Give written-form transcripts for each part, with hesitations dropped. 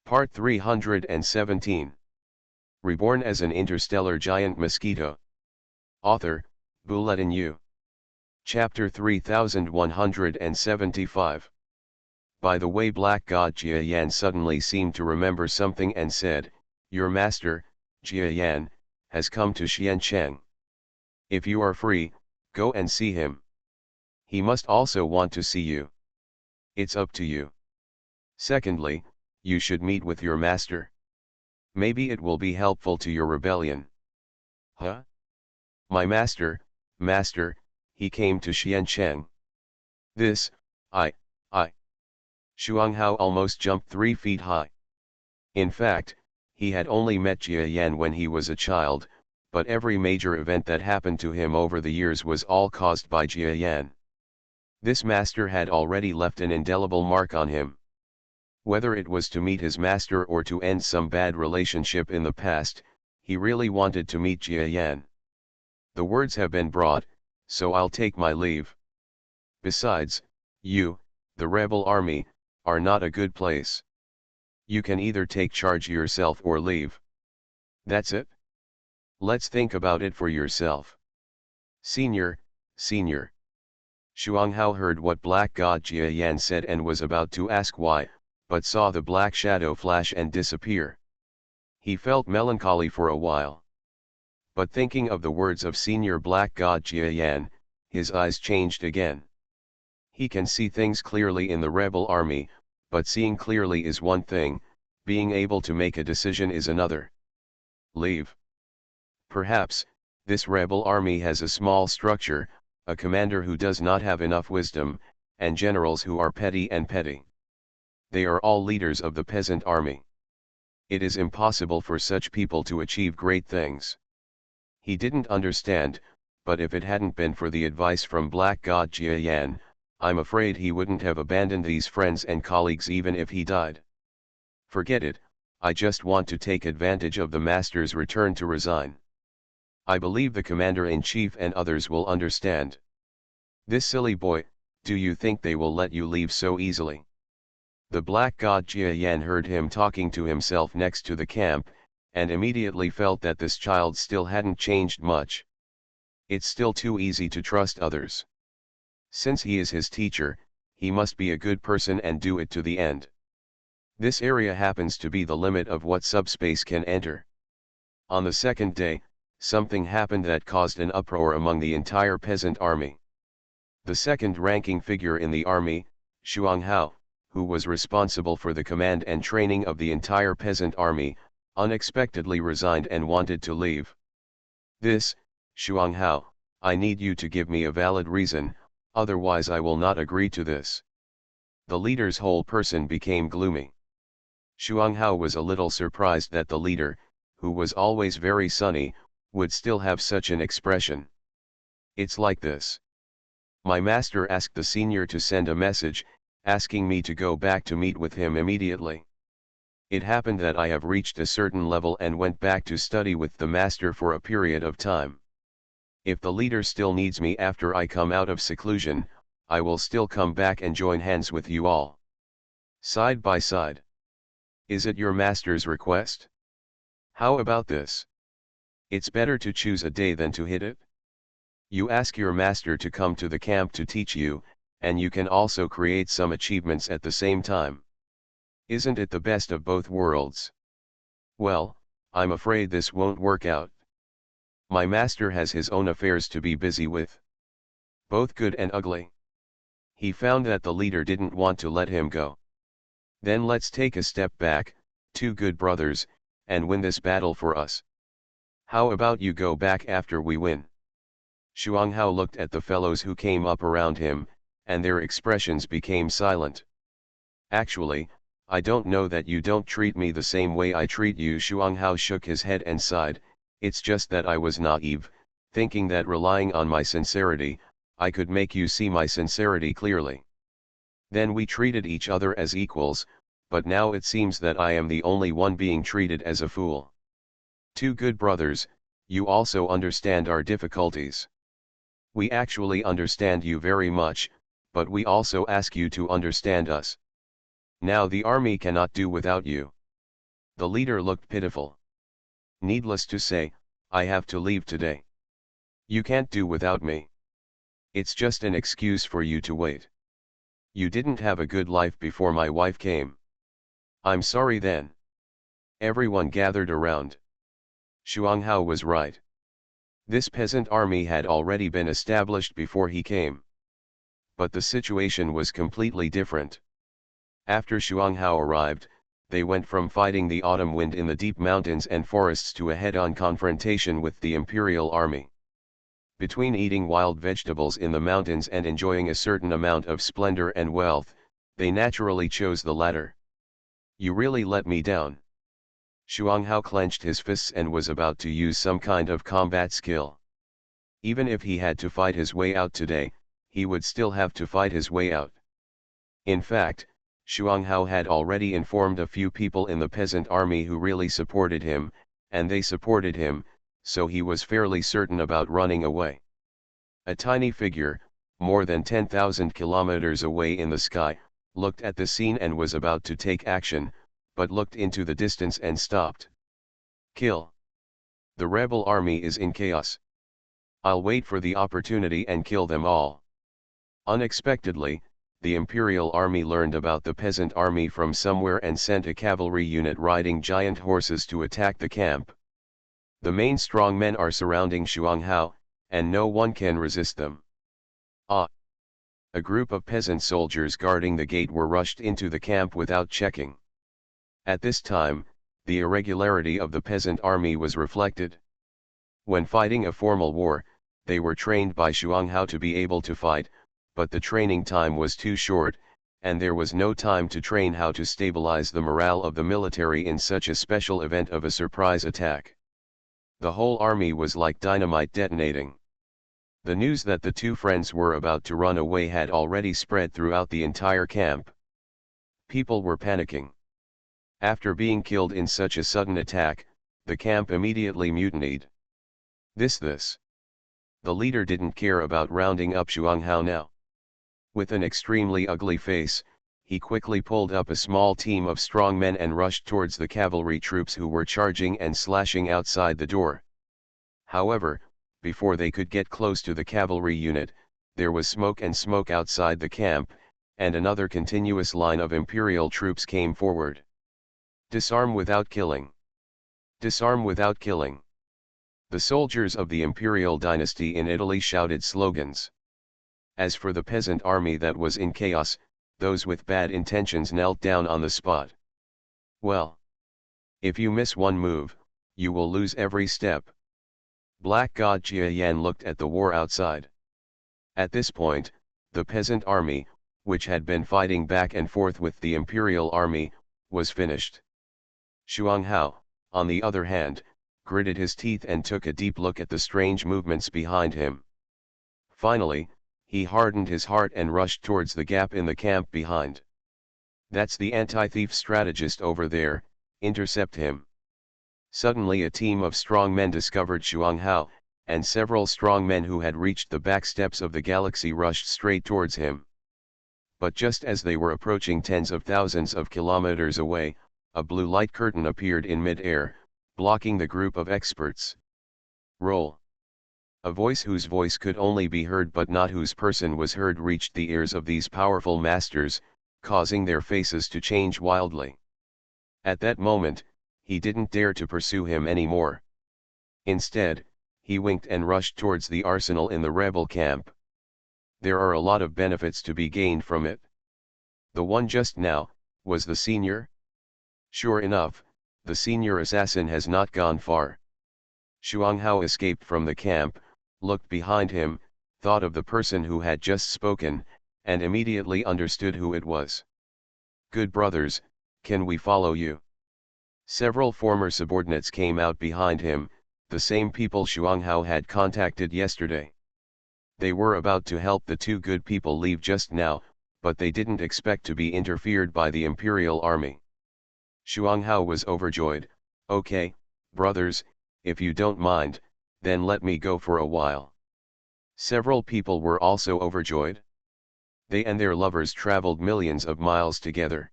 Part 317. Reborn as an interstellar giant mosquito. Author, Bulletin U. Chapter 3175. By the way, Black God Jia Yan suddenly seemed to remember something and said, "Your master, Jia Yan, has come to Xiancheng. If you are free, go and see him. He must also want to see you. It's up to you. Secondly, you should meet with your master. Maybe it will be helpful to your rebellion." Huh? My master, he came to Xiancheng. This, I. Shuanghao almost jumped 3 feet high. In fact, he had only met Jia Yan when he was a child, but every major event that happened to him over the years was all caused by Jia Yan. This master had already left an indelible mark on him. Whether it was to meet his master or to end some bad relationship in the past, he really wanted to meet Jia Yan. The words have been brought, so I'll take my leave. Besides, you, the rebel army, are not a good place. You can either take charge yourself or leave. That's it? Let's think about it for yourself. Senior. Shuanghao heard what Black God Jia Yan said and was about to ask why, but saw the black shadow flash and disappear. He felt melancholy for a while. But thinking of the words of Senior Black God Jia Yan, his eyes changed again. He can see things clearly in the rebel army, but seeing clearly is one thing, being able to make a decision is another. Leave. Perhaps, this rebel army has a small structure, a commander who does not have enough wisdom, and generals who are petty. They are all leaders of the peasant army. It is impossible for such people to achieve great things. He didn't understand, but if it hadn't been for the advice from Black God Jia Yan, I'm afraid he wouldn't have abandoned these friends and colleagues even if he died. Forget it, I just want to take advantage of the master's return to resign. I believe the commander-in-chief and others will understand. This silly boy, do you think they will let you leave so easily? The Black God Jia Yan heard him talking to himself next to the camp, and immediately felt that this child still hadn't changed much. It's still too easy to trust others. Since he is his teacher, he must be a good person and do it to the end. This area happens to be the limit of what subspace can enter. On the second day, something happened that caused an uproar among the entire peasant army. The second-ranking figure in the army, Shuanghao, who was responsible for the command and training of the entire peasant army, unexpectedly resigned and wanted to leave. This, Shuanghao, I need you to give me a valid reason, otherwise I will not agree to this. The leader's whole person became gloomy. Shuanghao was a little surprised that the leader, who was always very sunny, would still have such an expression. It's like this. My master asked the senior to send a message, asking me to go back to meet with him immediately. It happened that I have reached a certain level and went back to study with the master for a period of time. If the leader still needs me after I come out of seclusion, I will still come back and join hands with you all. Side by side. Is it your master's request? How about this? It's better to choose a day than to hit it. You ask your master to come to the camp to teach you, and you can also create some achievements at the same time. Isn't it the best of both worlds? Well, I'm afraid this won't work out. My master has his own affairs to be busy with. Both good and ugly. He found that the leader didn't want to let him go. Then let's take a step back, 2 good brothers, and win this battle for us. How about you go back after we win? Shuanghao looked at the fellows who came up around him, and their expressions became silent. Actually, I don't know that you don't treat me the same way I treat you. Shuanghao shook his head and sighed, it's just that I was naive, thinking that relying on my sincerity, I could make you see my sincerity clearly. Then we treated each other as equals, but now it seems that I am the only one being treated as a fool. 2 good brothers, you also understand our difficulties. We actually understand you very much, but we also ask you to understand us. Now the army cannot do without you. The leader looked pitiful. Needless to say, I have to leave today. You can't do without me. It's just an excuse for you to wait. You didn't have a good life before my wife came. I'm sorry then. Everyone gathered around. Xuanghao was right. This peasant army had already been established before he came. But the situation was completely different. After Xuanghao arrived, they went from fighting the autumn wind in the deep mountains and forests to a head-on confrontation with the imperial army. Between eating wild vegetables in the mountains and enjoying a certain amount of splendor and wealth, they naturally chose the latter. You really let me down. Xuanghao clenched his fists and was about to use some kind of combat skill. Even if he had to fight his way out today, he would still have to fight his way out. In fact, Xuanghao had already informed a few people in the peasant army who really supported him, and they supported him, so he was fairly certain about running away. A tiny figure, more than 10,000 kilometers away in the sky, looked at the scene and was about to take action, but looked into the distance and stopped. Kill. The rebel army is in chaos. I'll wait for the opportunity and kill them all. Unexpectedly, the imperial army learned about the peasant army from somewhere and sent a cavalry unit riding giant horses to attack the camp. The main strong men are surrounding Xuanghao, and no one can resist them. Ah! A group of peasant soldiers guarding the gate were rushed into the camp without checking. At this time, the irregularity of the peasant army was reflected. When fighting a formal war, they were trained by Xuanghao to be able to fight, but the training time was too short, and there was no time to train how to stabilize the morale of the military in such a special event of a surprise attack. The whole army was like dynamite detonating. The news that the two friends were about to run away had already spread throughout the entire camp. People were panicking. After being killed in such a sudden attack, the camp immediately mutinied. This. The leader didn't care about rounding up Xuanghao now. With an extremely ugly face, he quickly pulled up a small team of strong men and rushed towards the cavalry troops who were charging and slashing outside the door. However, before they could get close to the cavalry unit, there was smoke outside the camp, and another continuous line of imperial troops came forward. Disarm without killing. Disarm without killing. The soldiers of the imperial dynasty in Italy shouted slogans. As for the peasant army that was in chaos, those with bad intentions knelt down on the spot. Well, if you miss one move, you will lose every step. Black God Jia Yan looked at the war outside. At this point, the peasant army, which had been fighting back and forth with the imperial army, was finished. Xuanghao, on the other hand, gritted his teeth and took a deep look at the strange movements behind him. Finally, he hardened his heart and rushed towards the gap in the camp behind. That's the anti-thief strategist over there, intercept him. Suddenly a team of strong men discovered Xuanghao, and several strong men who had reached the back steps of the galaxy rushed straight towards him. But just as they were approaching tens of thousands of kilometers away, a blue light curtain appeared in mid-air, blocking the group of experts. Roll. A voice whose voice could only be heard but not whose person was heard reached the ears of these powerful masters, causing their faces to change wildly. At that moment, he didn't dare to pursue him anymore. Instead, he winked and rushed towards the arsenal in the rebel camp. There are a lot of benefits to be gained from it. The one just now, was the senior? Sure enough, the senior assassin has not gone far. Xuanghao escaped from the camp, looked behind him, thought of the person who had just spoken, and immediately understood who it was. Good brothers, can we follow you? Several former subordinates came out behind him, the same people Xuanghao had contacted yesterday. They were about to help the two good people leave just now, but they didn't expect to be interfered by the imperial army. Xuanghao was overjoyed. Okay, brothers, if you don't mind, then let me go for a while. Several people were also overjoyed. They and their lovers traveled millions of miles together.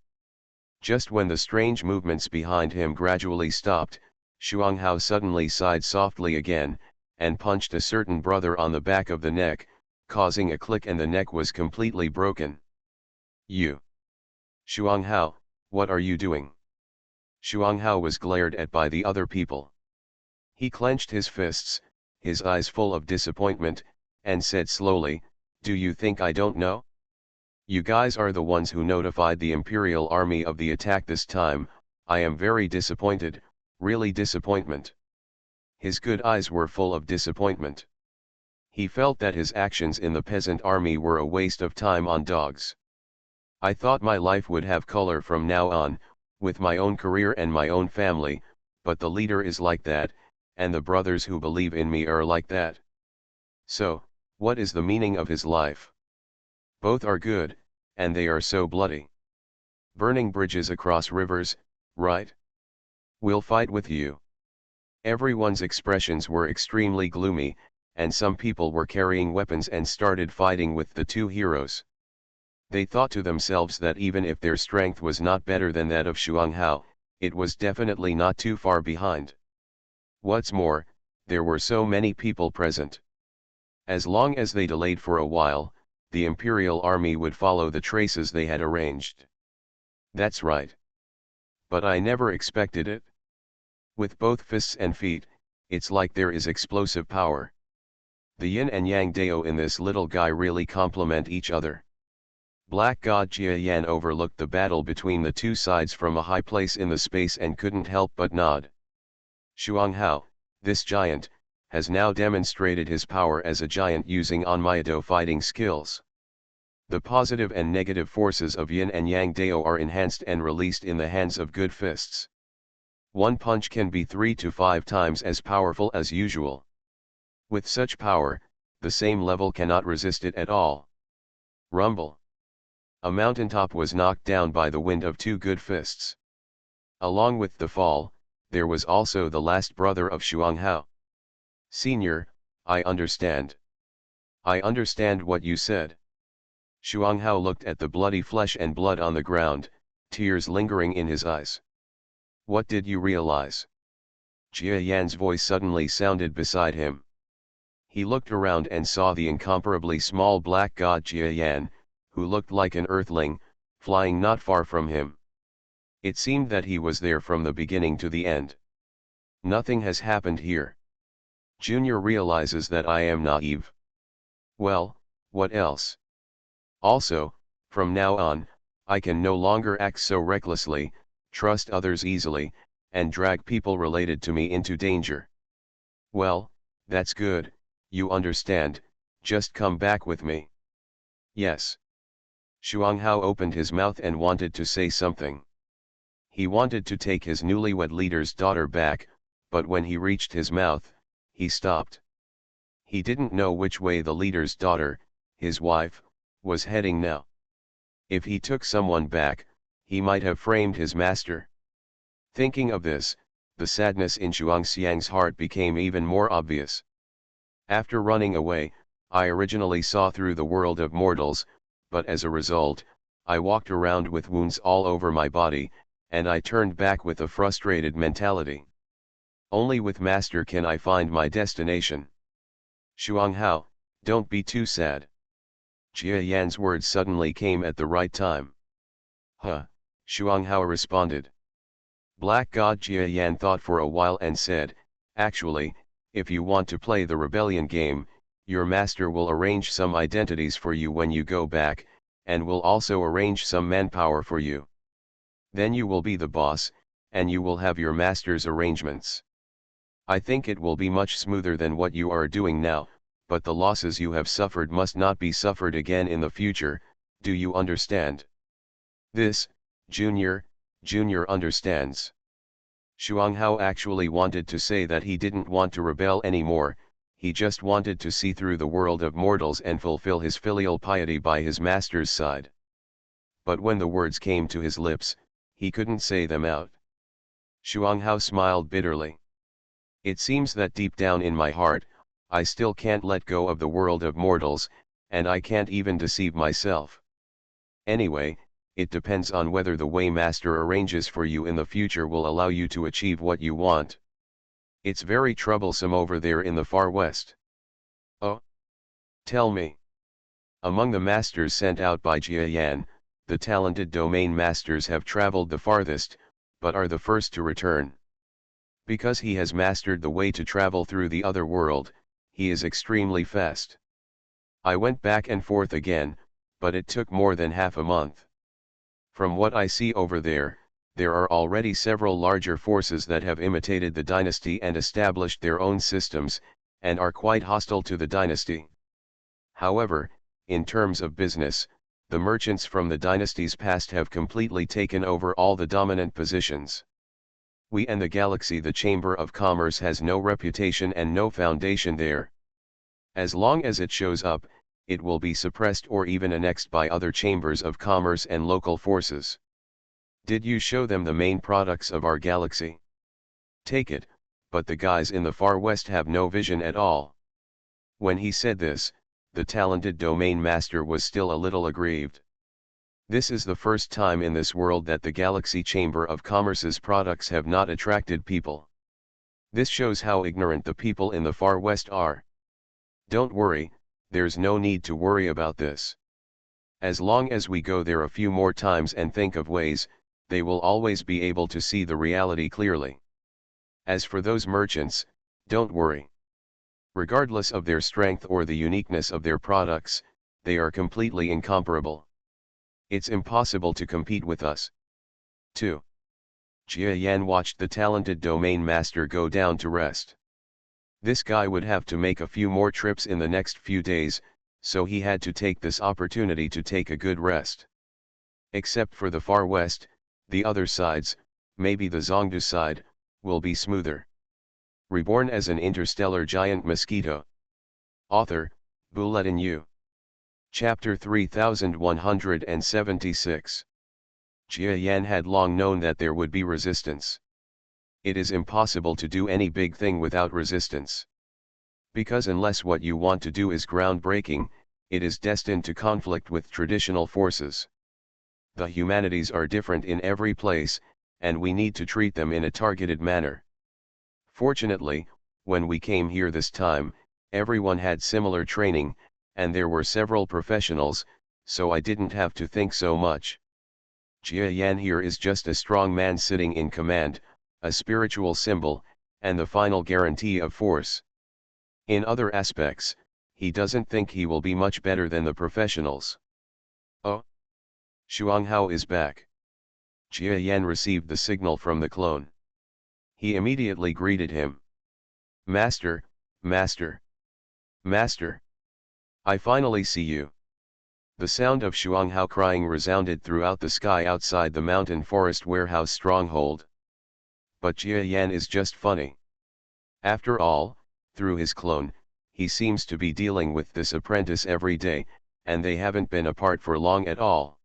Just when the strange movements behind him gradually stopped, Shuang Hao suddenly sighed softly again, and punched a certain brother on the back of the neck, causing a click, and the neck was completely broken. You! Shuang Hao, what are you doing? Shuang Hao was glared at by the other people. He clenched his fists, his eyes full of disappointment, and said slowly, "Do you think I don't know? You guys are the ones who notified the Imperial Army of the attack this time. I am very disappointed, really disappointment." His good eyes were full of disappointment. He felt that his actions in the peasant army were a waste of time on dogs. "I thought my life would have color from now on, with my own career and my own family, but the leader is like that, and the brothers who believe in me are like that. So, what is the meaning of his life? Both are good, and they are so bloody. Burning bridges across rivers, right? We'll fight with you." Everyone's expressions were extremely gloomy, and some people were carrying weapons and started fighting with the two heroes. They thought to themselves that even if their strength was not better than that of Shuang Hao, it was definitely not too far behind. What's more, there were so many people present. As long as they delayed for a while, the Imperial Army would follow the traces they had arranged. That's right. But I never expected it. With both fists and feet, it's like there is explosive power. The yin and yang Dao in this little guy really complement each other. Black God Jia Yan overlooked the battle between the two sides from a high place in the space and couldn't help but nod. Shuang Hao, this giant, has now demonstrated his power as a giant using Onmyado fighting skills. The positive and negative forces of yin and yang Dao are enhanced and released in the hands of good fists. One punch can be 3 to 5 times as powerful as usual. With such power, the same level cannot resist it at all. Rumble. A mountaintop was knocked down by the wind of two good fists. Along with the fall, there was also the last brother of Shuang Hao. "Senior, I understand. I understand what you said." Shuang Hao looked at the bloody flesh and blood on the ground, tears lingering in his eyes. "What did you realize?" Jia Yan's voice suddenly sounded beside him. He looked around and saw the incomparably small black god Jia Yan, who looked like an earthling, flying not far from him. It seemed that he was there from the beginning to the end. Nothing has happened here. Junior realizes that I am naive. Well, what else? Also, from now on, I can no longer act so recklessly, trust others easily, and drag people related to me into danger. Well, that's good, you understand, just come back with me. Yes. Shuang Hao opened his mouth and wanted to say something. He wanted to take his newlywed leader's daughter back, but when he reached his mouth, he stopped. He didn't know which way the leader's daughter, his wife, was heading now. If he took someone back, he might have framed his master. Thinking of this, the sadness in Shuang Xiang's heart became even more obvious. After running away, I originally saw through the world of mortals, but as a result, I walked around with wounds all over my body, and I turned back with a frustrated mentality. Only with Master can I find my destination. Shuang Hao, don't be too sad. Jia Yan's words suddenly came at the right time. Huh, Shuang Hao responded. Black God Jia Yan thought for a while and said, actually, if you want to play the rebellion game, your master will arrange some identities for you when you go back, and will also arrange some manpower for you. Then you will be the boss, and you will have your master's arrangements. I think it will be much smoother than what you are doing now, but the losses you have suffered must not be suffered again in the future, do you understand? This, Junior understands. Shuang Hao actually wanted to say that he didn't want to rebel anymore, he just wanted to see through the world of mortals and fulfill his filial piety by his master's side. But when the words came to his lips, he couldn't say them out. Shuang Hao smiled bitterly. It seems that deep down in my heart, I still can't let go of the world of mortals, and I can't even deceive myself. Anyway, it depends on whether the way Master arranges for you in the future will allow you to achieve what you want. It's very troublesome over there in the far west. Oh? Tell me. Among the masters sent out by Jia Yan, the talented domain masters have traveled the farthest, but are the first to return. Because he has mastered the way to travel through the other world, he is extremely fast. I went back and forth again, but it took more than half a month. From what I see over there, there are already several larger forces that have imitated the dynasty and established their own systems, and are quite hostile to the dynasty. However, in terms of business, the merchants from the dynasty's past have completely taken over all the dominant positions. We and the galaxy, the Chamber of Commerce, has no reputation and no foundation there. As long as it shows up, it will be suppressed or even annexed by other chambers of commerce and local forces. Did you show them the main products of our galaxy? Take it, but the guys in the far west have no vision at all. When he said this, the talented domain master was still a little aggrieved. This is the first time in this world that the Galaxy Chamber of Commerce's products have not attracted people. This shows how ignorant the people in the far west are. Don't worry, there's no need to worry about this. As long as we go there a few more times and think of ways, they will always be able to see the reality clearly. As for those merchants, don't worry. Regardless of their strength or the uniqueness of their products, they are completely incomparable. It's impossible to compete with us. 2. Jia Yan watched the talented domain master go down to rest. This guy would have to make a few more trips in the next few days, so he had to take this opportunity to take a good rest. Except for the far west, the other sides, maybe the Zhongdu side, will be smoother. Reborn as an interstellar giant mosquito. Author, Bulletin U. Chapter 3176. Jia Yan had long known that there would be resistance. It is impossible to do any big thing without resistance. Because unless what you want to do is groundbreaking, it is destined to conflict with traditional forces. The humanities are different in every place, and we need to treat them in a targeted manner. Fortunately, when we came here this time, everyone had similar training, and there were several professionals, so I didn't have to think so much. Jia Yan here is just a strong man sitting in command, a spiritual symbol, and the final guarantee of force. In other aspects, he doesn't think he will be much better than the professionals. Oh? Xuanghao is back. Jia Yan received the signal from the clone. He immediately greeted him. Master, Master, Master. I finally see you. The sound of Xuanghao crying resounded throughout the sky outside the mountain forest warehouse stronghold. But Jia Yan is just funny. After all, through his clone, he seems to be dealing with this apprentice every day, and they haven't been apart for long at all.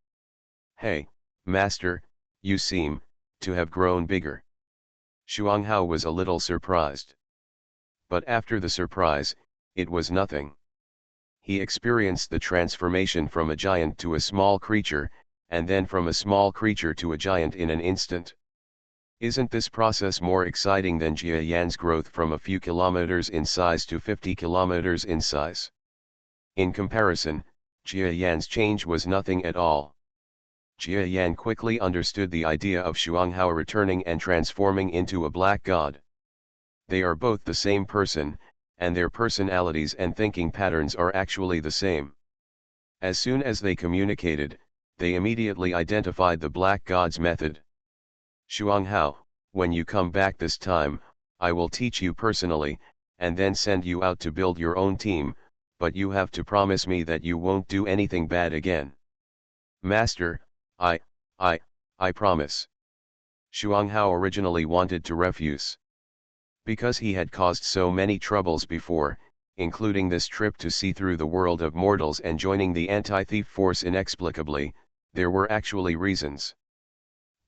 Hey, Master, you seem to have grown bigger. Xuanghao was a little surprised. But after the surprise, it was nothing. He experienced the transformation from a giant to a small creature, and then from a small creature to a giant in an instant. Isn't this process more exciting than Jia Yan's growth from a few kilometers in size to 50 kilometers in size? In comparison, Jia Yan's change was nothing at all. Jia Yan quickly understood the idea of Xuanghao returning and transforming into a black god. They are both the same person, and their personalities and thinking patterns are actually the same. As soon as they communicated, they immediately identified the black god's method. Xuanghao, when you come back this time, I will teach you personally, and then send you out to build your own team, but you have to promise me that you won't do anything bad again. Master, I promise. Xuanghao originally wanted to refuse. Because he had caused so many troubles before, including this trip to see through the world of mortals and joining the anti-thief force inexplicably, there were actually reasons.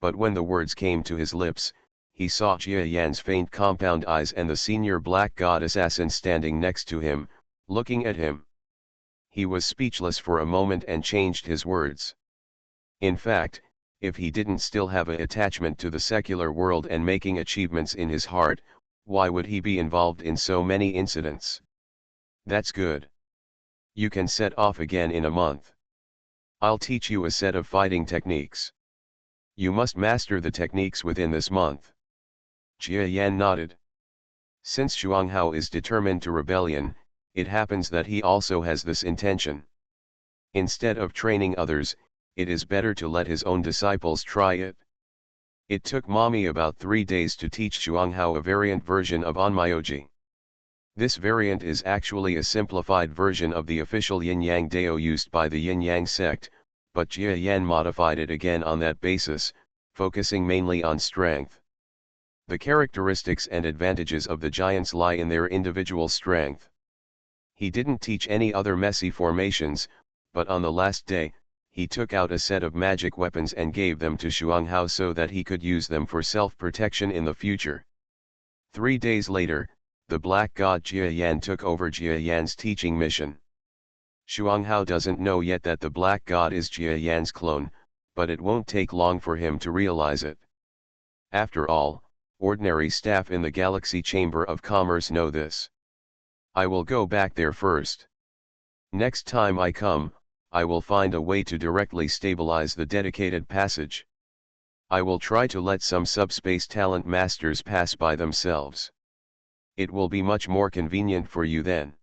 But when the words came to his lips, he saw Jia Yan's faint compound eyes and the senior black god assassin standing next to him, looking at him. He was speechless for a moment and changed his words. In fact, if he didn't still have a attachment to the secular world and making achievements in his heart, why would he be involved in so many incidents? That's good. You can set off again in a month. I'll teach you a set of fighting techniques. You must master the techniques within this month. Jia Yan nodded. Since Xuanghao is determined to rebellion, it happens that he also has this intention. Instead of training others, it is better to let his own disciples try it. It took Mommy about 3 days to teach Xuanghao a variant version of Onmyoji. This variant is actually a simplified version of the official Yin-Yang Dao used by the Yin-Yang sect, but Jia Yan modified it again on that basis, focusing mainly on strength. The characteristics and advantages of the giants lie in their individual strength. He didn't teach any other messy formations, but on the last day, he took out a set of magic weapons and gave them to Xuanghao so that he could use them for self-protection in the future. 3 days later, the Black God Jia Yan took over Jia Yan's teaching mission. Xuanghao doesn't know yet that the Black God is Jia Yan's clone, but it won't take long for him to realize it. After all, ordinary staff in the Galaxy Chamber of Commerce know this. I will go back there first. Next time I come, I will find a way to directly stabilize the dedicated passage. I will try to let some subspace talent masters pass by themselves. It will be much more convenient for you then.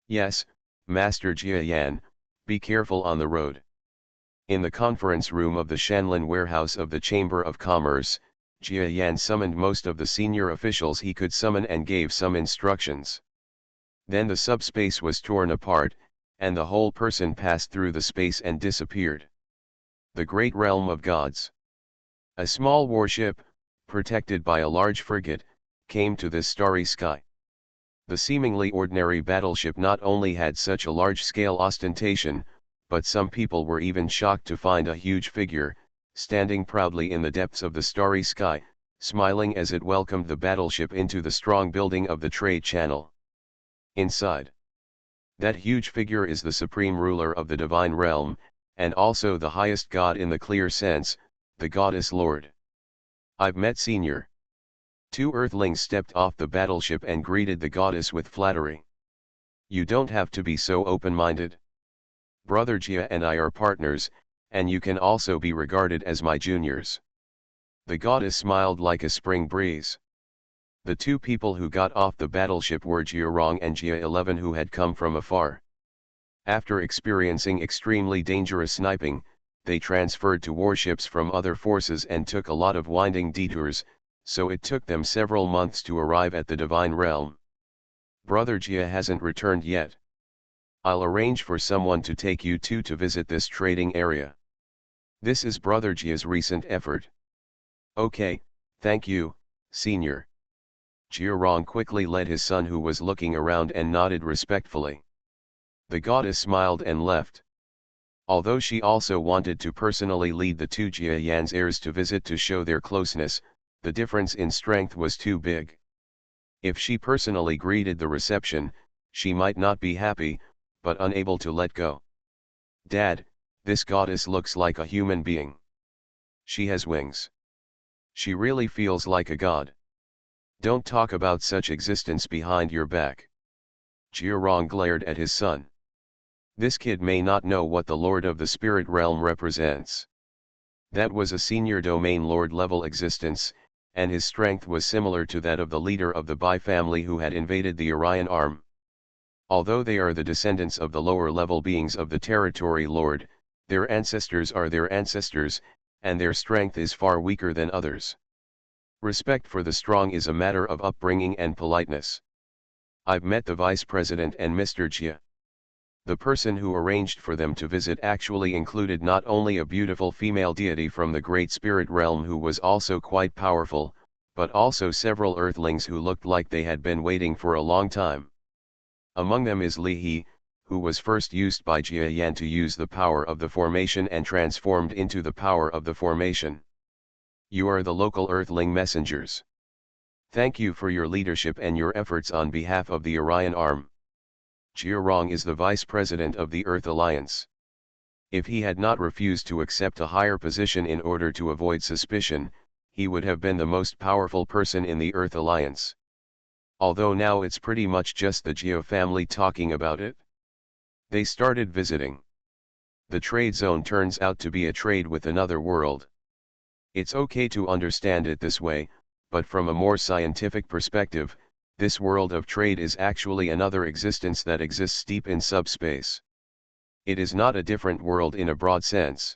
Yes, Master Jia Yan, be careful on the road. In the conference room of the Shanlin warehouse of the Chamber of Commerce, Jia Yan summoned most of the senior officials he could summon and gave some instructions. Then the subspace was torn apart, and the whole person passed through the space and disappeared. The great realm of gods. A small warship, protected by a large frigate, came to this starry sky. The seemingly ordinary battleship not only had such a large-scale ostentation, but some people were even shocked to find a huge figure, standing proudly in the depths of the starry sky, smiling as it welcomed the battleship into the strong building of the trade channel. Inside, that huge figure is the supreme ruler of the divine realm, and also the highest god in the clear sense, the goddess Lord. I've met Senior. 2 Earthlings stepped off the battleship and greeted the goddess with flattery. You don't have to be so open-minded. Brother Jia and I are partners, and you can also be regarded as my juniors. The goddess smiled like a spring breeze. The 2 people who got off the battleship were Jia Rong and Jia 11 who had come from afar. After experiencing extremely dangerous sniping, they transferred to warships from other forces and took a lot of winding detours, so it took them several months to arrive at the divine realm. Brother Jia hasn't returned yet. I'll arrange for someone to take you 2 to visit this trading area. This is Brother Jia's recent effort. Okay, thank you, Senior. Jia Rong quickly led his son who was looking around and nodded respectfully. The goddess smiled and left. Although she also wanted to personally lead the 2 Jia Yan's heirs to visit to show their closeness, the difference in strength was too big. If she personally greeted the reception, she might not be happy, but unable to let go. Dad, this goddess looks like a human being. She has wings. She really feels like a god. Don't talk about such existence behind your back. Jia Rong glared at his son. This kid may not know what the Lord of the Spirit Realm represents. That was a senior domain lord level existence, and his strength was similar to that of the leader of the Bai family who had invaded the Orion Arm. Although they are the descendants of the lower level beings of the Territory Lord, their ancestors are their ancestors, and their strength is far weaker than others. Respect for the strong is a matter of upbringing and politeness. I've met the Vice President and Mr. Jia. The person who arranged for them to visit actually included not only a beautiful female deity from the Great Spirit Realm who was also quite powerful, but also several Earthlings who looked like they had been waiting for a long time. Among them is Li He, who was first used by Jia Yan to use the power of the formation and transformed into the power of the formation. You are the local Earthling messengers. Thank you for your leadership and your efforts on behalf of the Orion Arm. Jia Rong is the Vice President of the Earth Alliance. If he had not refused to accept a higher position in order to avoid suspicion, he would have been the most powerful person in the Earth Alliance. Although now it's pretty much just the Geo family talking about it. They started visiting. The trade zone turns out to be a trade with another world. It's okay to understand it this way, but from a more scientific perspective, this world of trade is actually another existence that exists deep in subspace. It is not a different world in a broad sense.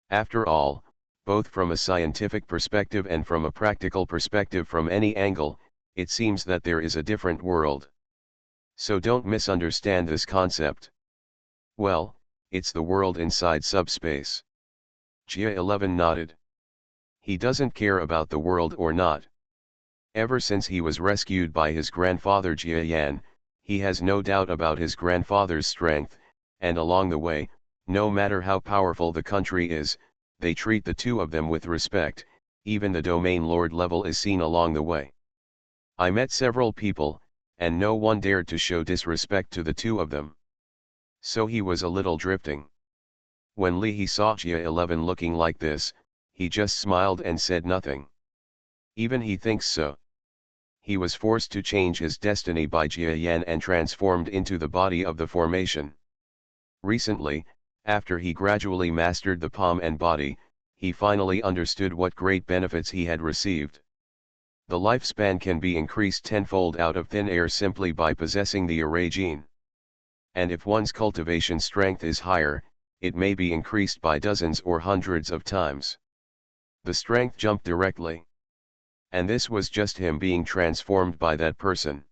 After all, both from a scientific perspective and from a practical perspective from any angle, it seems that there is a different world. So don't misunderstand this concept. Well, it's the world inside subspace. Gia 11 nodded. He doesn't care about the world or not. Ever since he was rescued by his grandfather Jia Yan, he has no doubt about his grandfather's strength, and along the way, no matter how powerful the country is, they treat the two of them with respect, even the domain lord level is seen along the way. I met several people, and no one dared to show disrespect to the two of them. So he was a little drifting. When Li saw Jia 11 looking like this, he just smiled and said nothing. Even he thinks so. He was forced to change his destiny by Jia Yan and transformed into the body of the formation. Recently, after he gradually mastered the palm and body, he finally understood what great benefits he had received. The lifespan can be increased tenfold out of thin air simply by possessing the array gene. And if one's cultivation strength is higher, it may be increased by dozens or hundreds of times. The strength jumped directly. And this was just him being transformed by that person.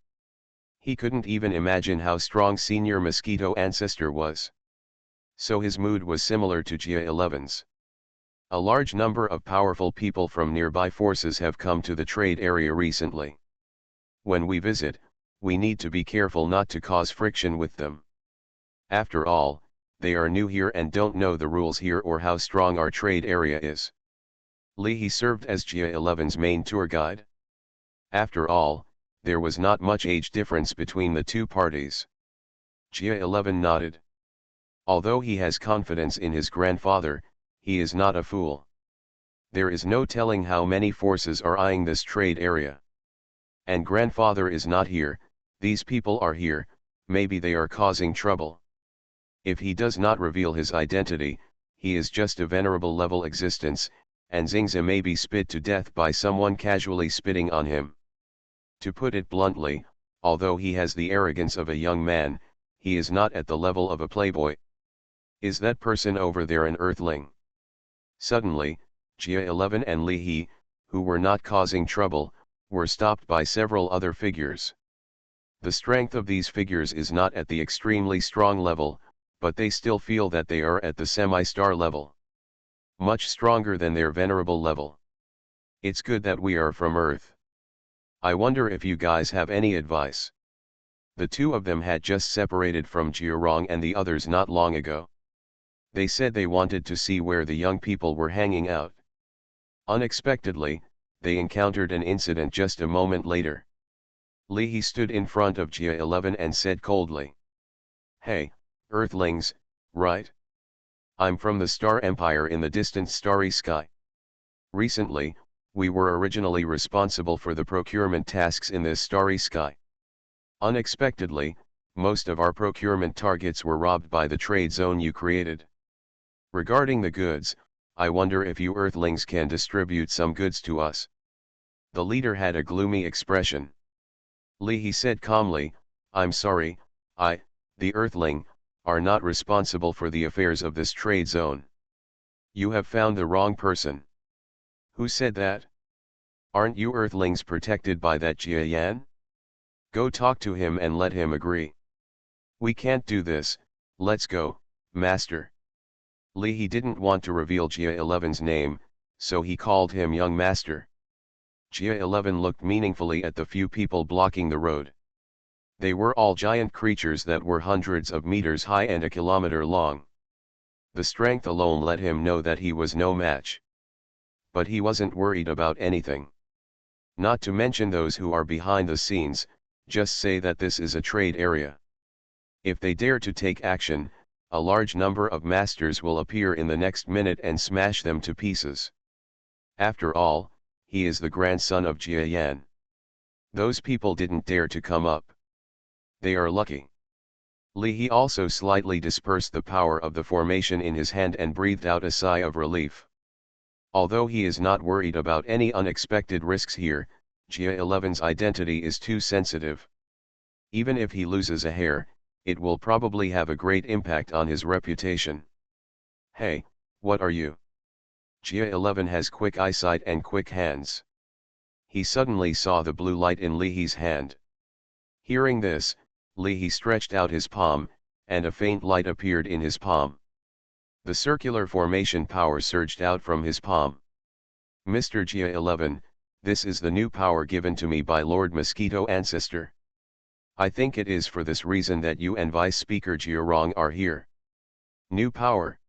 He couldn't even imagine how strong senior Mosquito ancestor was. So his mood was similar to Gia 11's. A large number of powerful people from nearby forces have come to the trade area recently. When we visit, we need to be careful not to cause friction with them. After all, they are new here and don't know the rules here or how strong our trade area is. Li served as Gia 11's main tour guide. After all, there was not much age difference between the two parties. Gia 11 nodded. Although he has confidence in his grandfather, he is not a fool. There is no telling how many forces are eyeing this trade area. And grandfather is not here, these people are here, maybe they are causing trouble. If he does not reveal his identity, he is just a venerable level existence, and Xingzi may be spit to death by someone casually spitting on him. To put it bluntly, although he has the arrogance of a young man, he is not at the level of a playboy. Is that person over there an earthling? Suddenly, Gia 11 and Li, who were not causing trouble, were stopped by several other figures. The strength of these figures is not at the extremely strong level, but they still feel that they are at the semi-star level. Much stronger than their venerable level. It's good that we are from Earth. I wonder if you guys have any advice. The two of them had just separated from Jiarong and the others not long ago. They said they wanted to see where the young people were hanging out. Unexpectedly, they encountered an incident just a moment later. Li stood in front of Gia 11 and said coldly. Hey, Earthlings, right? I'm from the Star Empire in the distant starry sky. Recently, we were originally responsible for the procurement tasks in this starry sky. Unexpectedly, most of our procurement targets were robbed by the trade zone you created. Regarding the goods, I wonder if you Earthlings can distribute some goods to us. The leader had a gloomy expression. Li said calmly, I'm sorry, the Earthling, are not responsible for the affairs of this trade zone. You have found the wrong person. Who said that? Aren't you Earthlings protected by that Jia Yan? Go talk to him and let him agree. We can't do this, let's go, master. Li didn't want to reveal Jia 11's name, so he called him young master. Jia 11 looked meaningfully at the few people blocking the road. They were all giant creatures that were hundreds of meters high and a kilometer long. The strength alone let him know that he was no match. But he wasn't worried about anything. Not to mention those who are behind the scenes, just say that this is a trade area. If they dare to take action, a large number of masters will appear in the next minute and smash them to pieces. After all, he is the grandson of Jia Yan. Those people didn't dare to come up. They are lucky. Li He also slightly dispersed the power of the formation in his hand and breathed out a sigh of relief. Although he is not worried about any unexpected risks here, Jia 11's identity is too sensitive. Even if he loses a hair, it will probably have a great impact on his reputation. Hey, what are you? Jia 11 has quick eyesight and quick hands. He suddenly saw the blue light in Li He's hand. Hearing this, Li He stretched out his palm, and a faint light appeared in his palm. The circular formation power surged out from his palm. Mr. Jia 11, this is the new power given to me by Lord Mosquito Ancestor. I think it is for this reason that you and Vice Speaker Jia Rong are here. New power.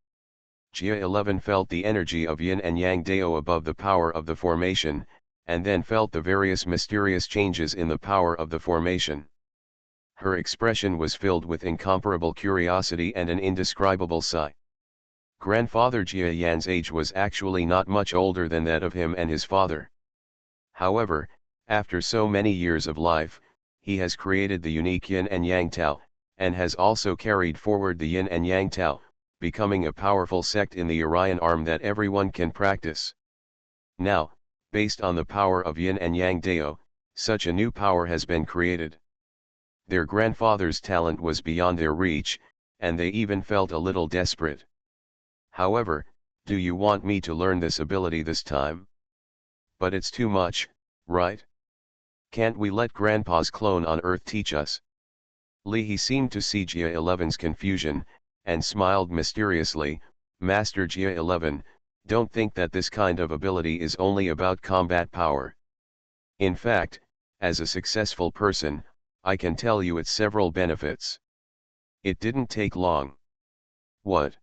Jia 11 felt the energy of Yin and Yang Dao above the power of the formation, and then felt the various mysterious changes in the power of the formation. Her expression was filled with incomparable curiosity and an indescribable sigh. Grandfather Jia Yan's age was actually not much older than that of him and his father. However, after so many years of life, he has created the unique Yin and Yang Tao, and has also carried forward the Yin and Yang Tao, becoming a powerful sect in the Orion arm that everyone can practice. Now, based on the power of Yin and Yang Dao, such a new power has been created. Their grandfather's talent was beyond their reach, and they even felt a little desperate. However, do you want me to learn this ability this time? But it's too much, right? Can't we let Grandpa's clone on Earth teach us? Li He seemed to see Jia 11's confusion, and smiled mysteriously. Master Jia 11, don't think that this kind of ability is only about combat power. In fact, as a successful person, I can tell you its several benefits. It didn't take long. What?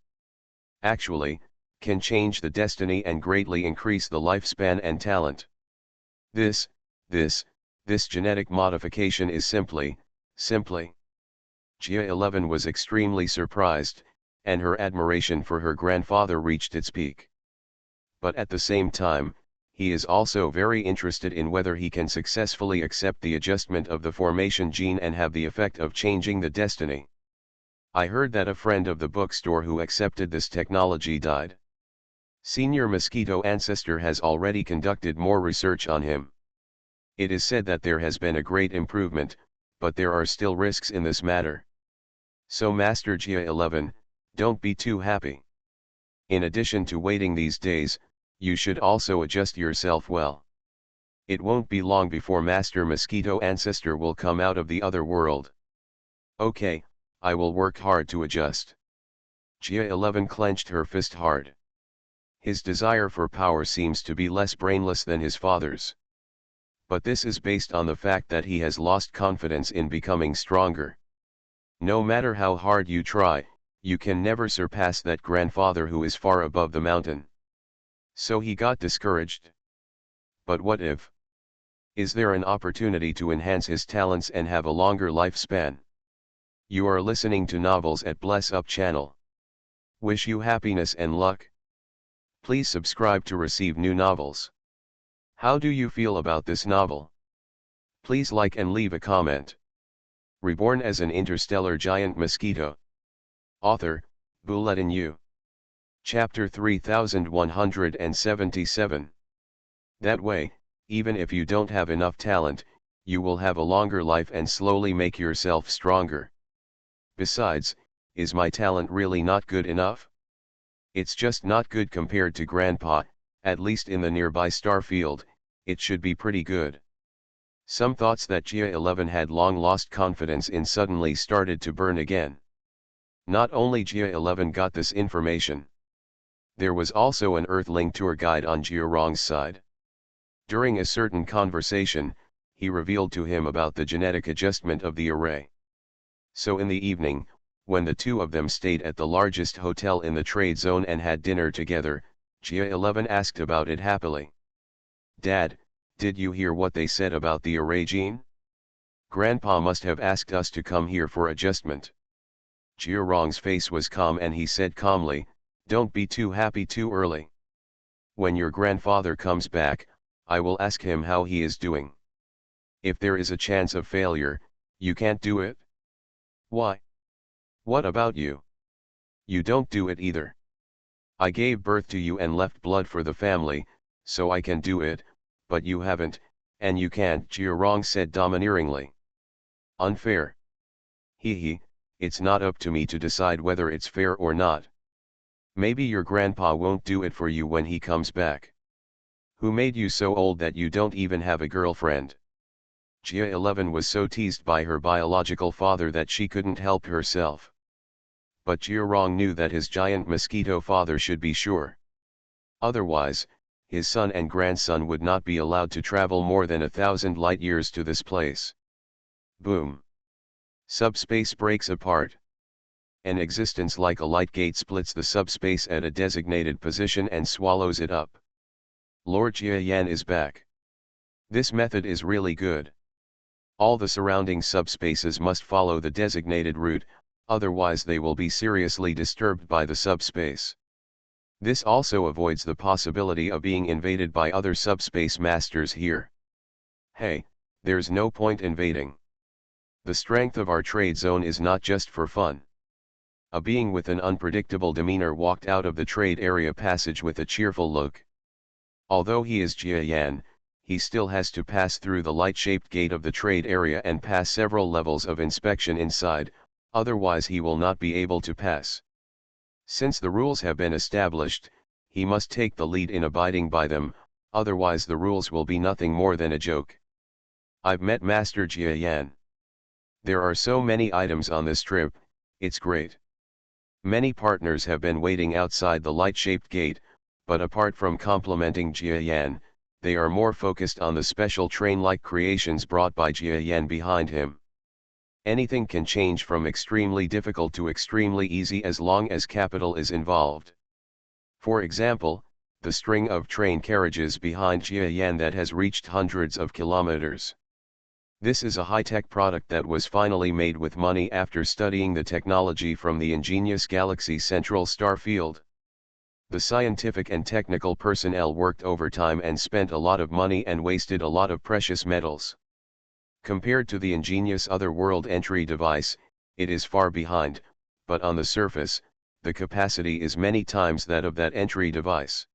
Actually, can change the destiny and greatly increase the lifespan and talent. This genetic modification is simply. Jia 11 was extremely surprised, and her admiration for her grandfather reached its peak. But at the same time, he is also very interested in whether he can successfully accept the adjustment of the formation gene and have the effect of changing the destiny. I heard that a friend of the bookstore who accepted this technology died. Senior Mosquito Ancestor has already conducted more research on him. It is said that there has been a great improvement, but there are still risks in this matter. So Master Jia 11, don't be too happy. In addition to waiting these days, you should also adjust yourself well. It won't be long before Master Mosquito Ancestor will come out of the other world. Okay, I will work hard to adjust. Jia 11 clenched her fist hard. His desire for power seems to be less brainless than his father's. But this is based on the fact that he has lost confidence in becoming stronger. No matter how hard you try, you can never surpass that grandfather who is far above the mountain. So he got discouraged. But what if? Is there an opportunity to enhance his talents and have a longer lifespan? You are listening to Novels at Bless Up channel. Wish you happiness and luck. Please subscribe to receive new novels. How do you feel about this novel? Please like and leave a comment. Reborn as an interstellar giant mosquito. Author, Bulletin U. Chapter 3177. That way, even if you don't have enough talent, you will have a longer life and slowly make yourself stronger. Besides, is my talent really not good enough? It's just not good compared to Grandpa. At least in the nearby star field, it should be pretty good. Some thoughts that Jia 11 had long lost confidence in suddenly started to burn again. Not only Jia 11 got this information. There was also an Earthling tour guide on Jia Rong's side. During a certain conversation, he revealed to him about the genetic adjustment of the array. So in the evening, when the two of them stayed at the largest hotel in the trade zone and had dinner together, Jia 11 asked about it happily. Dad, did you hear what they said about the array gene? Grandpa must have asked us to come here for adjustment. Jiarong's face was calm and he said calmly, "Don't be too happy too early. When your grandfather comes back, I will ask him how he is doing. If there is a chance of failure, you can't do it? Why? What about you? You don't do it either. I gave birth to you and left blood for the family, so I can do it, but you haven't, and you can't," Jiarong said domineeringly. "Unfair. Hee, it's not up to me to decide whether it's fair or not. Maybe your grandpa won't do it for you when he comes back. Who made you so old that you don't even have a girlfriend?" Jia 11 was so teased by her biological father that she couldn't help herself. But Jiarong knew that his giant mosquito father should be sure. Otherwise, his son and grandson would not be allowed to travel more than 1,000 light years to this place. Boom. Subspace breaks apart. An existence like a light gate splits the subspace at a designated position and swallows it up. Lord Jia Yan is back. This method is really good. All the surrounding subspaces must follow the designated route, otherwise they will be seriously disturbed by the subspace. This also avoids the possibility of being invaded by other subspace masters here. Hey, there's no point invading. The strength of our trade zone is not just for fun. A being with an unpredictable demeanor walked out of the trade area passage with a cheerful look. Although he is Jia Yan, he still has to pass through the light-shaped gate of the trade area and pass several levels of inspection inside, otherwise he will not be able to pass. Since the rules have been established, he must take the lead in abiding by them, otherwise the rules will be nothing more than a joke. I've met Master Jia Yan. There are so many items on this trip, it's great. Many partners have been waiting outside the light-shaped gate, but apart from complimenting Jia Yan, they are more focused on the special train-like creations brought by Jia Yan behind him. Anything can change from extremely difficult to extremely easy as long as capital is involved. For example, the string of train carriages behind Jia Yan that has reached hundreds of kilometers. This is a high-tech product that was finally made with money after studying the technology from the ingenious Galaxy Central Star Field. The scientific and technical personnel worked overtime and spent a lot of money and wasted a lot of precious metals. Compared to the ingenious Otherworld entry device, it is far behind, but on the surface, the capacity is many times that of that entry device.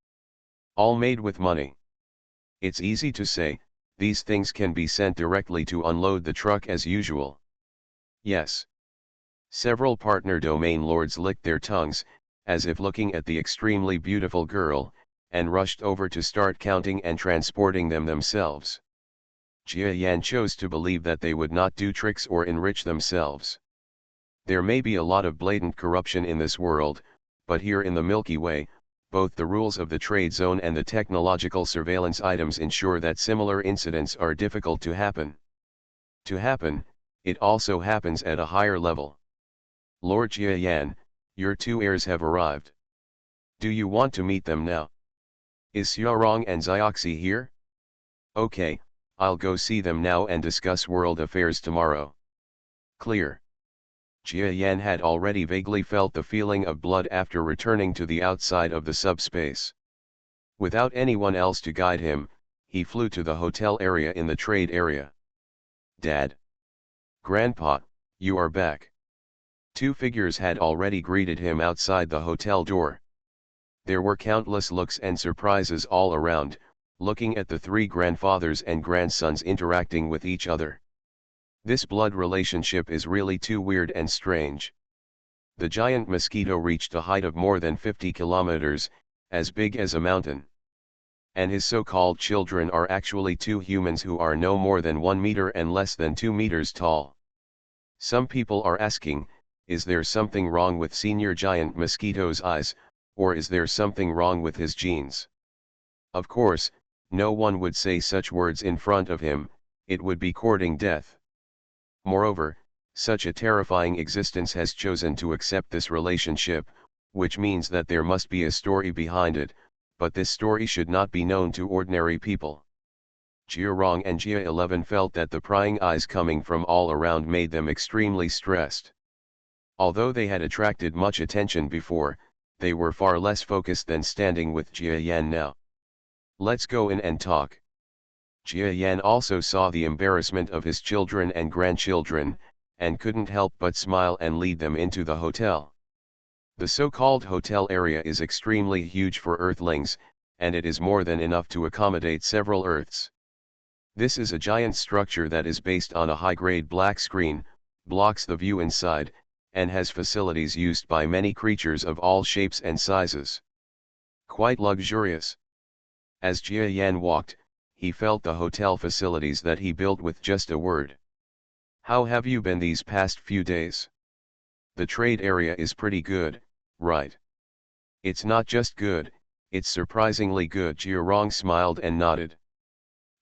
All made with money. It's easy to say, these things can be sent directly to unload the truck as usual. Yes. Several partner domain lords licked their tongues, as if looking at the extremely beautiful girl, and rushed over to start counting and transporting them themselves. Jia Yan chose to believe that they would not do tricks or enrich themselves. There may be a lot of blatant corruption in this world, but here in the Milky Way, both the rules of the trade zone and the technological surveillance items ensure that similar incidents are difficult to happen. To happen, it also happens at a higher level. Lord Jia Yan, your two heirs have arrived. Do you want to meet them now? Is Xiaorong and Zioxi here? Okay, I'll go see them now and discuss world affairs tomorrow. Clear. Jia Yan had already vaguely felt the feeling of blood after returning to the outside of the subspace. Without anyone else to guide him, he flew to the hotel area in the trade area. Dad. Grandpa, you are back. Two figures had already greeted him outside the hotel door. There were countless looks and surprises all around, looking at the three grandfathers and grandsons interacting with each other. This blood relationship is really too weird and strange. The giant mosquito reached a height of more than 50 kilometers, as big as a mountain. And his so-called children are actually two humans who are no more than 1 meter and less than 2 meters tall. Some people are asking, is there something wrong with Senior Giant Mosquito's eyes, or is there something wrong with his genes? Of course, no one would say such words in front of him, it would be courting death. Moreover, such a terrifying existence has chosen to accept this relationship, which means that there must be a story behind it, but this story should not be known to ordinary people. Jiarong and Jia 11 felt that the prying eyes coming from all around made them extremely stressed. Although they had attracted much attention before, they were far less focused than standing with Jia Yan now. Let's go in and talk. Jia Yan also saw the embarrassment of his children and grandchildren, and couldn't help but smile and lead them into the hotel. The so-called hotel area is extremely huge for Earthlings, and it is more than enough to accommodate several Earths. This is a giant structure that is based on a high-grade black screen, blocks the view inside, and has facilities used by many creatures of all shapes and sizes. Quite luxurious. As Jia Yan walked, he felt the hotel facilities that he built with just a word. How have you been these past few days? The trade area is pretty good, right? It's not just good, it's surprisingly good. Jia Rong smiled and nodded.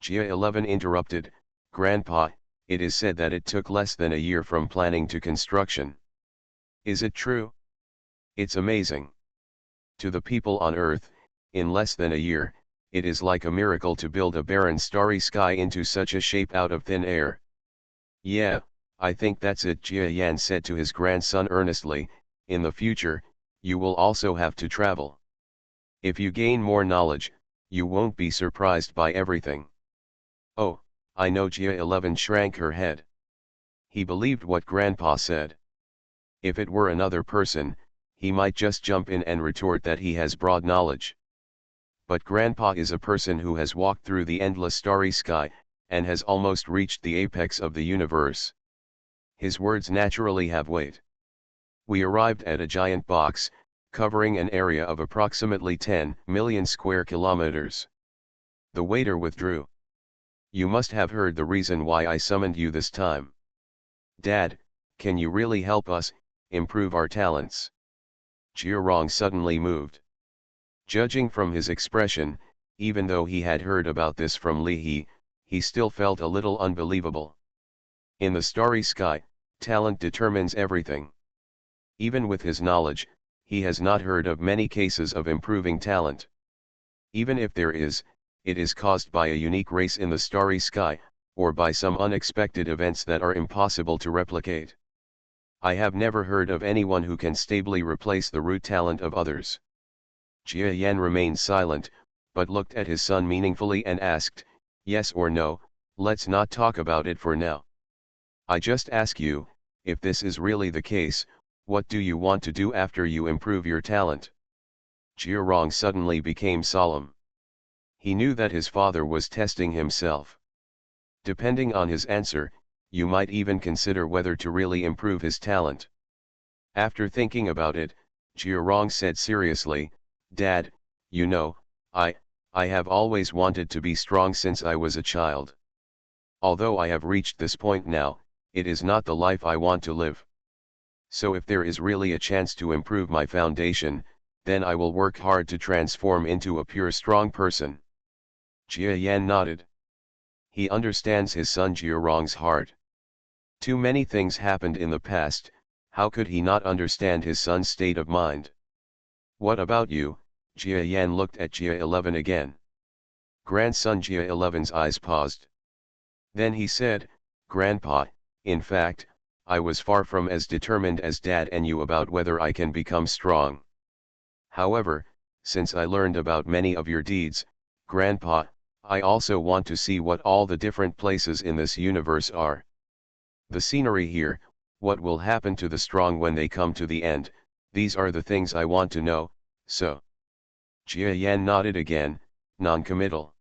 Jia 11 interrupted, Grandpa, it is said that it took less than a year from planning to construction. Is it true? It's amazing. To the people on Earth, in less than a year, it is like a miracle to build a barren starry sky into such a shape out of thin air. Yeah, I think that's it, Jia Yan said to his grandson earnestly. In the future, you will also have to travel. If you gain more knowledge, you won't be surprised by everything. Oh, I know. Jia 11 shrank her head. He believed what Grandpa said. If it were another person, he might just jump in and retort that he has broad knowledge. But Grandpa is a person who has walked through the endless starry sky, and has almost reached the apex of the universe. His words naturally have weight. We arrived at a giant box, covering an area of approximately 10 million square kilometers. The waiter withdrew. You must have heard the reason why I summoned you this time. Dad, can you really help us improve our talents? Jia Rong suddenly moved. Judging from his expression, even though he had heard about this from Li he still felt a little unbelievable. In the starry sky, talent determines everything. Even with his knowledge, he has not heard of many cases of improving talent. Even if there is, it is caused by a unique race in the starry sky, or by some unexpected events that are impossible to replicate. I have never heard of anyone who can stably replace the root talent of others. Jia Yan remained silent, but looked at his son meaningfully and asked, yes or no, let's not talk about it for now. I just ask you, if this is really the case, what do you want to do after you improve your talent? Jia Rong suddenly became solemn. He knew that his father was testing himself. Depending on his answer, you might even consider whether to really improve his talent. After thinking about it, Jia Rong said seriously, Dad, you know, I have always wanted to be strong since I was a child. Although I have reached this point now, it is not the life I want to live. So if there is really a chance to improve my foundation, then I will work hard to transform into a pure strong person. Jia Yan nodded. He understands his son Jia Rong's heart. Too many things happened in the past, how could he not understand his son's state of mind? What about you? Jia Yan looked at Jia 11 again. Grandson Jia 11's eyes paused. Then he said, Grandpa, in fact, I was far from as determined as Dad and you about whether I can become strong. However, since I learned about many of your deeds, Grandpa, I also want to see what all the different places in this universe are. The scenery here, what will happen to the strong when they come to the end, these are the things I want to know, so. Jia Yan nodded again, non-committal.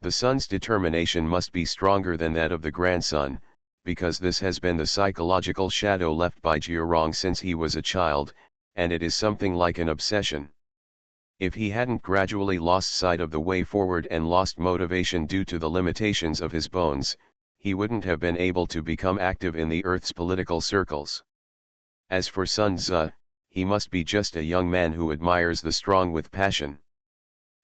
The son's determination must be stronger than that of the grandson, because this has been the psychological shadow left by Jia Rong since he was a child, and it is something like an obsession. If he hadn't gradually lost sight of the way forward and lost motivation due to the limitations of his bones, he wouldn't have been able to become active in the Earth's political circles. As for Sun Tzu, he must be just a young man who admires the strong with passion.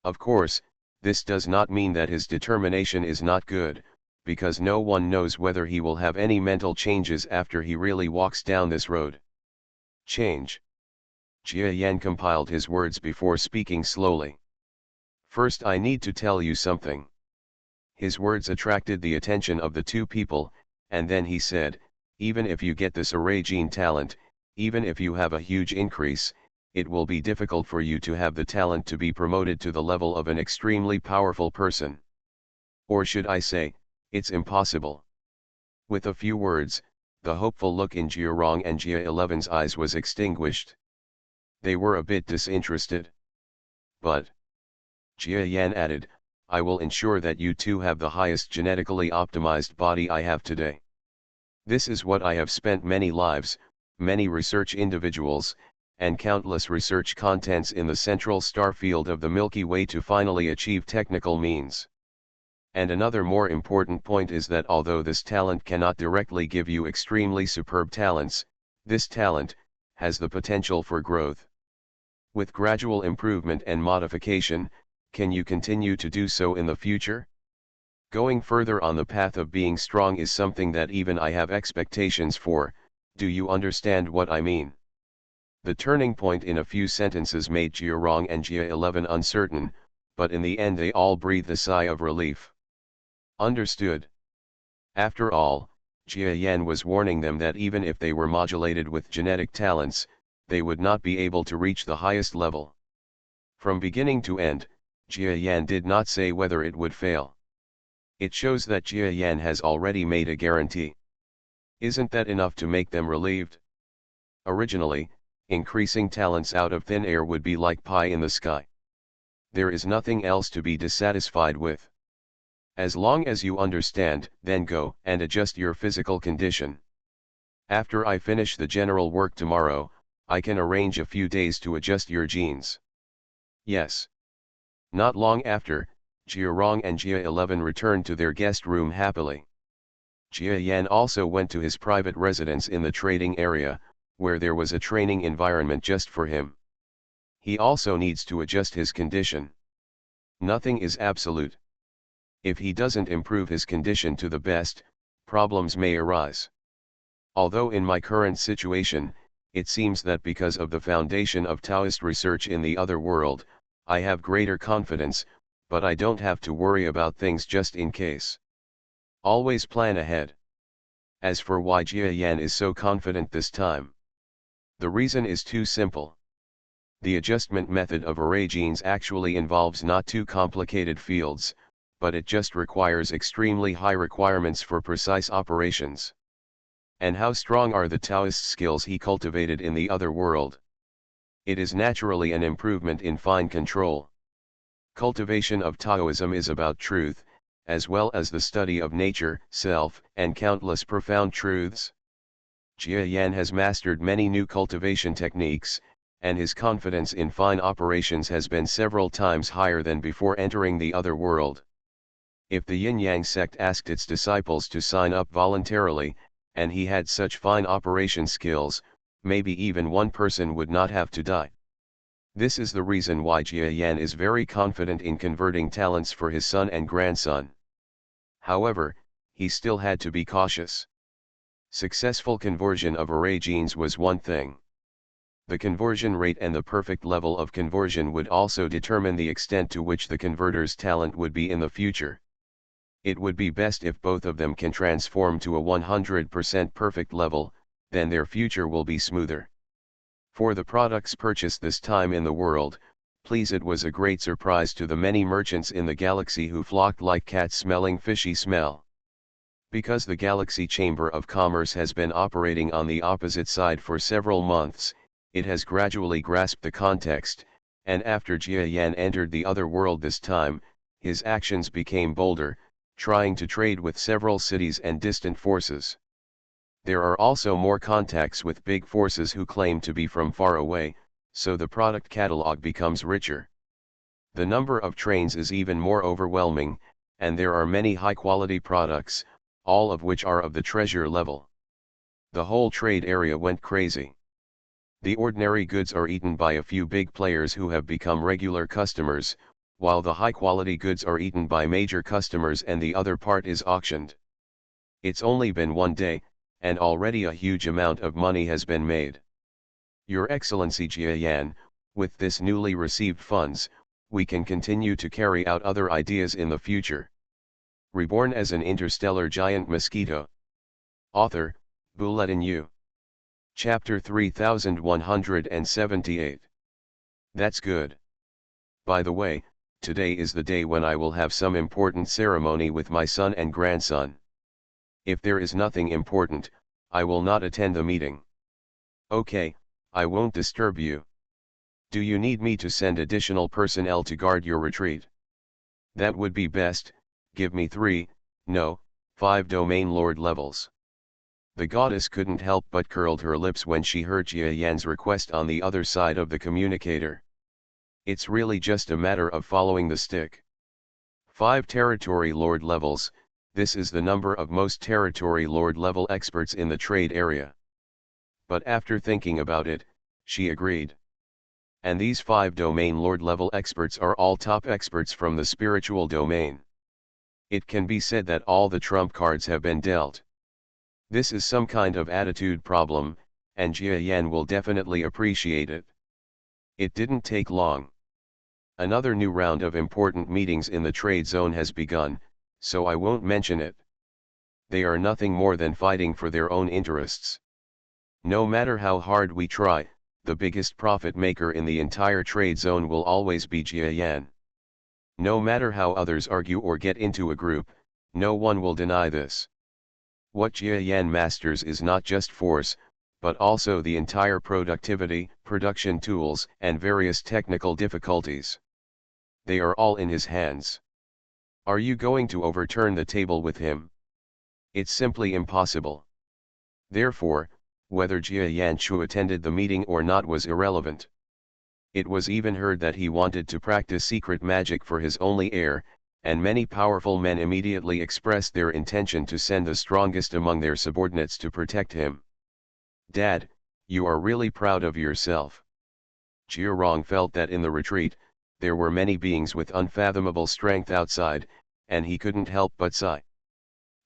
Of course, this does not mean that his determination is not good, because no one knows whether he will have any mental changes after he really walks down this road. Change. Jia Yan compiled his words before speaking slowly. First, I need to tell you something. His words attracted the attention of the two people, and then he said, even if you get this Array gene talent, Even if you have a huge increase, it will be difficult for you to have the talent to be promoted to the level of an extremely powerful person. Or should I say, it's impossible. With a few words, the hopeful look in Jia Rong and Jia 11's eyes was extinguished. They were a bit disinterested. But, Jia Yan added, I will ensure that you two have the highest genetically optimized body I have today. This is what I have spent many lives, many research individuals, and countless research contents in the central star field of the Milky Way to finally achieve technical means. And another more important point is that although this talent cannot directly give you extremely superb talents, this talent has the potential for growth. With gradual improvement and modification, can you continue to do so in the future? Going further on the path of being strong is something that even I have expectations for. Do you understand what I mean? The turning point in a few sentences made Jia Rong and Jia 11 uncertain, but in the end they all breathed a sigh of relief. Understood. After all, Jia Yan was warning them that even if they were modulated with genetic talents, they would not be able to reach the highest level. From beginning to end, Jia Yan did not say whether it would fail. It shows that Jia Yan has already made a guarantee. Isn't that enough to make them relieved? Originally, increasing talents out of thin air would be like pie in the sky. There is nothing else to be dissatisfied with. As long as you understand, then go and adjust your physical condition. After I finish the general work tomorrow, I can arrange a few days to adjust your genes. Yes. Not long after, Jia Rong and Jia 11 returned to their guest room happily. Jia Yan also went to his private residence in the trading area, where there was a training environment just for him. He also needs to adjust his condition. Nothing is absolute. If he doesn't improve his condition to the best, problems may arise. Although in my current situation, it seems that because of the foundation of Taoist research in the other world, I have greater confidence, but I don't have to worry about things just in case. Always plan ahead. As for why Jia Yan is so confident this time, the reason is too simple. The adjustment method of array genes actually involves not too complicated fields, but it just requires extremely high requirements for precise operations. And how strong are the Taoist skills he cultivated in the other world? It is naturally an improvement in fine control. Cultivation of Taoism is about truth, as well as the study of nature, self, and countless profound truths. Jia Yan has mastered many new cultivation techniques, and his confidence in fine operations has been several times higher than before entering the other world. If the Yin-Yang sect asked its disciples to sign up voluntarily, and he had such fine operation skills, maybe even one person would not have to die. This is the reason why Jia Yan is very confident in converting talents for his son and grandson. However, he still had to be cautious. Successful conversion of array genes was one thing. The conversion rate and the perfect level of conversion would also determine the extent to which the converter's talent would be in the future. It would be best if both of them can transform to a 100% perfect level, then their future will be smoother. For the products purchased this time in the world, please, it was a great surprise to the many merchants in the galaxy who flocked like cats smelling fishy smell. Because the Galaxy Chamber of Commerce has been operating on the opposite side for several months, it has gradually grasped the context, and after Jia Yan entered the other world this time, his actions became bolder, trying to trade with several cities and distant forces. There are also more contacts with big forces who claim to be from far away, so the product catalog becomes richer. The number of trains is even more overwhelming, and there are many high-quality products, all of which are of the treasure level. The whole trade area went crazy. The ordinary goods are eaten by a few big players who have become regular customers, while the high-quality goods are eaten by major customers and the other part is auctioned. It's only been one day, and already a huge amount of money has been made. Your Excellency Jia Yan, with this newly received funds, we can continue to carry out other ideas in the future. Reborn as an interstellar giant mosquito. Author, Bulletin U. Chapter 3178. That's good. By the way, today is the day when I will have some important ceremony with my son and grandson. If there is nothing important, I will not attend the meeting. Okay, I won't disturb you. Do you need me to send additional personnel to guard your retreat? That would be best. Give me 3, no, 5 domain lord levels. The goddess couldn't help but curled her lips when she heard Jia Yan's request on the other side of the communicator. It's really just a matter of following the stick. 5 territory lord levels, this is the number of most territory lord level experts in the trade area. But after thinking about it, she agreed. And these 5 domain lord level experts are all top experts from the spiritual domain. It can be said that all the trump cards have been dealt. This is some kind of attitude problem, and Jia Yan will definitely appreciate it. It didn't take long. Another new round of important meetings in the trade zone has begun, so I won't mention it. They are nothing more than fighting for their own interests. No matter how hard we try, the biggest profit maker in the entire trade zone will always be Jia Yan. No matter how others argue or get into a group, no one will deny this. What Jia Yan masters is not just force, but also the entire productivity, production tools, and various technical difficulties. They are all in his hands. Are you going to overturn the table with him? It's simply impossible. Therefore, whether Jia Yanshu attended the meeting or not was irrelevant. It was even heard that he wanted to practice secret magic for his only heir, and many powerful men immediately expressed their intention to send the strongest among their subordinates to protect him. Dad, you are really proud of yourself. Jia Rong felt that in the retreat, there were many beings with unfathomable strength outside, and he couldn't help but sigh.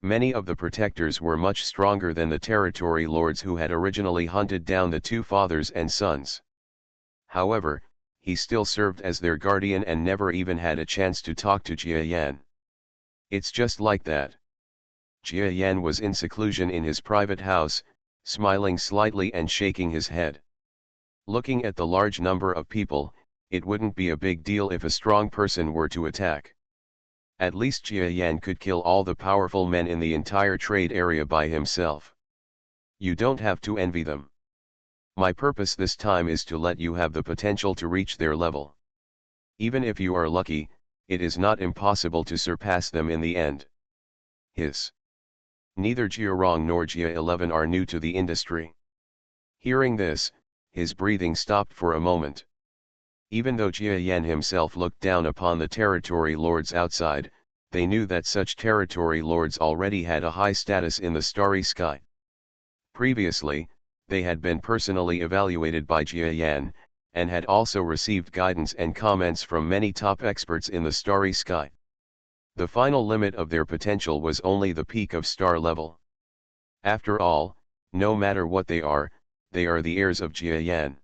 Many of the protectors were much stronger than the territory lords who had originally hunted down the 2 fathers and sons. However, he still served as their guardian and never even had a chance to talk to Jia Yan. It's just like that. Jia Yan was in seclusion in his private house, smiling slightly and shaking his head. Looking at the large number of people, it wouldn't be a big deal if a strong person were to attack. At least Jia Yan could kill all the powerful men in the entire trade area by himself. You don't have to envy them. My purpose this time is to let you have the potential to reach their level. Even if you are lucky, it is not impossible to surpass them in the end. Hiss. Neither Jia Rong nor Jia 11 are new to the industry. Hearing this, his breathing stopped for a moment. Even though Jia Yan himself looked down upon the territory lords outside, they knew that such territory lords already had a high status in the starry sky. Previously, they had been personally evaluated by Jia Yan, and had also received guidance and comments from many top experts in the starry sky. The final limit of their potential was only the peak of star level. After all, no matter what they are the heirs of Jia Yan.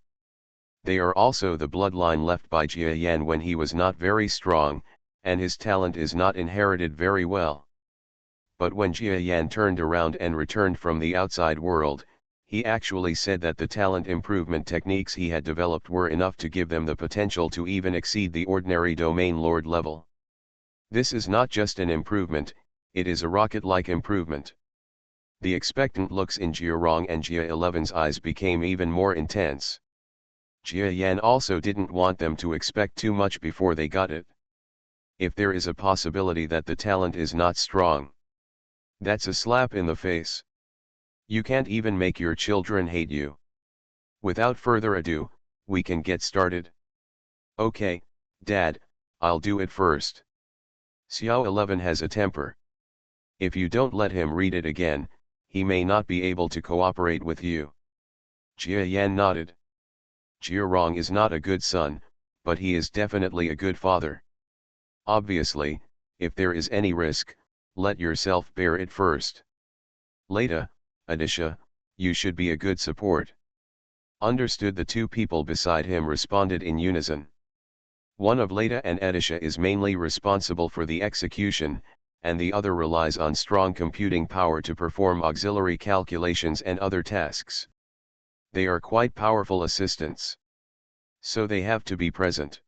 They are also the bloodline left by Jia Yan when he was not very strong, and his talent is not inherited very well. But when Jia Yan turned around and returned from the outside world, he actually said that the talent improvement techniques he had developed were enough to give them the potential to even exceed the ordinary domain lord level. This is not just an improvement, it is a rocket-like improvement. The expectant looks in Jia Rong and Jia 11's eyes became even more intense. Jia Yan also didn't want them to expect too much before they got it. If there is a possibility that the talent is not strong, that's a slap in the face. You can't even make your children hate you. Without further ado, we can get started. Okay, Dad, I'll do it first. Xiao 11 has a temper. If you don't let him read it again, he may not be able to cooperate with you. Jia Yan nodded. Jia Rong is not a good son, but he is definitely a good father. Obviously, if there is any risk, let yourself bear it first. Later, Adisha, you should be a good support. Understood. The 2 people beside him responded in unison. One of Leda and Adisha is mainly responsible for the execution, and the other relies on strong computing power to perform auxiliary calculations and other tasks. They are quite powerful assistants. So they have to be present.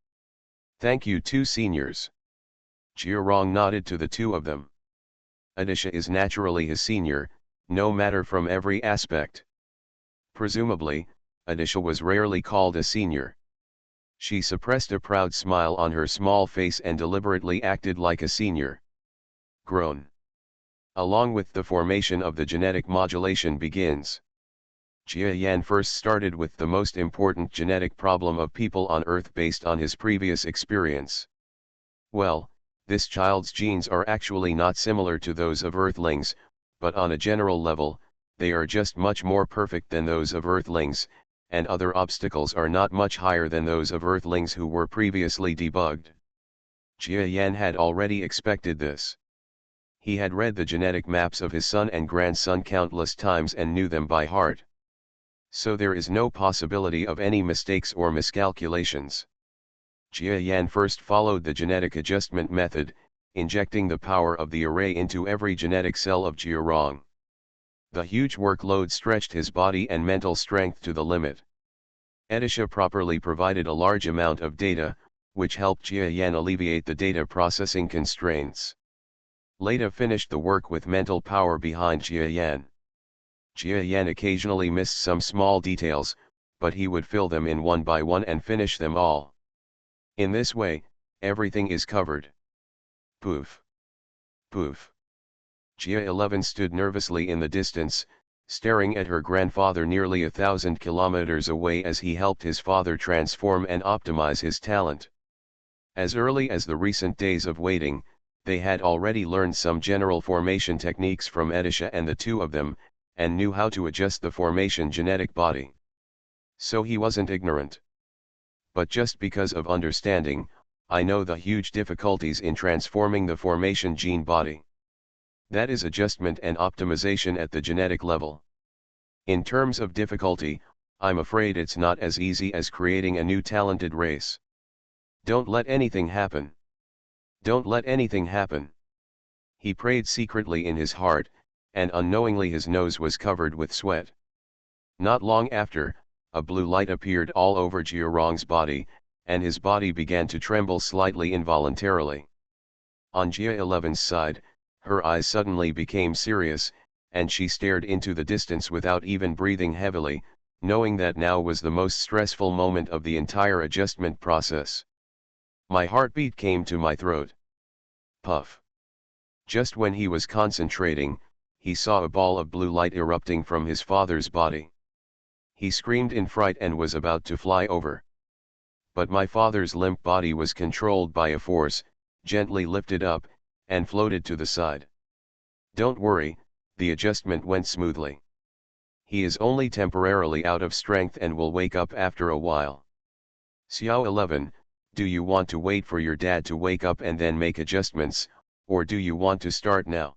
Thank you two seniors. Jiarong nodded to the two of them. Adisha is naturally his senior, no matter from every aspect. Presumably, Adisha was rarely called a senior. She suppressed a proud smile on her small face and deliberately acted like a senior. Grown. Along with the formation of the genetic modulation begins. Jia Yan first started with the most important genetic problem of people on Earth based on his previous experience. Well, this child's genes are actually not similar to those of Earthlings, but on a general level, they are just much more perfect than those of Earthlings, and other obstacles are not much higher than those of Earthlings who were previously debugged. Jia Yan had already expected this. He had read the genetic maps of his son and grandson countless times and knew them by heart. So there is no possibility of any mistakes or miscalculations. Jia Yan first followed the genetic adjustment method, injecting the power of the array into every genetic cell of Jiarong. The huge workload stretched his body and mental strength to the limit. Edisha properly provided a large amount of data, which helped Jia Yan alleviate the data processing constraints. Leda finished the work with mental power behind Jia Yan. Jia Yan occasionally missed some small details, but he would fill them in one by one and finish them all. In this way, everything is covered. Poof. Poof. Jia 11 stood nervously in the distance, staring at her grandfather nearly 1,000 kilometers away as he helped his father transform and optimize his talent. As early as the recent days of waiting, they had already learned some general formation techniques from Edisha and the two of them, and knew how to adjust the formation genetic body. So he wasn't ignorant. But just because of understanding, I know the huge difficulties in transforming the formation gene body. That is adjustment and optimization at the genetic level. In terms of difficulty, I'm afraid it's not as easy as creating a new talented race. Don't let anything happen. Don't let anything happen. He prayed secretly in his heart, and unknowingly his nose was covered with sweat. Not long after, a blue light appeared all over Jiarong's body, and his body began to tremble slightly involuntarily. On Jia 11's side, her eyes suddenly became serious, and she stared into the distance without even breathing heavily, knowing that now was the most stressful moment of the entire adjustment process. My heartbeat came to my throat. Puff. Just when he was concentrating, he saw a ball of blue light erupting from his father's body. He screamed in fright and was about to fly over. But my father's limp body was controlled by a force, gently lifted up, and floated to the side. Don't worry, the adjustment went smoothly. He is only temporarily out of strength and will wake up after a while. Xiao 11, do you want to wait for your dad to wake up and then make adjustments, or do you want to start now?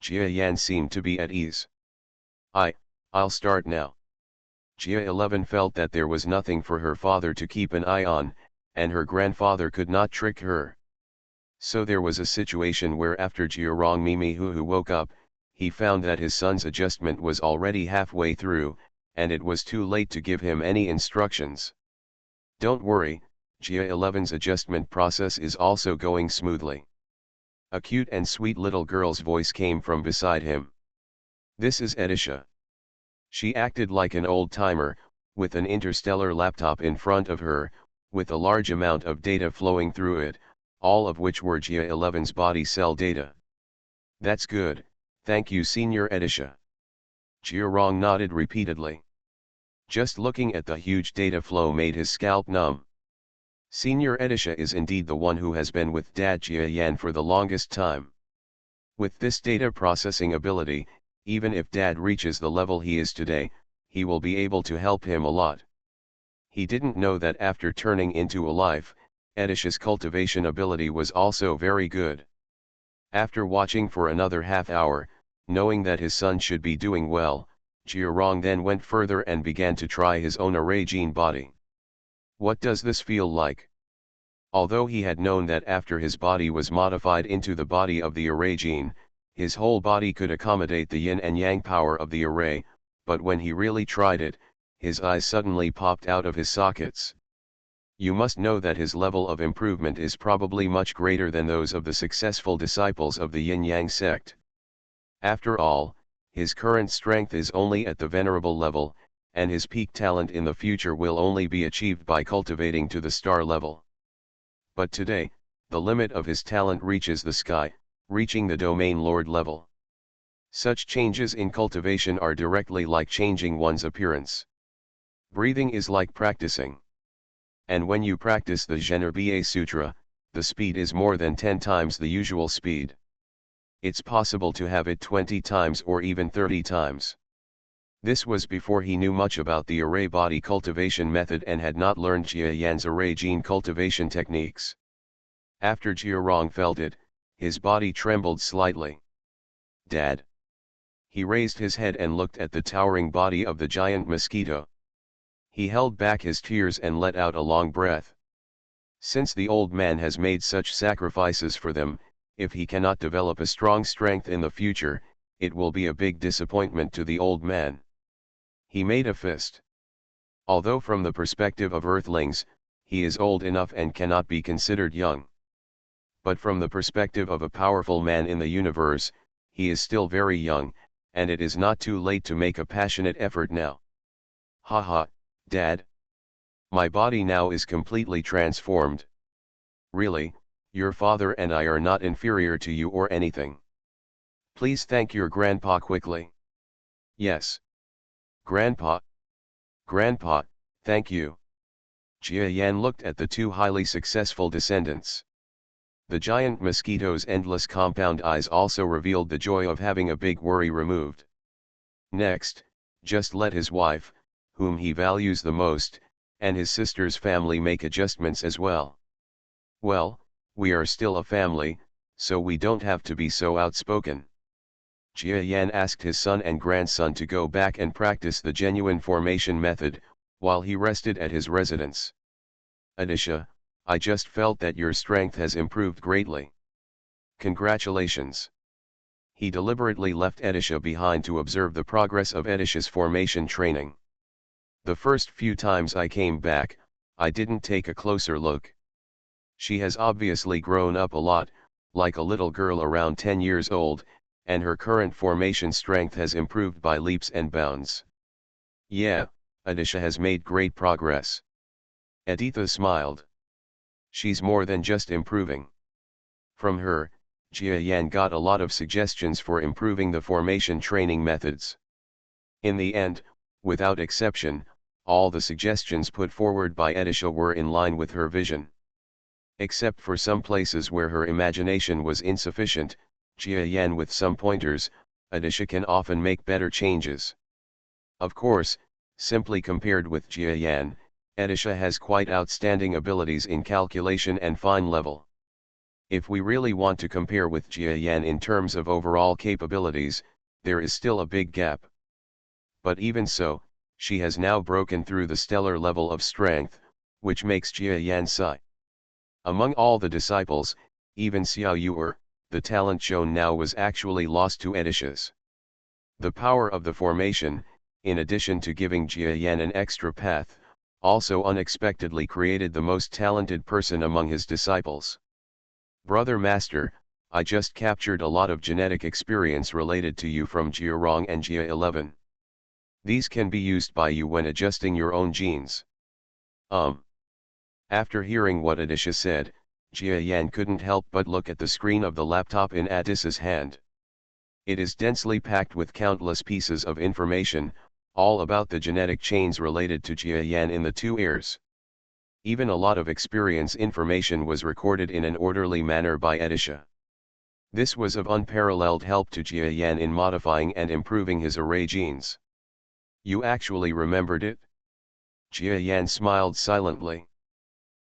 Jia Yan seemed to be at ease. I'll start now. Jia 11 felt that there was nothing for her father to keep an eye on, and her grandfather could not trick her. So there was a situation where after Jiarong Mimi Hu woke up, he found that his son's adjustment was already halfway through, and it was too late to give him any instructions. Don't worry, Jia 11's adjustment process is also going smoothly. A cute and sweet little girl's voice came from beside him. This is Edisha. She acted like an old-timer, with an Interstellar laptop in front of her, with a large amount of data flowing through it, all of which were Jia 11's body cell data. That's good, thank you Senior Edisha. Jiarong nodded repeatedly. Just looking at the huge data flow made his scalp numb. Senior Edisha is indeed the one who has been with Dad Jia Yan for the longest time. With this data processing ability, even if Dad reaches the level he is today, he will be able to help him a lot. He didn't know that after turning into a life, Edisha's cultivation ability was also very good. After watching for another half hour, knowing that his son should be doing well, Jiarong then went further and began to try his own array gene body. What does this feel like? Although he had known that after his body was modified into the body of the array gene, his whole body could accommodate the yin and yang power of the array, but when he really tried it, his eyes suddenly popped out of his sockets. You must know that his level of improvement is probably much greater than those of the successful disciples of the Yin-Yang sect. After all, his current strength is only at the venerable level, and his peak talent in the future will only be achieved by cultivating to the star level. But today, the limit of his talent reaches the sky, reaching the domain lord level. Such changes in cultivation are directly like changing one's appearance. Breathing is like practicing. And when you practice the Zhen'er Sutra, the speed is more than 10 times the usual speed. It's possible to have it 20 times or even 30 times. This was before he knew much about the array body cultivation method and had not learned Jia Yan's array gene cultivation techniques. After Jia Rong felt it, his body trembled slightly. "Dad." He raised his head and looked at the towering body of the giant mosquito. He held back his tears and let out a long breath. Since the old man has made such sacrifices for them, if he cannot develop a strong strength in the future, it will be a big disappointment to the old man. He made a fist. Although from the perspective of Earthlings, he is old enough and cannot be considered young. But from the perspective of a powerful man in the universe, he is still very young, and it is not too late to make a passionate effort now. "Haha, Dad. My body now is completely transformed. Really, your father and I are not inferior to you or anything. Please thank your grandpa quickly." "Yes. Grandpa. Grandpa, thank you." Jia Yan looked at the two highly successful descendants. The giant mosquito's endless compound eyes also revealed the joy of having a big worry removed. Next, just let his wife, whom he values the most, and his sister's family make adjustments as well. "Well, we are still a family, so we don't have to be so outspoken." Jia Yan asked his son and grandson to go back and practice the genuine formation method, while he rested at his residence. "Adisha, I just felt that your strength has improved greatly. Congratulations." He deliberately left Adisha behind to observe the progress of Adisha's formation training. "The first few times I came back, I didn't take a closer look. She has obviously grown up a lot, like a little girl around 10 years old, and her current formation strength has improved by leaps and bounds." "Yeah, Adisha has made great progress." Aditha smiled. "She's more than just improving." From her, Jia Yan got a lot of suggestions for improving the formation training methods. In the end, without exception, all the suggestions put forward by Adisha were in line with her vision. Except for some places where her imagination was insufficient, Jia Yan with some pointers, Adisha can often make better changes. Of course, simply compared with Jia Yan, Adisha has quite outstanding abilities in calculation and fine level. If we really want to compare with Jia Yan in terms of overall capabilities, there is still a big gap. But even so, she has now broken through the stellar level of strength, which makes Jia Yan Sai. Among all the disciples, even Xiao Yu'er, the talent shown now was actually lost to Adisha's. The power of the formation, in addition to giving Jia Yan an extra path, also unexpectedly created the most talented person among his disciples. "Brother Master, I just captured a lot of genetic experience related to you from Jia Rong and Jia 11. These can be used by you when adjusting your own genes." After hearing what Adisha said, Jia Yan couldn't help but look at the screen of the laptop in Adisha's hand. It is densely packed with countless pieces of information, all about the genetic chains related to Jia Yan in the two ears. Even a lot of experience information was recorded in an orderly manner by Adisha. This was of unparalleled help to Jia Yan in modifying and improving his array genes. "You actually remembered it?" Jia Yan smiled silently.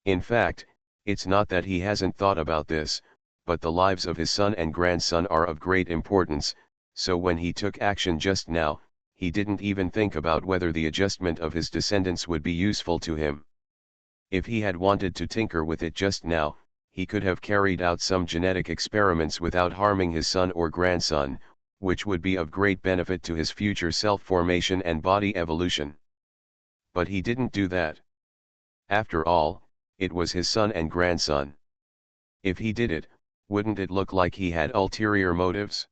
In fact, it's not that he hasn't thought about this, but the lives of his son and grandson are of great importance, so when he took action just now, he didn't even think about whether the adjustment of his descendants would be useful to him. If he had wanted to tinker with it just now, he could have carried out some genetic experiments without harming his son or grandson, which would be of great benefit to his future self-formation and body evolution. But he didn't do that. After all, it was his son and grandson. If he did it, wouldn't it look like he had ulterior motives?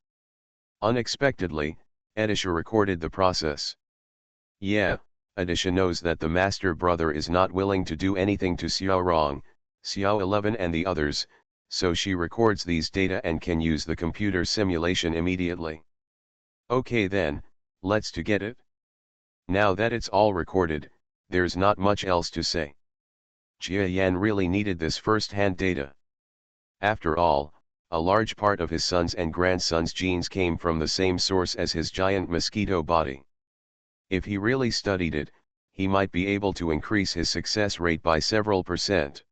Unexpectedly, Edisha recorded the process. Yeah, Edisha knows that the master brother is not willing to do anything to Xiao Rong, Xiao 11 and the others, so she records these data and can use the computer simulation immediately. Okay then, let's to get it. Now that it's all recorded, there's not much else to say. Jia Yan really needed this first-hand data. After all, a large part of his son's and grandson's genes came from the same source as his giant mosquito body. If he really studied it, he might be able to increase his success rate by several %.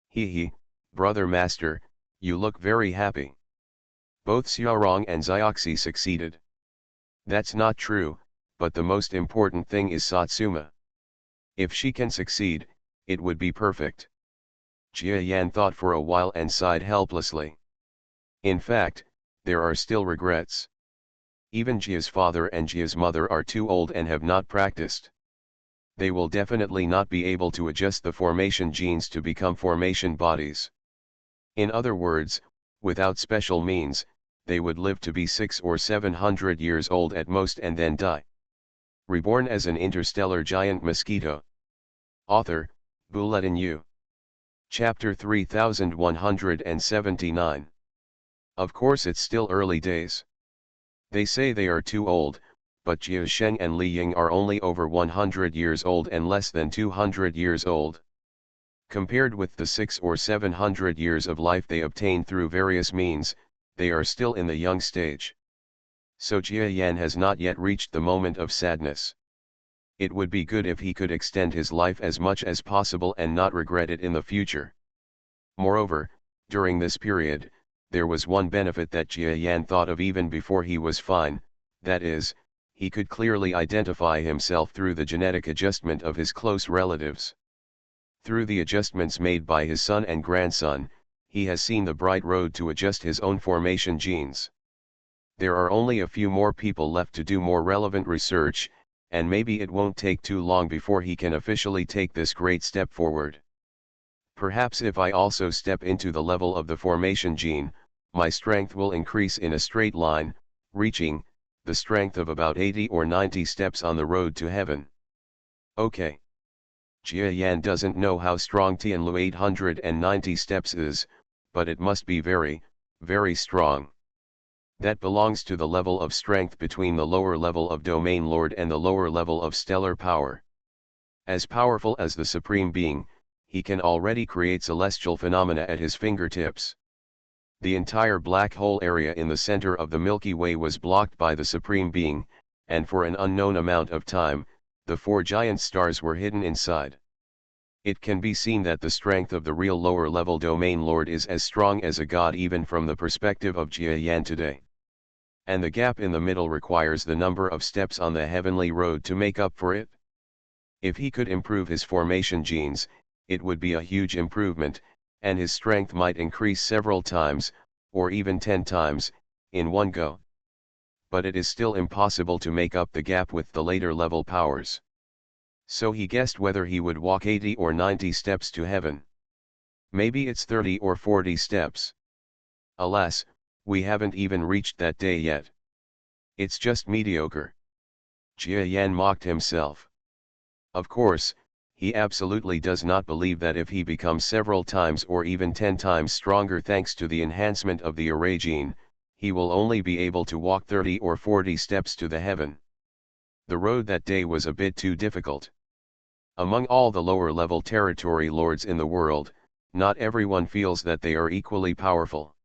Hee, brother master, you look very happy. Both Xiaorong and Xiaoxi succeeded. That's not true, but the most important thing is Satsuma. If she can succeed, it would be perfect. Jia Yan thought for a while and sighed helplessly. In fact, there are still regrets. Even Jia's father and Jia's mother are too old and have not practiced. They will definitely not be able to adjust the formation genes to become formation bodies. In other words, without special means, they would live to be 600 or 700 years old at most and then die. Reborn as an interstellar giant mosquito. Author, Bulletin U. Chapter 3179. Of course it's still early days. They say they are too old, but Jia Sheng and Li Ying are only over 100 years old and less than 200 years old. Compared with the 600 or 700 years of life they obtained through various means, they are still in the young stage. So Jia Yan has not yet reached the moment of sadness. It would be good if he could extend his life as much as possible and not regret it in the future. Moreover, during this period, there was one benefit that Jia Yan thought of even before he was fine, that is, he could clearly identify himself through the genetic adjustment of his close relatives. Through the adjustments made by his son and grandson, he has seen the bright road to adjust his own formation genes. There are only a few more people left to do more relevant research, and maybe it won't take too long before he can officially take this great step forward. Perhaps if I also step into the level of the formation gene, my strength will increase in a straight line, reaching the strength of about 80 or 90 steps on the road to heaven. Okay. Jia Yan doesn't know how strong Tianlu 890 steps is, but it must be very, very strong. That belongs to the level of strength between the lower level of Domain Lord and the lower level of stellar power. As powerful as the Supreme Being, he can already create celestial phenomena at his fingertips. The entire black hole area in the center of the Milky Way was blocked by the Supreme Being, and for an unknown amount of time, the four giant stars were hidden inside. It can be seen that the strength of the real lower-level Domain Lord is as strong as a god even from the perspective of Jia Yan today. And the gap in the middle requires the number of steps on the heavenly road to make up for it. If he could improve his formation genes, it would be a huge improvement, and his strength might increase several times, or even 10 times, in one go. But it is still impossible to make up the gap with the later level powers. So he guessed whether he would walk 80 or 90 steps to heaven. Maybe it's 30 or 40 steps. Alas, we haven't even reached that day yet. It's just mediocre. Jia Yan mocked himself. Of course, he absolutely does not believe that if he becomes several times or even 10 times stronger thanks to the enhancement of the array gene, he will only be able to walk 30 or 40 steps to the heaven. The road that day was a bit too difficult. Among all the lower-level territory lords in the world, not everyone feels that they are equally powerful.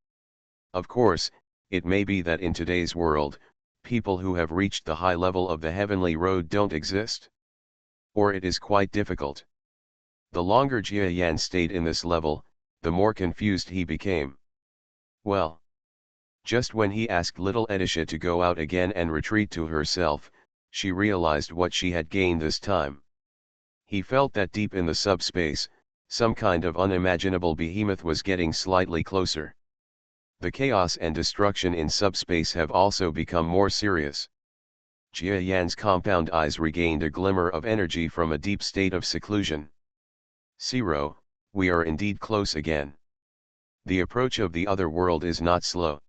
Of course, it may be that in today's world, people who have reached the high level of the heavenly road don't exist. Or it is quite difficult. The longer Jia Yan stayed in this level, the more confused he became. Well, just when he asked little Edisha to go out again and retreat to herself, she realized what she had gained this time. He felt that deep in the subspace, some kind of unimaginable behemoth was getting slightly closer. The chaos and destruction in subspace have also become more serious. Jia Yan's compound eyes regained a glimmer of energy from a deep state of seclusion. Zero, we are indeed close again. The approach of the other world is not slow.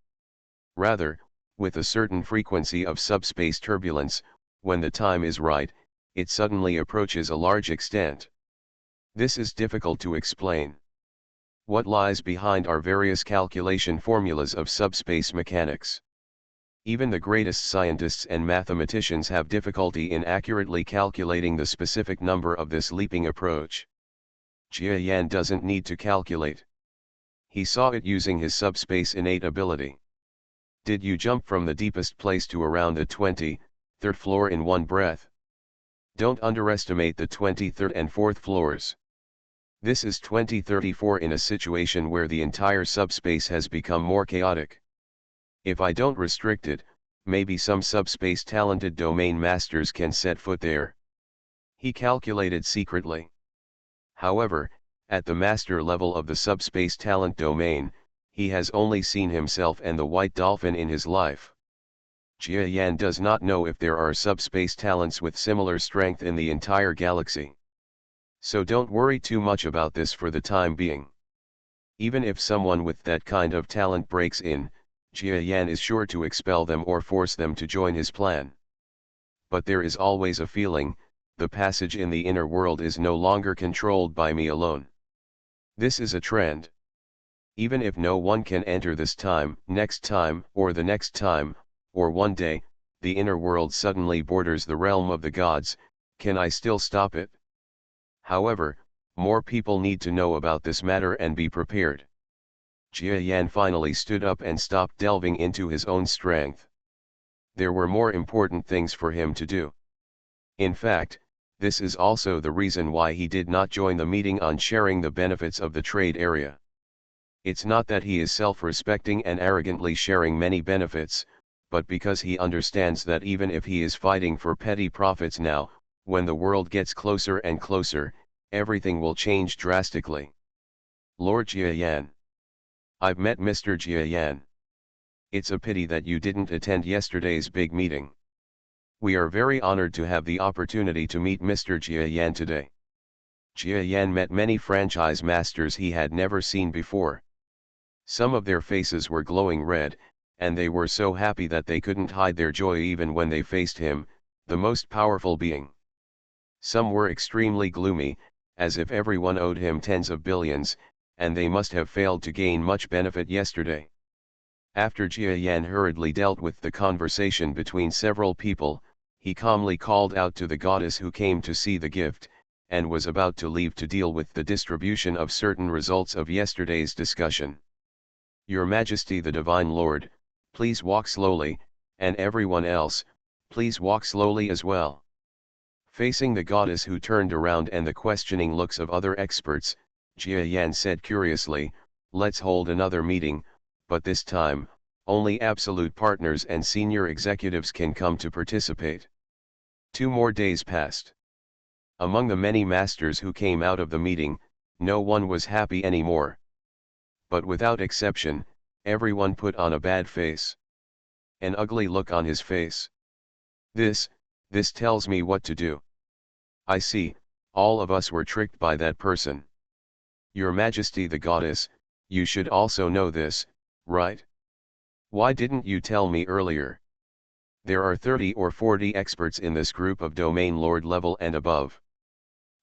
Rather, with a certain frequency of subspace turbulence, when the time is right, it suddenly approaches a large extent. This is difficult to explain. What lies behind are various calculation formulas of subspace mechanics. Even the greatest scientists and mathematicians have difficulty in accurately calculating the specific number of this leaping approach. Jia Yan doesn't need to calculate. He saw it using his subspace innate ability. Did you jump from the deepest place to around the 23rd floor in one breath? Don't underestimate the 23rd and 4th floors. This is 2034 in a situation where the entire subspace has become more chaotic. If I don't restrict it, maybe some subspace talented domain masters can set foot there. He calculated secretly. However, at the master level of the subspace talent domain, he has only seen himself and the white dolphin in his life. Jia Yan does not know if there are subspace talents with similar strength in the entire galaxy. So don't worry too much about this for the time being. Even if someone with that kind of talent breaks in, Jia Yan is sure to expel them or force them to join his plan. But there is always a feeling, the passage in the inner world is no longer controlled by me alone. This is a trend. Even if no one can enter this time, next time, or the next time, or one day, the inner world suddenly borders the realm of the gods, can I still stop it? However, more people need to know about this matter and be prepared. Jia Yan finally stood up and stopped delving into his own strength. There were more important things for him to do. In fact, this is also the reason why he did not join the meeting on sharing the benefits of the trade area. It's not that he is self-respecting and arrogantly sharing many benefits, but because he understands that even if he is fighting for petty profits now, when the world gets closer and closer, everything will change drastically. Lord Jia Yan. I've met Mr. Jia Yan. It's a pity that you didn't attend yesterday's big meeting. We are very honored to have the opportunity to meet Mr. Jia Yan today. Jia Yan met many franchise masters he had never seen before. Some of their faces were glowing red, and they were so happy that they couldn't hide their joy even when they faced him, the most powerful being. Some were extremely gloomy, as if everyone owed him tens of billions, and they must have failed to gain much benefit yesterday. After Jia Yan hurriedly dealt with the conversation between several people, he calmly called out to the goddess who came to see the gift, and was about to leave to deal with the distribution of certain results of yesterday's discussion. Your Majesty the Divine Lord, please walk slowly, and everyone else, please walk slowly as well. Facing the goddess who turned around and the questioning looks of other experts, Jia Yan said curiously, let's hold another meeting, but this time, only absolute partners and senior executives can come to participate. 2 more days passed. Among the many masters who came out of the meeting, no one was happy anymore. But without exception, everyone put on a bad face. An ugly look on his face. This tells me what to do. I see, all of us were tricked by that person. Your Majesty the Goddess, you should also know this, right? Why didn't you tell me earlier? There are 30 or 40 experts in this group of Domain Lord level and above.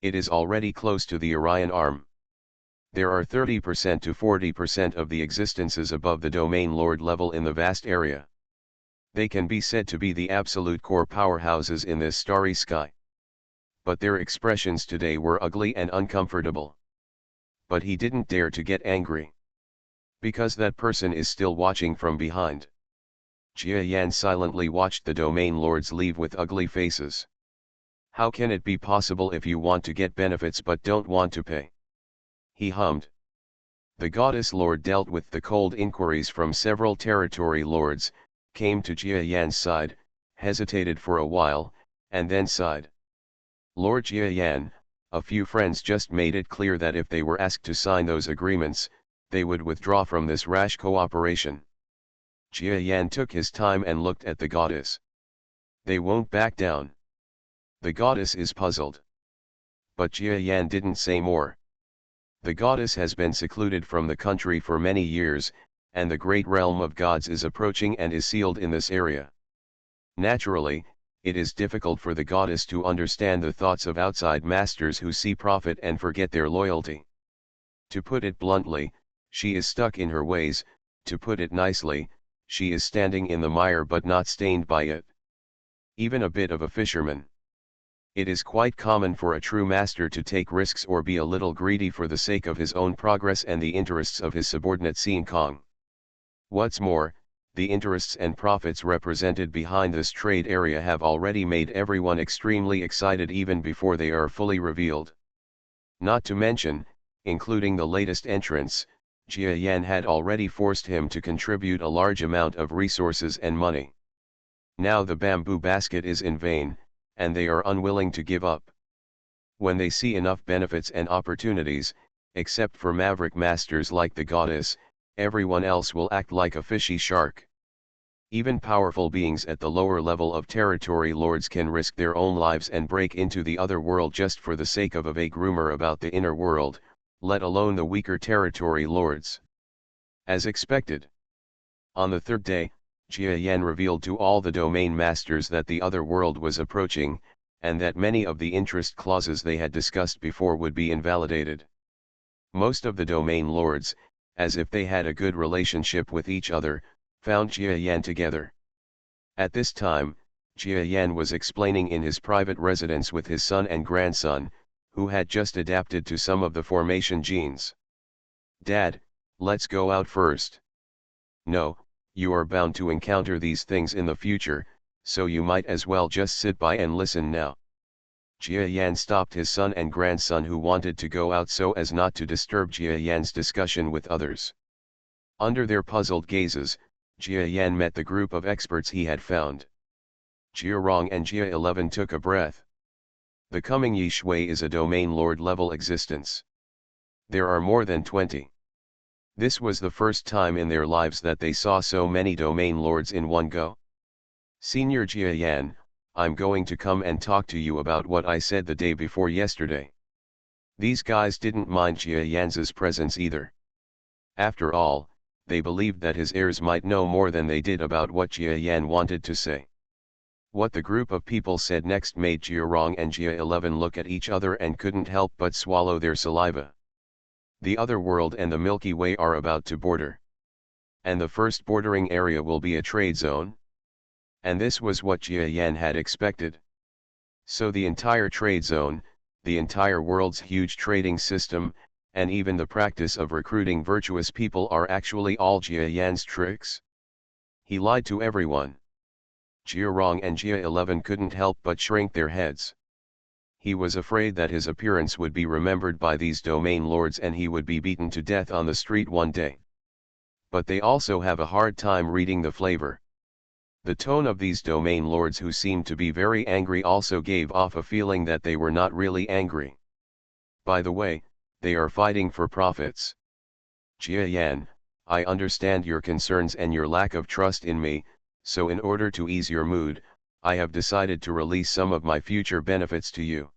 It is already close to the Orion arm. There are 30% to 40% of the existences above the Domain Lord level in the vast area. They can be said to be the absolute core powerhouses in this starry sky. But their expressions today were ugly and uncomfortable. But he didn't dare to get angry. Because that person is still watching from behind. Jia Yan silently watched the Domain Lords leave with ugly faces. How can it be possible if you want to get benefits but don't want to pay? He hummed. The Goddess Lord dealt with the cold inquiries from several territory lords, came to Jia Yan's side, hesitated for a while, and then sighed. Lord Jia Yan, a few friends just made it clear that if they were asked to sign those agreements, they would withdraw from this rash cooperation. Jia Yan took his time and looked at the goddess. They won't back down. The goddess is puzzled. But Jia Yan didn't say more. The goddess has been secluded from the country for many years, and the great realm of gods is approaching and is sealed in this area. Naturally, it is difficult for the goddess to understand the thoughts of outside masters who see profit and forget their loyalty. To put it bluntly, she is stuck in her ways. To put it nicely, she is standing in the mire but not stained by it. Even a bit of a fisherman. It is quite common for a true master to take risks or be a little greedy for the sake of his own progress and the interests of his subordinate Xin Kong. What's more, the interests and profits represented behind this trade area have already made everyone extremely excited even before they are fully revealed. Not to mention, including the latest entrants, Jia Yan had already forced him to contribute a large amount of resources and money. Now the bamboo basket is in vain, and they are unwilling to give up. When they see enough benefits and opportunities, except for maverick masters like the goddess, everyone else will act like a fishy shark. Even powerful beings at the lower level of territory lords can risk their own lives and break into the other world just for the sake of a vague rumor about the inner world, let alone the weaker territory lords. As expected. On the third day, Jia Yan revealed to all the domain masters that the other world was approaching, and that many of the interest clauses they had discussed before would be invalidated. Most of the domain lords, as if they had a good relationship with each other, found Jia Yan together. At this time, Jia Yan was explaining in his private residence with his son and grandson, who had just adapted to some of the formation genes. "Dad, let's go out first." "No, you are bound to encounter these things in the future, so you might as well just sit by and listen now." Jia Yan stopped his son and grandson who wanted to go out so as not to disturb Jia Yan's discussion with others. Under their puzzled gazes, Jia Yan met the group of experts he had found. Jia Rong and Jia 11 took a breath. The coming Yi Shui is a domain lord level existence. There are more than 20. This was the first time in their lives that they saw so many domain lords in one go. "Senior Jia Yan, I'm going to come and talk to you about what I said the day before yesterday." These guys didn't mind Jia Yan's presence either. After all, they believed that his heirs might know more than they did about what Jia Yan wanted to say. What the group of people said next made Jia Rong and Jia 11 look at each other and couldn't help but swallow their saliva. The other world and the Milky Way are about to border. And the first bordering area will be a trade zone. And this was what Jia Yan had expected. So the entire trade zone, the entire world's huge trading system, and even the practice of recruiting virtuous people are actually all Jia Yan's tricks? He lied to everyone. Jia Rong and Jia 11 couldn't help but shrink their heads. He was afraid that his appearance would be remembered by these domain lords and he would be beaten to death on the street one day. But they also have a hard time reading the flavor. The tone of these domain lords who seemed to be very angry also gave off a feeling that they were not really angry. By the way, they are fighting for profits. "Jia Yan, I understand your concerns and your lack of trust in me, so in order to ease your mood, I have decided to release some of my future benefits to you.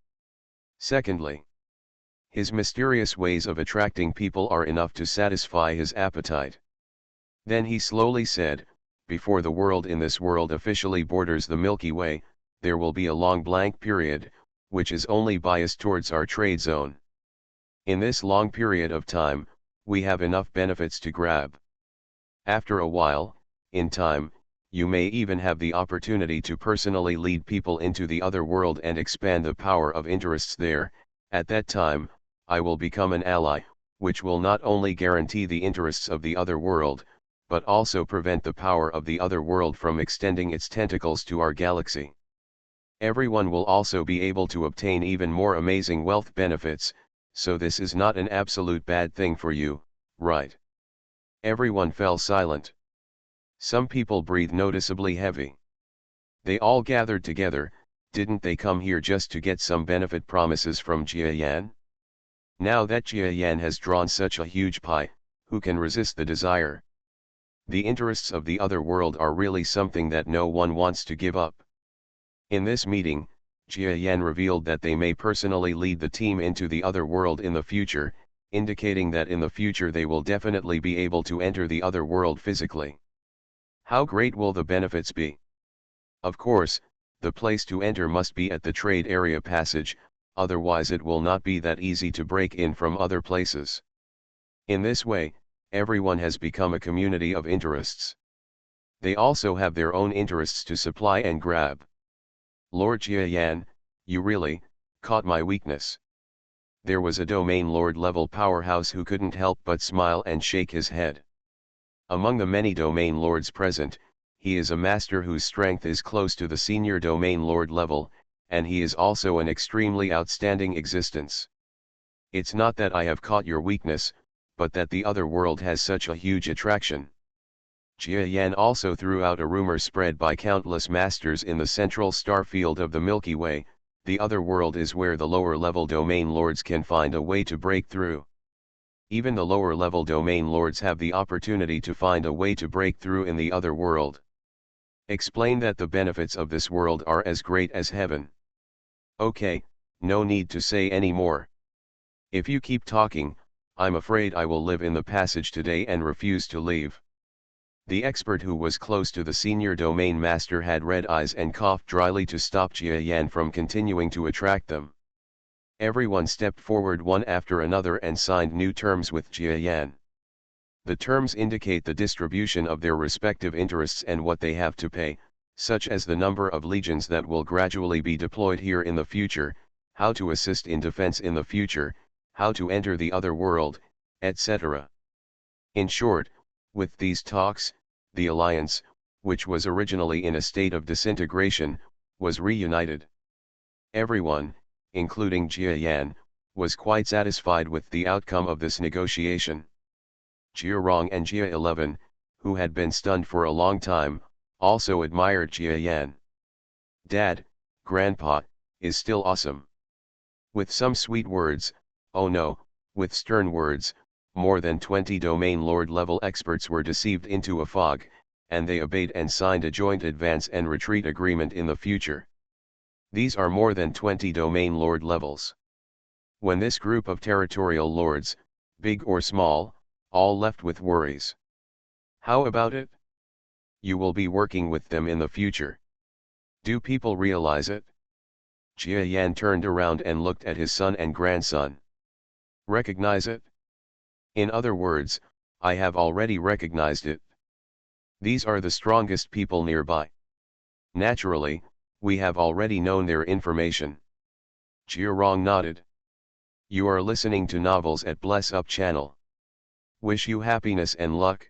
Secondly, his mysterious ways of attracting people are enough to satisfy his appetite." Then he slowly said, "Before the world in this world officially borders the Milky Way, there will be a long blank period, which is only biased towards our trade zone. In this long period of time, we have enough benefits to grab. After a while, in time, you may even have the opportunity to personally lead people into the other world and expand the power of interests there. At that time, I will become an ally, which will not only guarantee the interests of the other world, but also prevent the power of the other world from extending its tentacles to our galaxy. Everyone will also be able to obtain even more amazing wealth benefits, so this is not an absolute bad thing for you, right?" Everyone fell silent. Some people breathed noticeably heavy. They all gathered together. Didn't they come here just to get some benefit promises from Jia Yan? Now that Jia Yan has drawn such a huge pie, who can resist the desire? The interests of the other world are really something that no one wants to give up. In this meeting, Jia Yan revealed that they may personally lead the team into the other world in the future, indicating that in the future they will definitely be able to enter the other world physically. How great will the benefits be? Of course, the place to enter must be at the trade area passage, otherwise it will not be that easy to break in from other places. In this way, everyone has become a community of interests. They also have their own interests to supply and grab. Lord Jia Yan, you really caught my weakness. There was a domain lord level powerhouse who couldn't help but smile and shake his head. Among the many domain lords present, he is a master whose strength is close to the senior domain lord level, and he is also an extremely outstanding existence. It's not that I have caught your weakness, but that the other world has such a huge attraction. Jia Yan also threw out a rumor spread by countless masters in the central star field of the Milky Way. The other world is where the lower level domain lords can find a way to break through. Even the lower level domain lords have the opportunity to find a way to break through in the other world. Explain that the benefits of this world are as great as heaven. Okay, no need to say any more. If you keep talking, I'm afraid I will live in the passage today and refuse to leave. The expert who was close to the senior domain master had red eyes and coughed dryly to stop Jia Yan from continuing to attract them. Everyone stepped forward one after another and signed new terms with Jia Yan. The terms indicate the distribution of their respective interests and what they have to pay, such as the number of legions that will gradually be deployed here in the future, how to assist in defense in the future, how to enter the other world, etc. In short, with these talks, the alliance, which was originally in a state of disintegration, was reunited. Everyone, including Jia Yan, was quite satisfied with the outcome of this negotiation. Jia Rong and Jia 11, who had been stunned for a long time, also admired Jia Yan. Dad, Grandpa, is still awesome. With some sweet words, oh no, with stern words, more than 20 domain lord level experts were deceived into a fog, and they obeyed and signed a joint advance and retreat agreement in the future. These are more than 20 domain lord levels. When this group of territorial lords, big or small, all left with worries. How about it? You will be working with them in the future. Do people realize it? Jia Yan turned around and looked at his son and grandson. Recognize it? In other words, I have already recognized it. These are the strongest people nearby. Naturally, we have already known their information. Jia Rong nodded. You are listening to Novels at Bless Up channel. Wish you happiness and luck.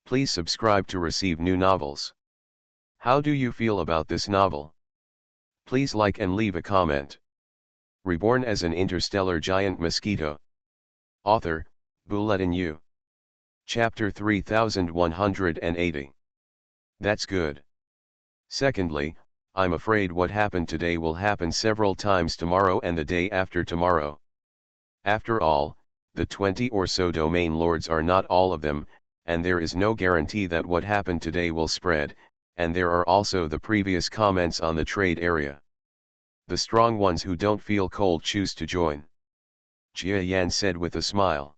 Please subscribe to receive new novels. How do you feel about this novel? Please like and leave a comment. Reborn as an interstellar giant mosquito. Author, Bulletin U. Chapter 3180. That's good. Secondly, I'm afraid what happened today will happen several times tomorrow and the day after tomorrow. After all, the 20 or so domain lords are not all of them, and there is no guarantee that what happened today will spread, and there are also the previous comments on the trade area. The strong ones who don't feel cold choose to join. Jia Yan said with a smile.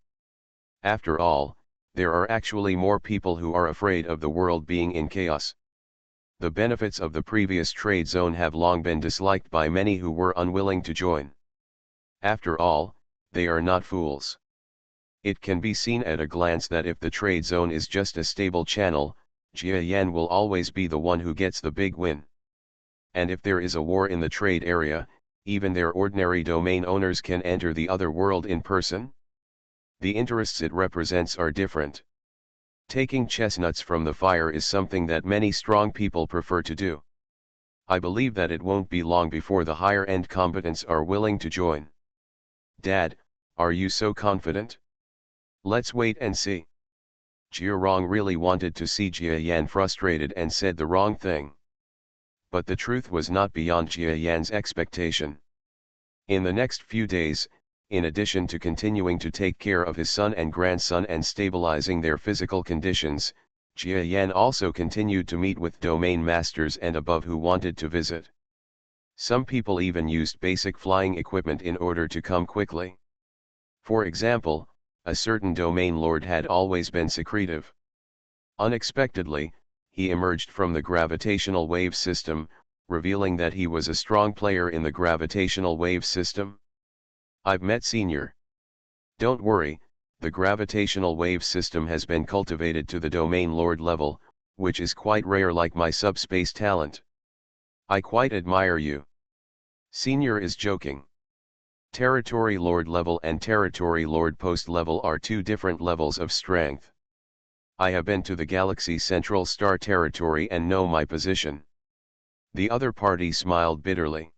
After all, there are actually more people who are afraid of the world being in chaos. The benefits of the previous trade zone have long been disliked by many who were unwilling to join. After all, they are not fools. It can be seen at a glance that if the trade zone is just a stable channel, Jia Yan will always be the one who gets the big win. And if there is a war in the trade area, even their ordinary domain owners can enter the other world in person. The interests it represents are different. Taking chestnuts from the fire is something that many strong people prefer to do. I believe that it won't be long before the higher-end combatants are willing to join. Dad, are you so confident? Let's wait and see. Jia Rong really wanted to see Jia Yan frustrated and said the wrong thing. But the truth was not beyond Jia Yan's expectation. In the next few days, in addition to continuing to take care of his son and grandson and stabilizing their physical conditions, Jia Yan also continued to meet with domain masters and above who wanted to visit. Some people even used basic flying equipment in order to come quickly. For example, a certain domain lord had always been secretive. Unexpectedly, he emerged from the gravitational wave system, revealing that he was a strong player in the gravitational wave system. I've met Senior. Don't worry, the gravitational wave system has been cultivated to the domain lord level, which is quite rare like my subspace talent. I quite admire you. Senior is joking. Territory lord level and territory lord post level are two different levels of strength. I have been to the galaxy's central star territory and know my position. The other party smiled bitterly.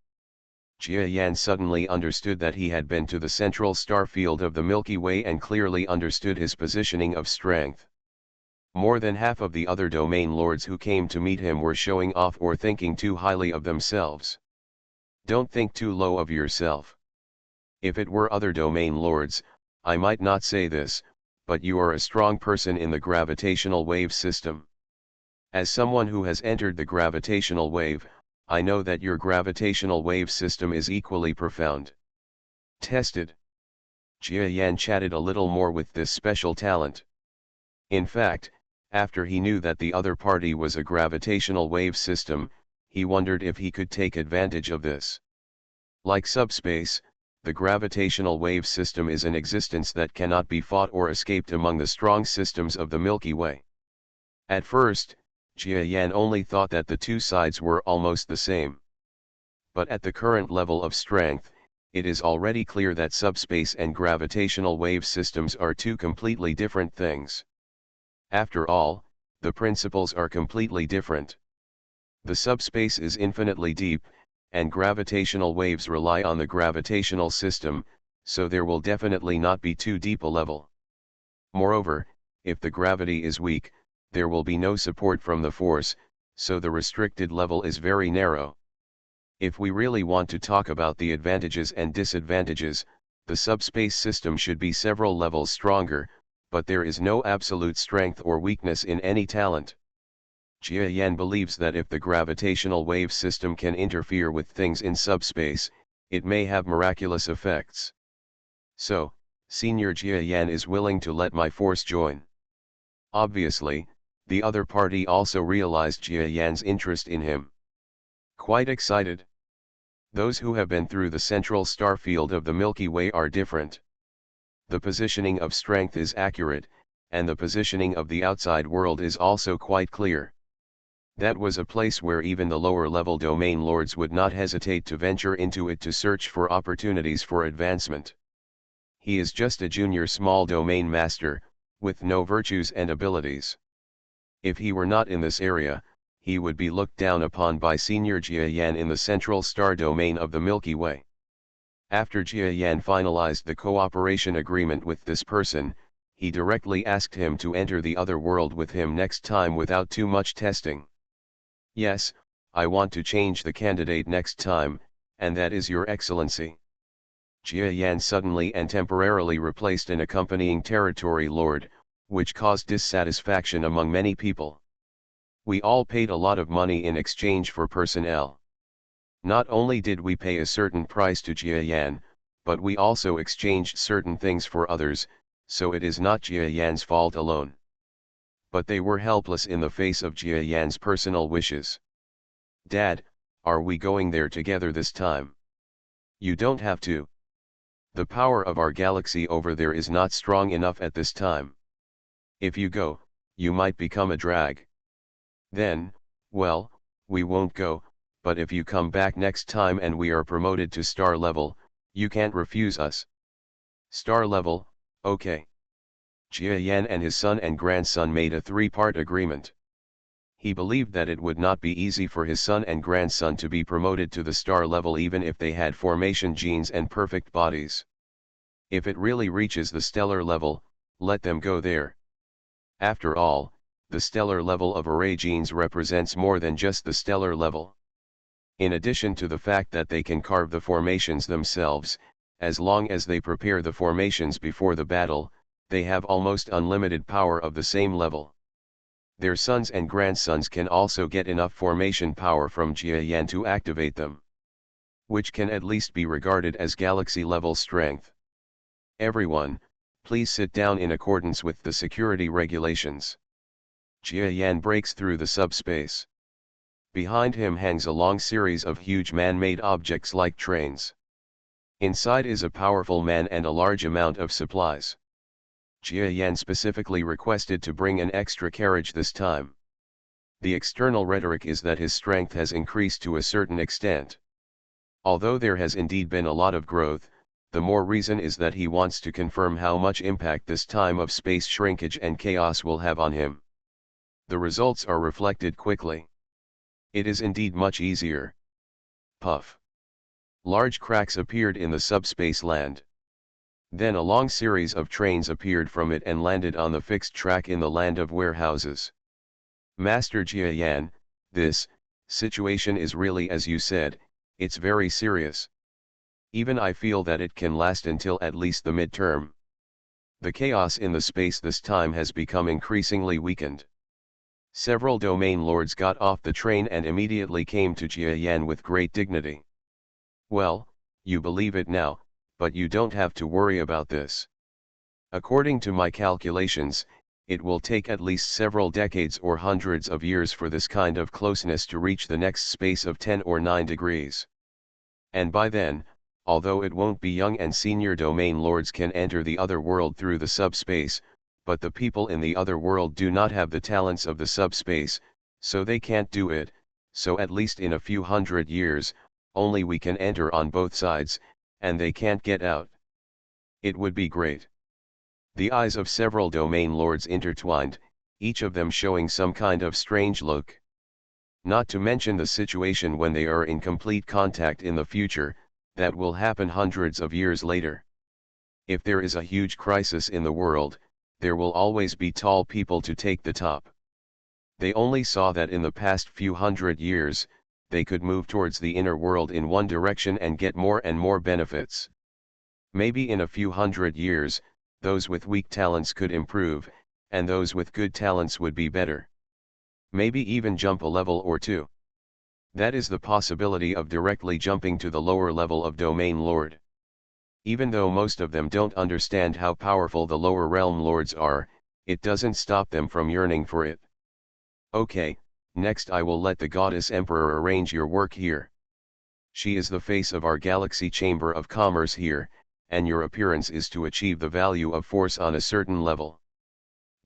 Jia Yan suddenly understood that he had been to the central star field of the Milky Way and clearly understood his positioning of strength. More than half of the other domain lords who came to meet him were showing off or thinking too highly of themselves. Don't think too low of yourself. If it were other domain lords, I might not say this, but you are a strong person in the gravitational wave system. As someone who has entered the gravitational wave, I know that your gravitational wave system is equally profound. Tested. Jia Yan chatted a little more with this special talent. In fact, after he knew that the other party was a gravitational wave system, he wondered if he could take advantage of this. Like subspace, the gravitational wave system is an existence that cannot be fought or escaped among the strong systems of the Milky Way. At first, Jia Yan only thought that the two sides were almost the same. But at the current level of strength, it is already clear that subspace and gravitational wave systems are two completely different things. After all, the principles are completely different. The subspace is infinitely deep, and gravitational waves rely on the gravitational system, so there will definitely not be too deep a level. Moreover, if the gravity is weak, there will be no support from the force, so the restricted level is very narrow. If we really want to talk about the advantages and disadvantages, the subspace system should be several levels stronger, but there is no absolute strength or weakness in any talent. Jia Yan believes that if the gravitational wave system can interfere with things in subspace, it may have miraculous effects. So, Senior Jia Yan is willing to let my force join. Obviously, the other party also realized Jia Yan's interest in him. Quite excited. Those who have been through the central star field of the Milky Way are different. The positioning of strength is accurate, and the positioning of the outside world is also quite clear. That was a place where even the lower-level domain lords would not hesitate to venture into it to search for opportunities for advancement. He is just a junior small domain master, with no virtues and abilities. If he were not in this area, he would be looked down upon by Senior Jia Yan in the central star domain of the Milky Way. After Jia Yan finalized the cooperation agreement with this person, he directly asked him to enter the other world with him next time without too much testing. Yes, I want to change the candidate next time, and that is your excellency. Jia Yan suddenly and temporarily replaced an accompanying territory lord, which caused dissatisfaction among many people. We all paid a lot of money in exchange for personnel. Not only did we pay a certain price to Jia Yan, but we also exchanged certain things for others, so it is not Jia Yan's fault alone. But they were helpless in the face of Jia Yan's personal wishes. Dad, are we going there together this time? You don't have to. The power of our galaxy over there is not strong enough at this time. If you go, you might become a drag. Then, well, we won't go, but if you come back next time and we are promoted to star level, you can't refuse us. Star level, okay. Jia Yan and his son and grandson made a three-part agreement. He believed that it would not be easy for his son and grandson to be promoted to the star level even if they had formation genes and perfect bodies. If it really reaches the stellar level, let them go there. After all, the stellar level of array genes represents more than just the stellar level. In addition to the fact that they can carve the formations themselves, as long as they prepare the formations before the battle, they have almost unlimited power of the same level. Their sons and grandsons can also get enough formation power from Jia Yan to activate them. which can at least be regarded as galaxy-level strength. Everyone, please sit down in accordance with the security regulations. Jia Yan breaks through the subspace. Behind him hangs a long series of huge man-made objects like trains. Inside is a powerful man and a large amount of supplies. Jia Yan specifically requested to bring an extra carriage this time. The external rhetoric is that his strength has increased to a certain extent. Although there has indeed been a lot of growth, the more reason is that he wants to confirm how much impact this time of space shrinkage and chaos will have on him. The results are reflected quickly. It is indeed much easier. Puff. Large cracks appeared in the subspace land. Then a long series of trains appeared from it and landed on the fixed track in the land of warehouses. Master Jia Yan, this situation is really as you said, it's very serious. Even I feel that it can last until at least the midterm. The chaos in the space this time has become increasingly weakened. Several domain lords got off the train and immediately came to Jia Yan with great dignity. Well, you believe it now, but you don't have to worry about this. According to my calculations, it will take at least several decades or hundreds of years for this kind of closeness to reach the next space of 10 or 9 degrees. And by then, although it won't be young and senior domain lords can enter the other world through the subspace, but the people in the other world do not have the talents of the subspace, so they can't do it, so at least in a few hundred years, only we can enter on both sides, and they can't get out. It would be great. The eyes of several domain lords intertwined, each of them showing some kind of strange look. Not to mention the situation when they are in complete contact in the future, that will happen hundreds of years later. If there is a huge crisis in the world, there will always be tall people to take the top. They only saw that in the past few hundred years, they could move towards the inner world in one direction and get more and more benefits. Maybe in a few hundred years, those with weak talents could improve, and those with good talents would be better. Maybe even jump a level or two. That is the possibility of directly jumping to the lower level of Domain Lord. Even though most of them don't understand how powerful the lower realm lords are, it doesn't stop them from yearning for it. Okay, next I will let the Goddess Emperor arrange your work here. She is the face of our Galaxy Chamber of Commerce here, and your appearance is to achieve the value of force on a certain level.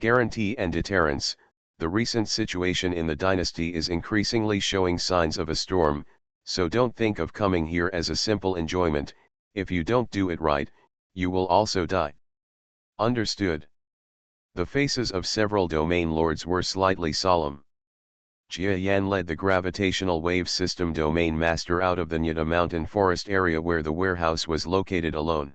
Guarantee and deterrence. The recent situation in the dynasty is increasingly showing signs of a storm, so don't think of coming here as a simple enjoyment. If you don't do it right, you will also die. Understood. The faces of several domain lords were slightly solemn. Jia Yan led the gravitational wave system domain master out of the Nyata mountain forest area where the warehouse was located alone.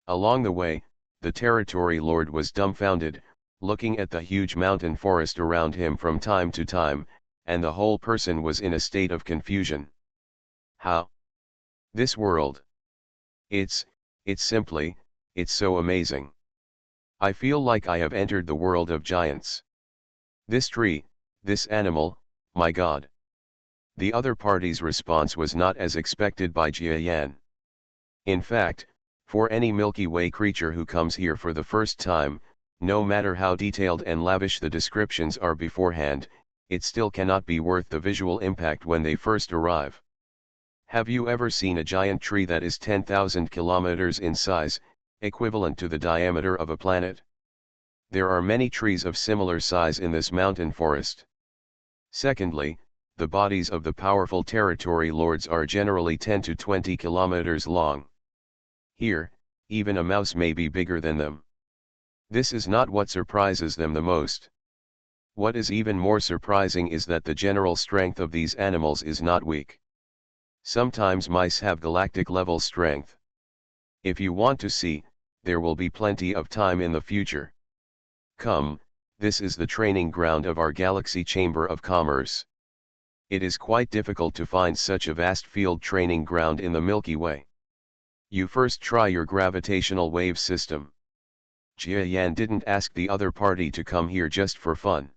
Along the way, the territory lord was dumbfounded, looking at the huge mountain forest around him from time to time, and the whole person was in a state of confusion. How? This world. It's simply, it's so amazing. I feel like I have entered the world of giants. This tree, this animal, my God. The other party's response was not as expected by Jia Yan. In fact, for any Milky Way creature who comes here for the first time, no matter how detailed and lavish the descriptions are beforehand, it still cannot be worth the visual impact when they first arrive. Have you ever seen a giant tree that is 10,000 kilometers in size, equivalent to the diameter of a planet? There are many trees of similar size in this mountain forest. Secondly, the bodies of the powerful territory lords are generally 10 to 20 kilometers long. Here, even a mouse may be bigger than them. This is not what surprises them the most. What is even more surprising is that the general strength of these animals is not weak. Sometimes mice have galactic level strength. If you want to see, there will be plenty of time in the future. Come, this is the training ground of our Galaxy Chamber of Commerce. It is quite difficult to find such a vast field training ground in the Milky Way. You first try your gravitational wave system. Jia Yan didn't ask the other party to come here just for fun.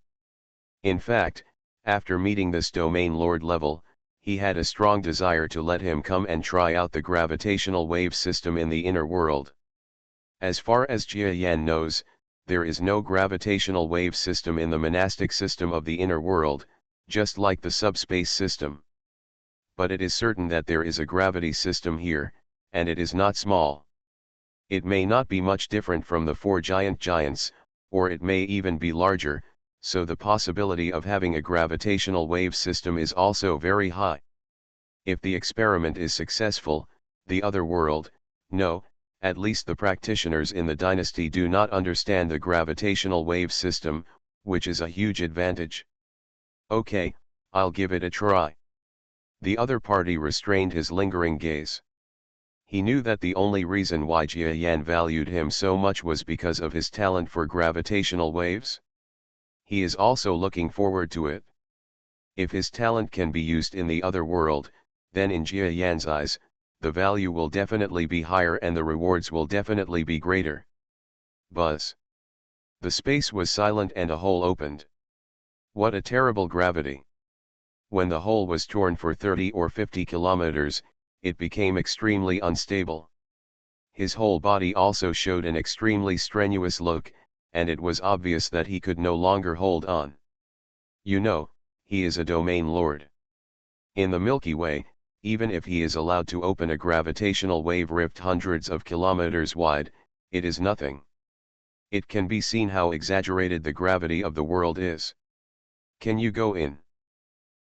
In fact, after meeting this domain lord level, He had a strong desire to let him come and try out the gravitational wave system in the inner world. As far as Jia Yan knows, there is no gravitational wave system in the monastic system of the inner world, just like the subspace system. But it is certain that there is a gravity system here, and it is not small. It may not be much different from the four giants, or it may even be larger, so the possibility of having a gravitational wave system is also very high. If the experiment is successful, the other world, no, at least the practitioners in the dynasty do not understand the gravitational wave system, which is a huge advantage. Okay, I'll give it a try. The other party restrained his lingering gaze. He knew that the only reason why Jia Yan valued him so much was because of his talent for gravitational waves. He is also looking forward to it. If his talent can be used in the other world, then in Jia Yan's eyes, the value will definitely be higher and the rewards will definitely be greater. Buzz. The space was silent and a hole opened. What a terrible gravity. When the hole was torn for 30 or 50 kilometers, it became extremely unstable. His whole body also showed an extremely strenuous look, and it was obvious that he could no longer hold on. You know, he is a domain lord. In the Milky Way, even if he is allowed to open a gravitational wave rift hundreds of kilometers wide, it is nothing. It can be seen how exaggerated the gravity of the world is. Can you go in?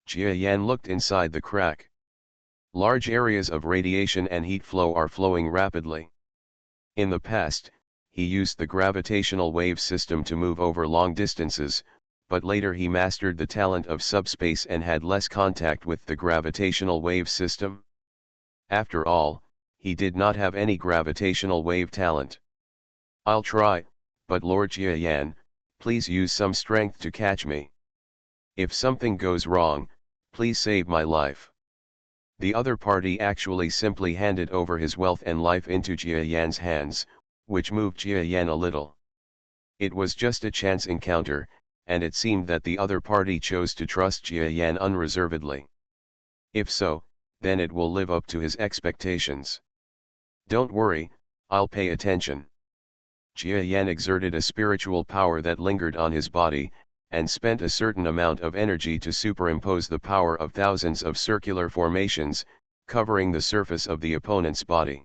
Jia Yan looked inside the crack. Large areas of radiation and heat flow are flowing rapidly. In the past, he used the gravitational wave system to move over long distances, but later he mastered the talent of subspace and had less contact with the gravitational wave system. After all, he did not have any gravitational wave talent. I'll try, but Lord Jia Yan, please use some strength to catch me. If something goes wrong, please save my life. The other party actually simply handed over his wealth and life into Jia Yan's hands, which moved Jia Yan a little. It was just a chance encounter, and it seemed that the other party chose to trust Jia Yan unreservedly. If so, then it will live up to his expectations. Don't worry, I'll pay attention. Jia Yan exerted a spiritual power that lingered on his body, and spent a certain amount of energy to superimpose the power of thousands of circular formations, covering the surface of the opponent's body.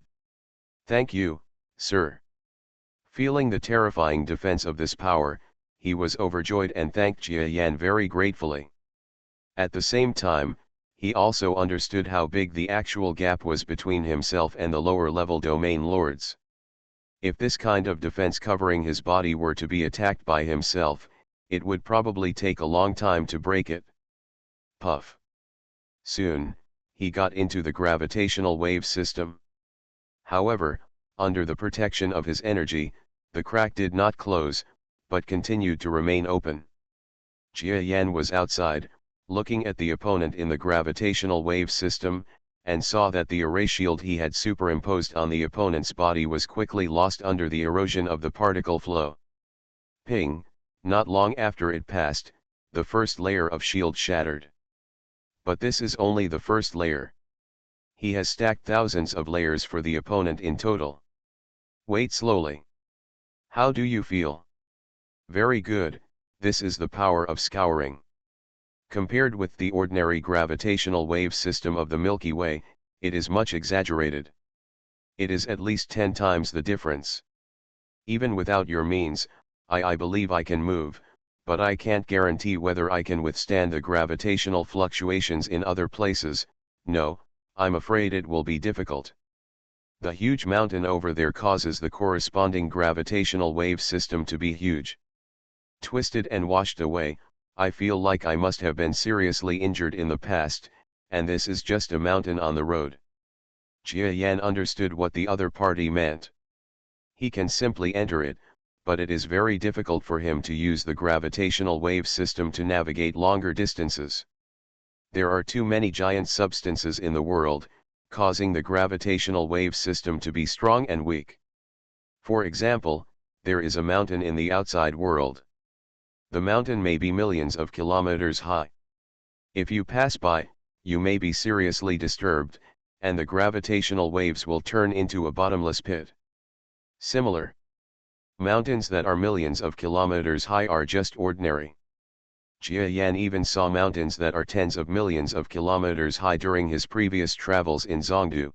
Thank you, sir. Feeling the terrifying defense of this power, he was overjoyed and thanked Jia Yan very gratefully. At the same time, he also understood how big the actual gap was between himself and the lower-level domain lords. If this kind of defense covering his body were to be attacked by himself, it would probably take a long time to break it. Puff. Soon, he got into the gravitational wave system. However, under the protection of his energy, the crack did not close, but continued to remain open. Jia Yan was outside, looking at the opponent in the gravitational wave system, and saw that the array shield he had superimposed on the opponent's body was quickly lost under the erosion of the particle flow. Ping, not long after it passed, the first layer of shield shattered. But this is only the first layer. He has stacked thousands of layers for the opponent in total. Wait slowly. How do you feel? Very good, this is the power of scouring. Compared with the ordinary gravitational wave system of the Milky Way, it is much exaggerated. It is at least 10 times the difference. Even without your means, I believe I can move, but I can't guarantee whether I can withstand the gravitational fluctuations in other places. No, I'm afraid it will be difficult. The huge mountain over there causes the corresponding gravitational wave system to be huge. Twisted and washed away, I feel like I must have been seriously injured in the past, and this is just a mountain on the road. Jia Yan understood what the other party meant. He can simply enter it, but it is very difficult for him to use the gravitational wave system to navigate longer distances. There are too many giant substances in the world, causing the gravitational wave system to be strong and weak. For example, there is a mountain in the outside world. The mountain may be millions of kilometers high. If you pass by, you may be seriously disturbed, and the gravitational waves will turn into a bottomless pit. Similar. Mountains that are millions of kilometers high are just ordinary. Jia Yan even saw mountains that are tens of millions of kilometers high during his previous travels in Zhongdu.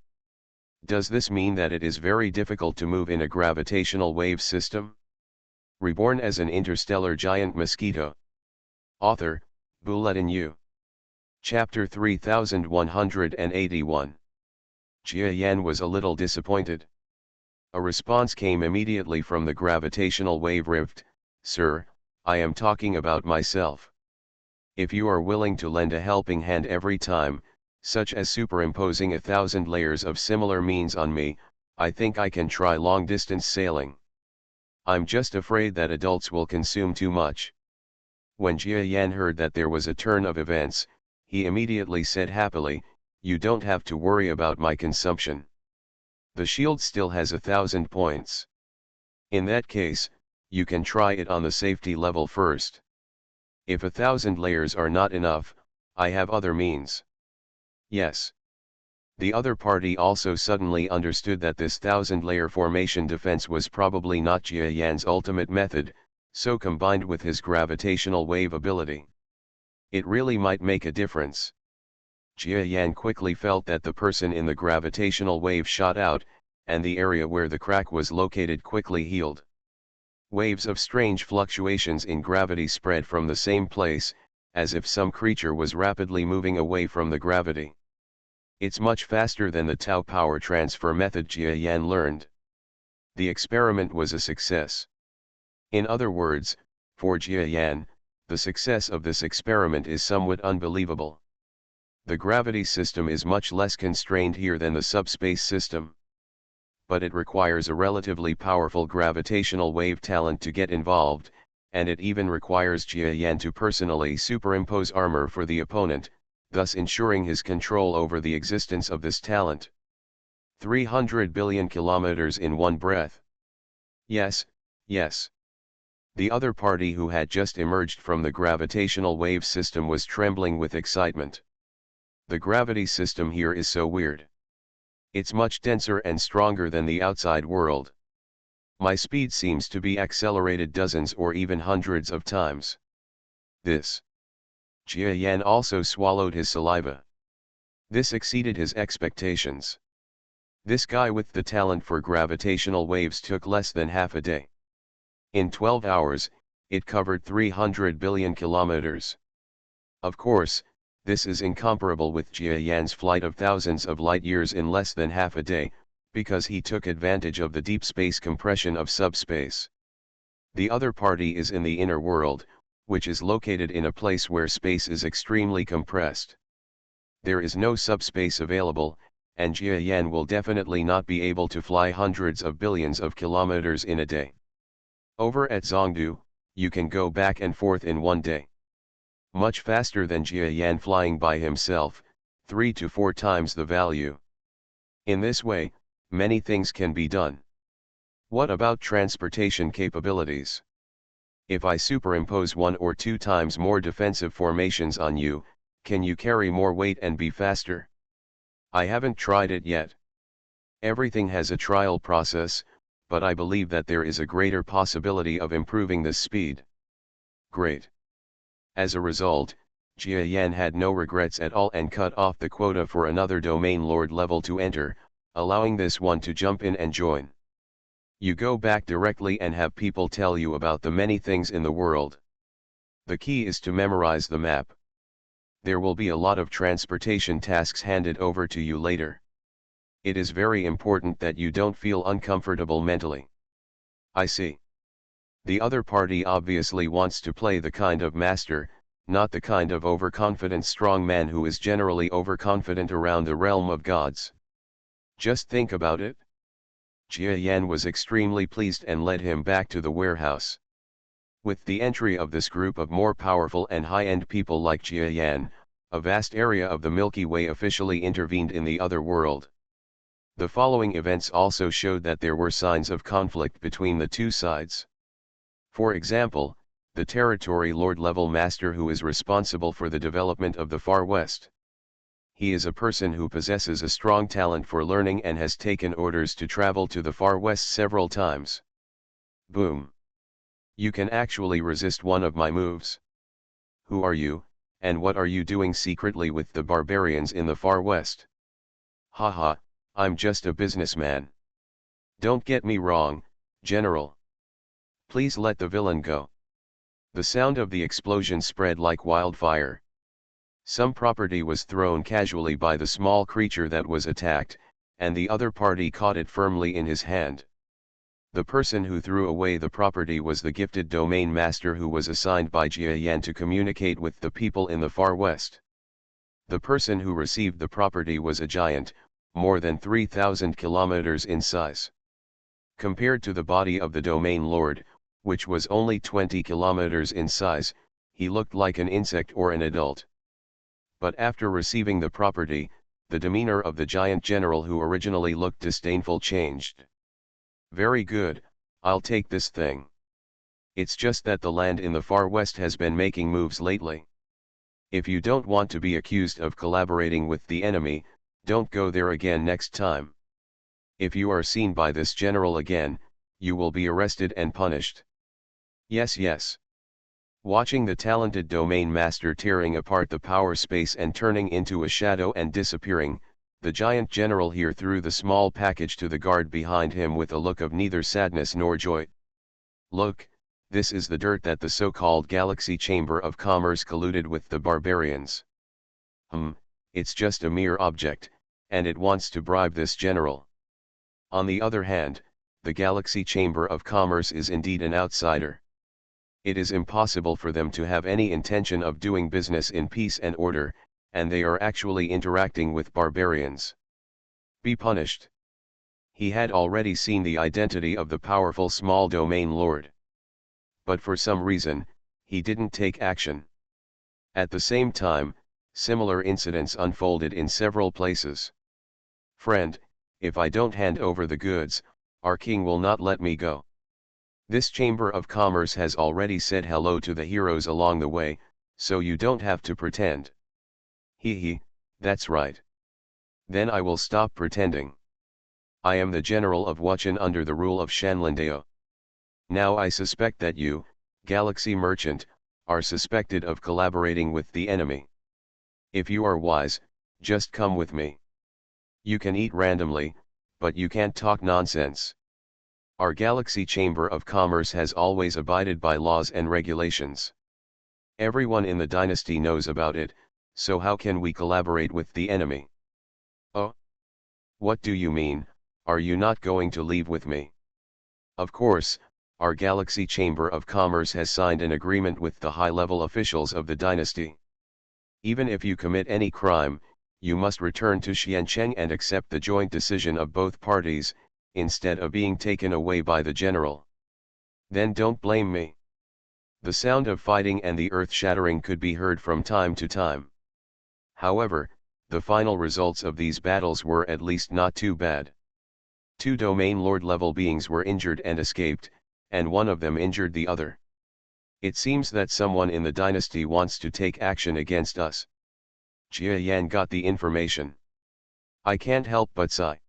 Does this mean that it is very difficult to move in a gravitational wave system? Reborn as an interstellar giant mosquito. Author, Bulletin U. Chapter 3181. Jia Yan was a little disappointed. A response came immediately from the gravitational wave rift. Sir, I am talking about myself. If you are willing to lend a helping hand every time, such as superimposing 1,000 layers of similar means on me, I think I can try long-distance sailing. I'm just afraid that adults will consume too much. When Jia Yan heard that there was a turn of events, he immediately said happily, you don't have to worry about my consumption. The shield still has 1,000 points. In that case, you can try it on the safety level first. If 1,000 layers are not enough, I have other means. Yes. The other party also suddenly understood that this 1,000-layer formation defense was probably not Jia Yan's ultimate method, so combined with his gravitational wave ability, it really might make a difference. Jia Yan quickly felt that the person in the gravitational wave shot out, and the area where the crack was located quickly healed. Waves of strange fluctuations in gravity spread from the same place, as if some creature was rapidly moving away from the gravity. It's much faster than the tau power transfer method Jia Yan learned. The experiment was a success. In other words, for Jia Yan, the success of this experiment is somewhat unbelievable. The gravity system is much less constrained here than the subspace system. But it requires a relatively powerful gravitational wave talent to get involved, and it even requires Jia Yan to personally superimpose armor for the opponent, thus ensuring his control over the existence of this talent. 300 billion kilometers in one breath. Yes, yes. The other party who had just emerged from the gravitational wave system was trembling with excitement. The gravity system here is so weird. It's much denser and stronger than the outside world. My speed seems to be accelerated dozens or even hundreds of times. This. Jia Yan also swallowed his saliva. This exceeded his expectations. This guy with the talent for gravitational waves took less than half a day. In 12 hours, it covered 300 billion kilometers. Of course, this is incomparable with Jia Yan's flight of thousands of light years in less than half a day, because he took advantage of the deep space compression of subspace. The other party is in the inner world, which is located in a place where space is extremely compressed. There is no subspace available, and Jia Yan will definitely not be able to fly hundreds of billions of kilometers in a day. Over at Zhongdu, you can go back and forth in one day. Much faster than Jia Yan flying by himself, 3 to 4 times the value. In this way, many things can be done. What about transportation capabilities? If I superimpose 1 or 2 times more defensive formations on you, can you carry more weight and be faster? I haven't tried it yet. Everything has a trial process, but I believe that there is a greater possibility of improving this speed. Great. As a result, Jia Yan had no regrets at all and cut off the quota for another domain lord level to enter, allowing this one to jump in and join. You go back directly and have people tell you about the many things in the world. The key is to memorize the map. There will be a lot of transportation tasks handed over to you later. It is very important that you don't feel uncomfortable mentally. I see. The other party obviously wants to play the kind of master, not the kind of overconfident strong man who is generally overconfident around the realm of gods. Just think about it. Jia Yan was extremely pleased and led him back to the warehouse. With the entry of this group of more powerful and high-end people like Jia Yan, a vast area of the Milky Way officially intervened in the other world. The following events also showed that there were signs of conflict between the two sides. For example, the territory lord level master who is responsible for the development of the Far West. he is a person who possesses a strong talent for learning and has taken orders to travel to the Far West several times. Boom. You can actually resist one of my moves. Who are you, and what are you doing secretly with the barbarians in the Far West? Haha, I'm just a businessman. Don't get me wrong, General. Please let the villain go. The sound of the explosion spread like wildfire. Some property was thrown casually by the small creature that was attacked, and the other party caught it firmly in his hand. The person who threw away the property was the gifted domain master who was assigned by Jia Yan to communicate with the people in the Far West. The person who received the property was a giant, more than 3,000 kilometers in size. Compared to the body of the domain lord, which was only 20 kilometers in size, he looked like an insect or an adult. But after receiving the property, the demeanor of the giant general who originally looked disdainful changed. Very good, I'll take this thing. It's just that the land in the Far West has been making moves lately. If you don't want to be accused of collaborating with the enemy, don't go there again next time. If you are seen by this general again, you will be arrested and punished. Yes, yes. Watching the talented domain master tearing apart the power space and turning into a shadow and disappearing, the giant general here threw the small package to the guard behind him with a look of neither sadness nor joy. Look, this is the dirt that the so-called Galaxy Chamber of Commerce colluded with the barbarians. It's just a mere object, and it wants to bribe this general. On the other hand, the Galaxy Chamber of Commerce is indeed an outsider. It is impossible for them to have any intention of doing business in peace and order, and they are actually interacting with barbarians. Be punished. He had already seen the identity of the powerful small domain lord. But for some reason, he didn't take action. At the same time, similar incidents unfolded in several places. Friend, if I don't hand over the goods, our king will not let me go. This Chamber of Commerce has already said hello to the heroes along the way, so you don't have to pretend. Hee, that's right. Then I will stop pretending. I am the general of Wuchen under the rule of Shanlindao. Now I suspect that you, Galaxy Merchant, are suspected of collaborating with the enemy. If you are wise, just come with me. You can eat randomly, but you can't talk nonsense. Our Galaxy Chamber of Commerce has always abided by laws and regulations. Everyone in the dynasty knows about it, so how can we collaborate with the enemy? Oh? What do you mean, are you not going to leave with me? Of course, our Galaxy Chamber of Commerce has signed an agreement with the high-level officials of the dynasty. Even if you commit any crime, you must return to Xiancheng and accept the joint decision of both parties, instead of being taken away by the general. Then don't blame me. The sound of fighting and the earth-shattering could be heard from time to time. However, the final results of these battles were at least not too bad. 2 domain lord-level beings were injured and escaped, and one of them injured the other. It seems that someone in the dynasty wants to take action against us. Jia Yan got the information. I can't help but sigh.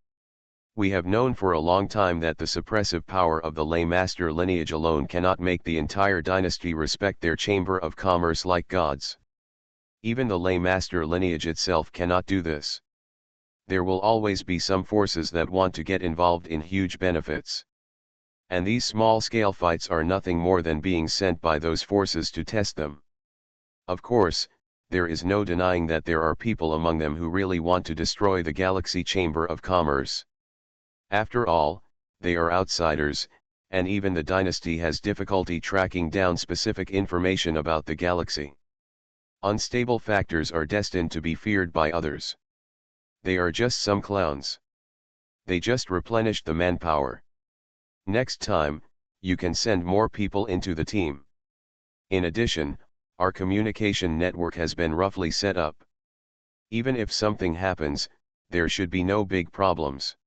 We have known for a long time that the suppressive power of the Lay Master lineage alone cannot make the entire dynasty respect their Chamber of Commerce like gods. Even the Lay Master lineage itself cannot do this. There will always be some forces that want to get involved in huge benefits. And these small-scale fights are nothing more than being sent by those forces to test them. Of course, there is no denying that there are people among them who really want to destroy the Galaxy Chamber of Commerce. After all, they are outsiders, and even the dynasty has difficulty tracking down specific information about the galaxy. Unstable factors are destined to be feared by others. They are just some clowns. They just replenished the manpower. Next time, you can send more people into the team. In addition, our communication network has been roughly set up. Even if something happens, there should be no big problems.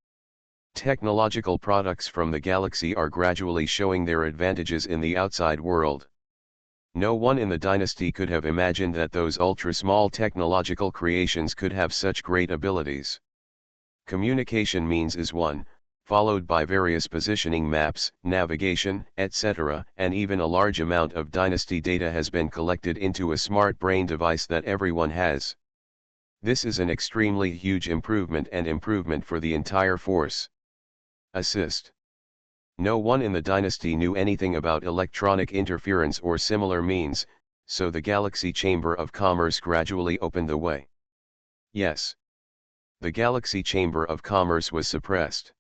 Technological products from the galaxy are gradually showing their advantages in the outside world. No one in the dynasty could have imagined that those ultra-small technological creations could have such great abilities. Communication means is one, followed by various positioning maps, navigation, etc., and even a large amount of dynasty data has been collected into a smart brain device that everyone has. This is an extremely huge improvement for the entire force. Assist. No one in the dynasty knew anything about electronic interference or similar means, so the Galaxy Chamber of Commerce gradually opened the way. Yes. The Galaxy Chamber of Commerce was suppressed.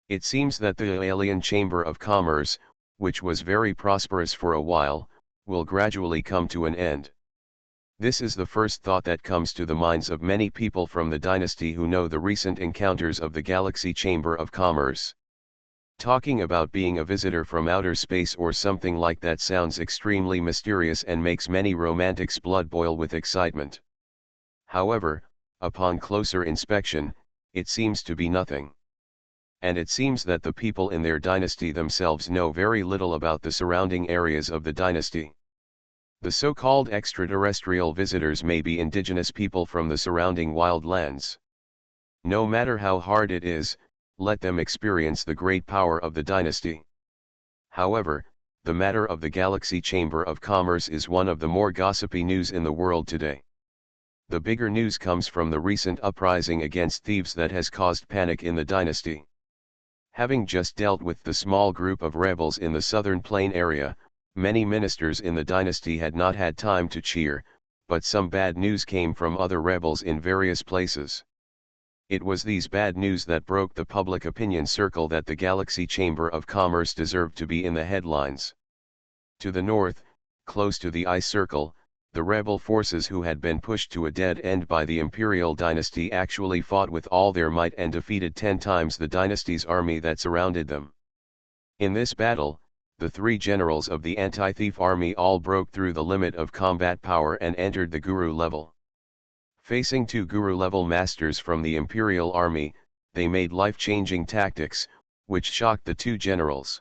It seems that the Alien Chamber of Commerce, which was very prosperous for a while, will gradually come to an end. This is the first thought that comes to the minds of many people from the dynasty who know the recent encounters of the Galaxy Chamber of Commerce. Talking about being a visitor from outer space or something like that sounds extremely mysterious and makes many romantics' blood boil with excitement. However, upon closer inspection, it seems to be nothing. And it seems that the people in their dynasty themselves know very little about the surrounding areas of the dynasty. The so-called extraterrestrial visitors may be indigenous people from the surrounding wild lands. No matter how hard it is, let them experience the great power of the dynasty. However, the matter of the Galaxy Chamber of Commerce is one of the more gossipy news in the world today. The bigger news comes from the recent uprising against thieves that has caused panic in the dynasty. Having just dealt with the small group of rebels in the southern plain area, many ministers in the dynasty had not had time to cheer, but some bad news came from other rebels in various places. It was these bad news that broke the public opinion circle that the Galaxy Chamber of Commerce deserved to be in the headlines. To the north, close to the ice circle, the rebel forces who had been pushed to a dead end by the imperial dynasty actually fought with all their might and defeated 10 times the dynasty's army that surrounded them. In this battle, the 3 generals of the anti-thief army all broke through the limit of combat power and entered the guru level. Facing 2 guru-level masters from the imperial army, they made life-changing tactics, which shocked the 2 generals.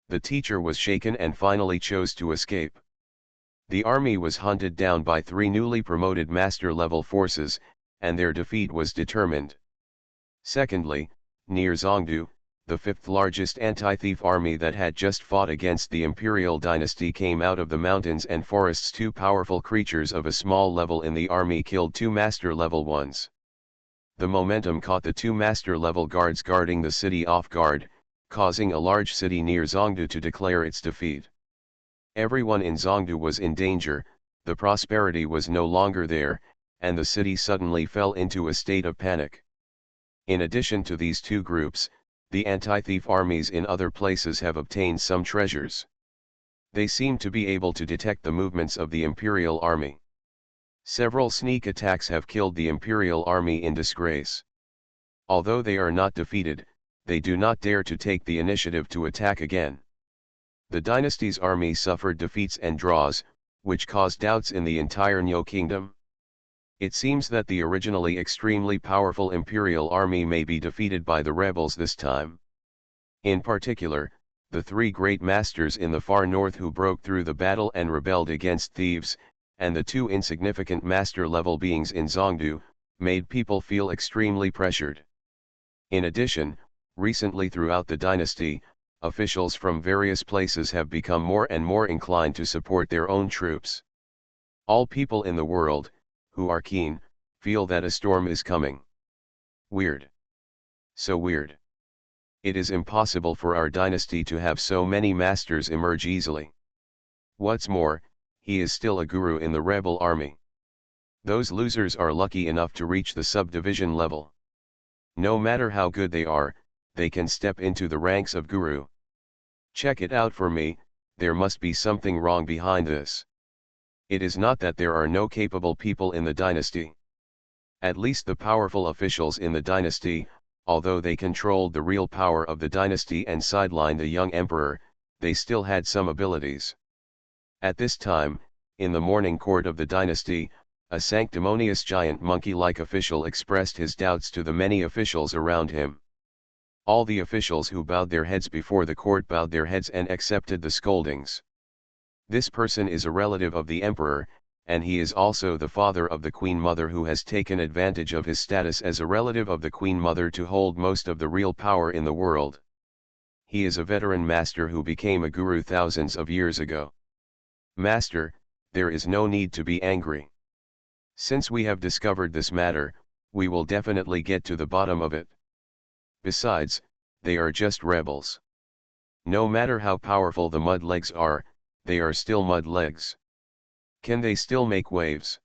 The teacher was shaken and finally chose to escape. The army was hunted down by 3 newly promoted master-level forces, and their defeat was determined. Secondly, near Zhongdu, the 5th largest anti-thief army that had just fought against the imperial dynasty came out of the mountains and forests. 2 powerful creatures of a small level in the army killed 2 master-level ones. The momentum caught the 2 master-level guards guarding the city off guard, causing a large city near Zhongdu to declare its defeat. Everyone in Zhongdu was in danger, the prosperity was no longer there, and the city suddenly fell into a state of panic. In addition to these 2 groups, the anti-thief armies in other places have obtained some treasures. They seem to be able to detect the movements of the imperial army. Several sneak attacks have killed the imperial army in disgrace. Although they are not defeated, they do not dare to take the initiative to attack again. The dynasty's army suffered defeats and draws, which caused doubts in the entire Nyo kingdom. It seems that the originally extremely powerful imperial army may be defeated by the rebels this time. In particular, the 3 great masters in the far north who broke through the battle and rebelled against thieves, and the 2 insignificant master-level beings in Zhongdu, made people feel extremely pressured. In addition, recently throughout the dynasty, officials from various places have become more and more inclined to support their own troops. All people in the world, who are keen, feel that a storm is coming. Weird. So weird. It is impossible for our dynasty to have so many masters emerge easily. What's more, he is still a guru in the rebel army. Those losers are lucky enough to reach the subdivision level. No matter how good they are, they can step into the ranks of guru. Check it out for me, there must be something wrong behind this. It is not that there are no capable people in the dynasty. At least the powerful officials in the dynasty, although they controlled the real power of the dynasty and sidelined the young emperor, they still had some abilities. At this time, in the morning court of the dynasty, a sanctimonious giant monkey-like official expressed his doubts to the many officials around him. All the officials who bowed their heads before the court bowed their heads and accepted the scoldings. This person is a relative of the emperor, and he is also the father of the queen mother who has taken advantage of his status as a relative of the queen mother to hold most of the real power in the world. He is a veteran master who became a guru thousands of years ago. Master, there is no need to be angry. Since we have discovered this matter, we will definitely get to the bottom of it. Besides, they are just rebels. No matter how powerful the mud legs are, they are still mud legs. Can they still make waves?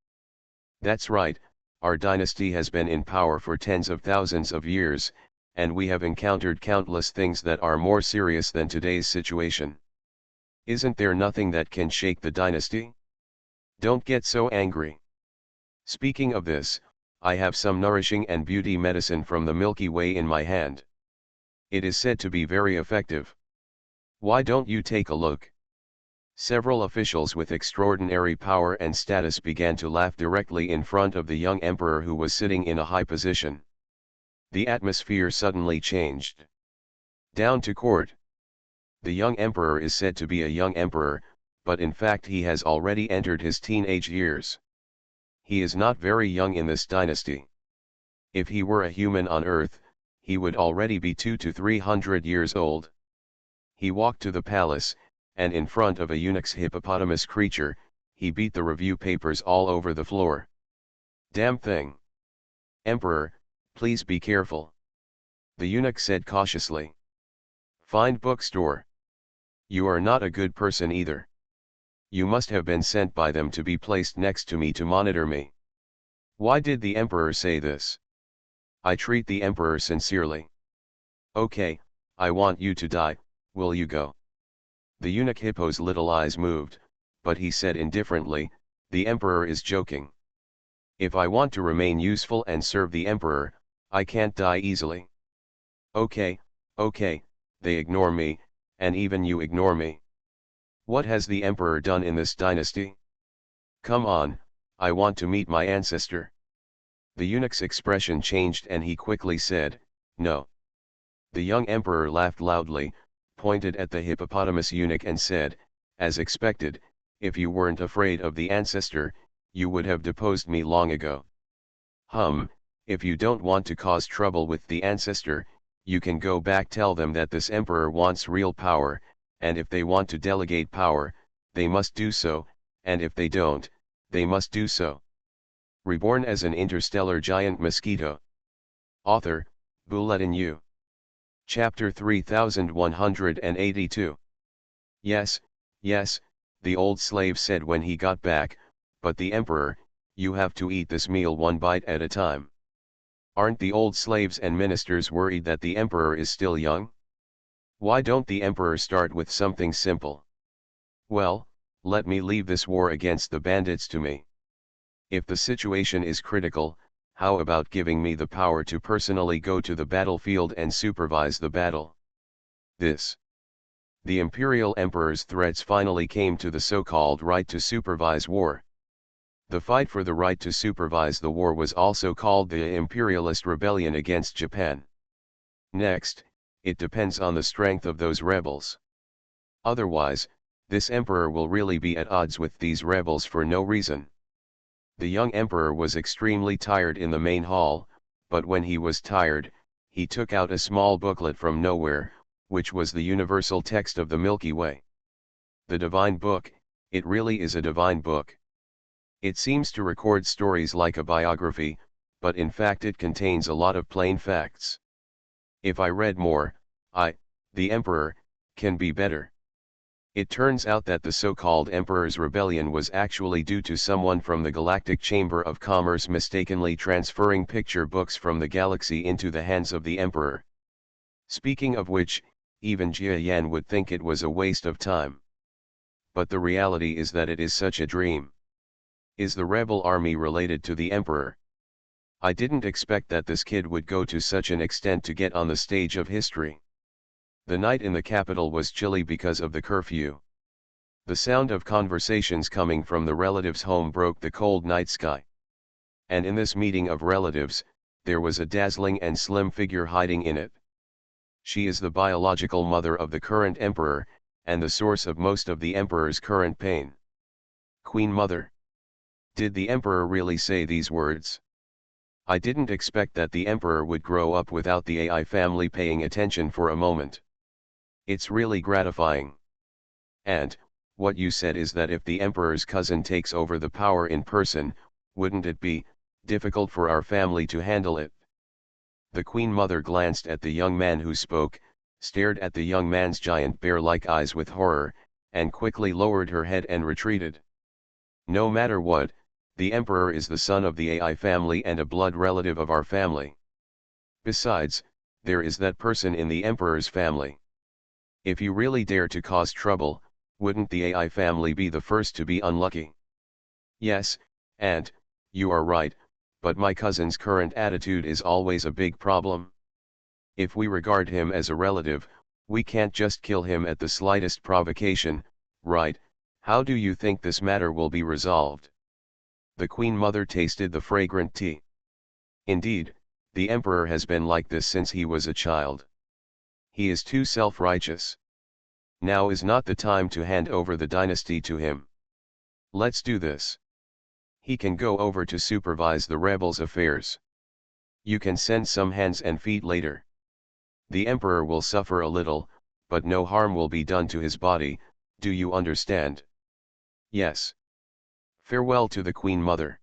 That's right, our dynasty has been in power for tens of thousands of years, and we have encountered countless things that are more serious than today's situation. Isn't there nothing that can shake the dynasty? Don't get so angry. Speaking of this, I have some nourishing and beauty medicine from the Milky Way in my hand. It is said to be very effective. Why don't you take a look? Several officials with extraordinary power and status began to laugh directly in front of the young emperor who was sitting in a high position. The atmosphere suddenly changed. Down to court. The young emperor is said to be a young emperor, but in fact he has already entered his teenage years. He is not very young in this dynasty. If he were a human on earth, he would already be 200 to 300 years old. He walked to the palace, and in front of a eunuch's hippopotamus creature, he beat the review papers all over the floor. Damn thing! Emperor, please be careful. The eunuch said cautiously. Find bookstore. You are not a good person either. You must have been sent by them to be placed next to me to monitor me. Why did the emperor say this? I treat the emperor sincerely. Okay, I want you to die, will you go? The eunuch hippo's little eyes moved, but he said indifferently, the emperor is joking. If I want to remain useful and serve the emperor, I can't die easily. Okay, they ignore me, and even you ignore me. What has the emperor done in this dynasty? Come on, I want to meet my ancestor. The eunuch's expression changed and he quickly said, no. The young emperor laughed loudly, pointed at the hippopotamus eunuch and said, as expected, if you weren't afraid of the ancestor, you would have deposed me long ago. If you don't want to cause trouble with the ancestor, you can go back, tell them that this emperor wants real power, and if they want to delegate power, they must do so, and if they don't, they must do so. Reborn as an interstellar giant mosquito. Author, Bulletin U. Chapter 3182. Yes, the old slave said when he got back, but the emperor, you have to eat this meal one bite at a time. Aren't the old slaves and ministers worried that the emperor is still young? Why don't the emperor start with something simple? Well, let me leave this war against the bandits to me. If the situation is critical, how about giving me the power to personally go to the battlefield and supervise the battle? The imperial emperor's threats finally came to the so-called right to supervise war. The fight for the right to supervise the war was also called the imperialist rebellion against Japan. Next, it depends on the strength of those rebels. Otherwise, this emperor will really be at odds with these rebels for no reason. The young emperor was extremely tired in the main hall, but when he was tired, he took out a small booklet from nowhere, which was the universal text of the Milky Way. The divine book, it really is a divine book. It seems to record stories like a biography, but in fact it contains a lot of plain facts. If I read more, the emperor, can be better. It turns out that the so-called emperor's rebellion was actually due to someone from the Galactic Chamber of Commerce mistakenly transferring picture books from the galaxy into the hands of the emperor. Speaking of which, even Jia Yan would think it was a waste of time. But the reality is that it is such a dream. Is the rebel army related to the emperor? I didn't expect that this kid would go to such an extent to get on the stage of history. The night in the capital was chilly because of the curfew. The sound of conversations coming from the relatives' home broke the cold night sky. And in this meeting of relatives, there was a dazzling and slim figure hiding in it. She is the biological mother of the current emperor, and the source of most of the emperor's current pain. Queen Mother. Did the emperor really say these words? I didn't expect that the emperor would grow up without the AI family paying attention for a moment. It's really gratifying. And, what you said is that if the emperor's cousin takes over the power in person, wouldn't it be difficult for our family to handle it? The Queen Mother glanced at the young man who spoke, stared at the young man's giant bear-like eyes with horror, and quickly lowered her head and retreated. No matter what, the emperor is the son of the AI family and a blood relative of our family. Besides, there is that person in the emperor's family. If you really dare to cause trouble, wouldn't the AI family be the first to be unlucky? Yes, Aunt, you are right, but my cousin's current attitude is always a big problem. If we regard him as a relative, we can't just kill him at the slightest provocation, right? How do you think this matter will be resolved? The Queen Mother tasted the fragrant tea. Indeed, the emperor has been like this since he was a child. He is too self-righteous. Now is not the time to hand over the dynasty to him. Let's do this. He can go over to supervise the rebels' affairs. You can send some hands and feet later. The emperor will suffer a little, but no harm will be done to his body, do you understand? Yes. Farewell to the Queen Mother.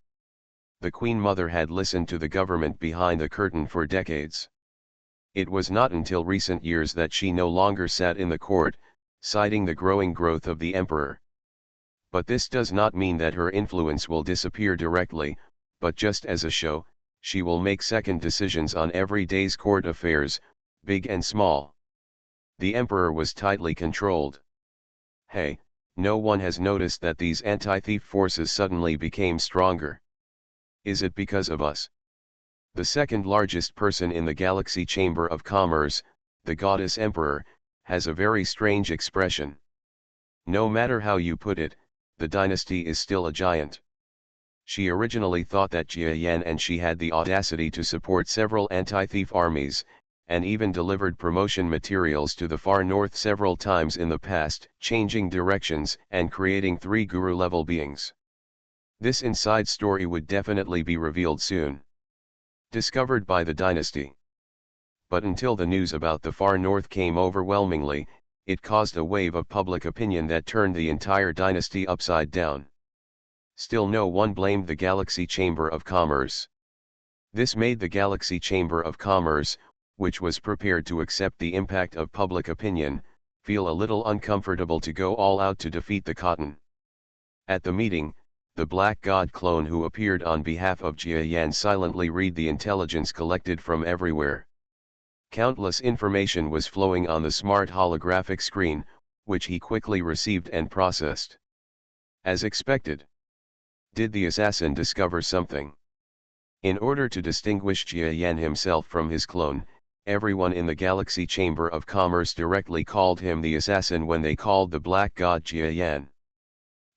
The Queen Mother had listened to the government behind the curtain for decades. It was not until recent years that she no longer sat in the court, citing the growing growth of the emperor. But this does not mean that her influence will disappear directly, but just as a show, she will make second decisions on every day's court affairs, big and small. The emperor was tightly controlled. Hey, no one has noticed that these anti-thief forces suddenly became stronger. Is it because of us? The second largest person in the Galaxy Chamber of Commerce, the goddess emperor, has a very strange expression. No matter how you put it, the dynasty is still a giant. She originally thought that Jia Yan and she had the audacity to support several anti-thief armies, and even delivered promotion materials to the far north several times in the past, changing directions and creating 3 guru-level beings. This inside story would definitely be revealed soon. Discovered by the dynasty. But until the news about the far north came overwhelmingly, it caused a wave of public opinion that turned the entire dynasty upside down. Still no one blamed the Galaxy Chamber of Commerce. This made the Galaxy Chamber of Commerce, which was prepared to accept the impact of public opinion, feel a little uncomfortable to go all out to defeat the cotton. At the meeting, the Black God clone who appeared on behalf of Jia Yan silently read the intelligence collected from everywhere. Countless information was flowing on the smart holographic screen, which he quickly received and processed. As expected. Did the assassin discover something? In order to distinguish Jia Yan himself from his clone, everyone in the Galaxy Chamber of Commerce directly called him the assassin when they called the Black God Jia Yan.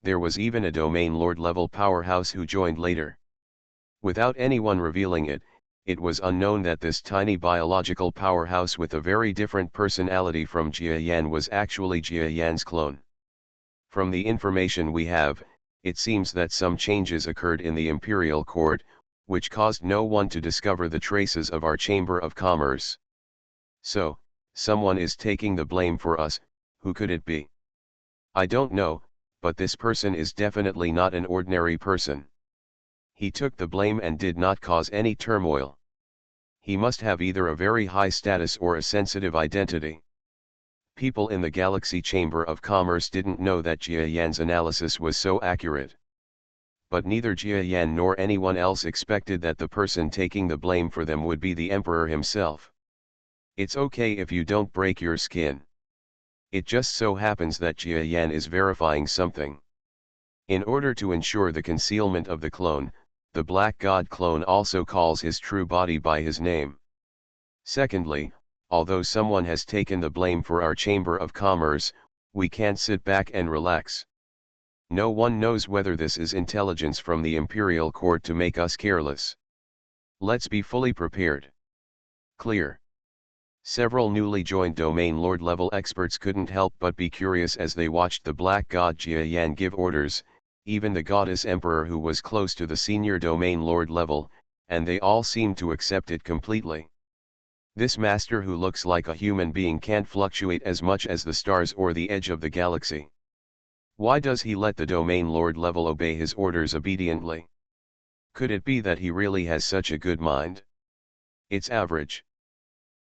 There was even a domain lord level powerhouse who joined later. Without anyone revealing it, it was unknown that this tiny biological powerhouse with a very different personality from Jia Yan was actually Jia Yan's clone. From the information we have, it seems that some changes occurred in the Imperial Court, which caused no one to discover the traces of our Chamber of Commerce. So, someone is taking the blame for us. Who could it be? I don't know, but this person is definitely not an ordinary person. He took the blame and did not cause any turmoil. He must have either a very high status or a sensitive identity. People in the Galaxy Chamber of Commerce didn't know that Jia Yan's analysis was so accurate. But neither Jia Yan nor anyone else expected that the person taking the blame for them would be the Emperor himself. It's okay if you don't break your skin. It just so happens that Jia Yan is verifying something. In order to ensure the concealment of the clone, the Black God clone also calls his true body by his name. Secondly, although someone has taken the blame for our Chamber of Commerce, we can't sit back and relax. No one knows whether this is intelligence from the Imperial Court to make us careless. Let's be fully prepared. Clear. Several newly joined domain lord level experts couldn't help but be curious as they watched the black god Jia Yan give orders, even the goddess emperor who was close to the senior domain lord level, and they all seemed to accept it completely. This master who looks like a human being can't fluctuate as much as the stars or the edge of the galaxy. Why does he let the domain lord level obey his orders obediently? Could it be that he really has such a good mind? It's average.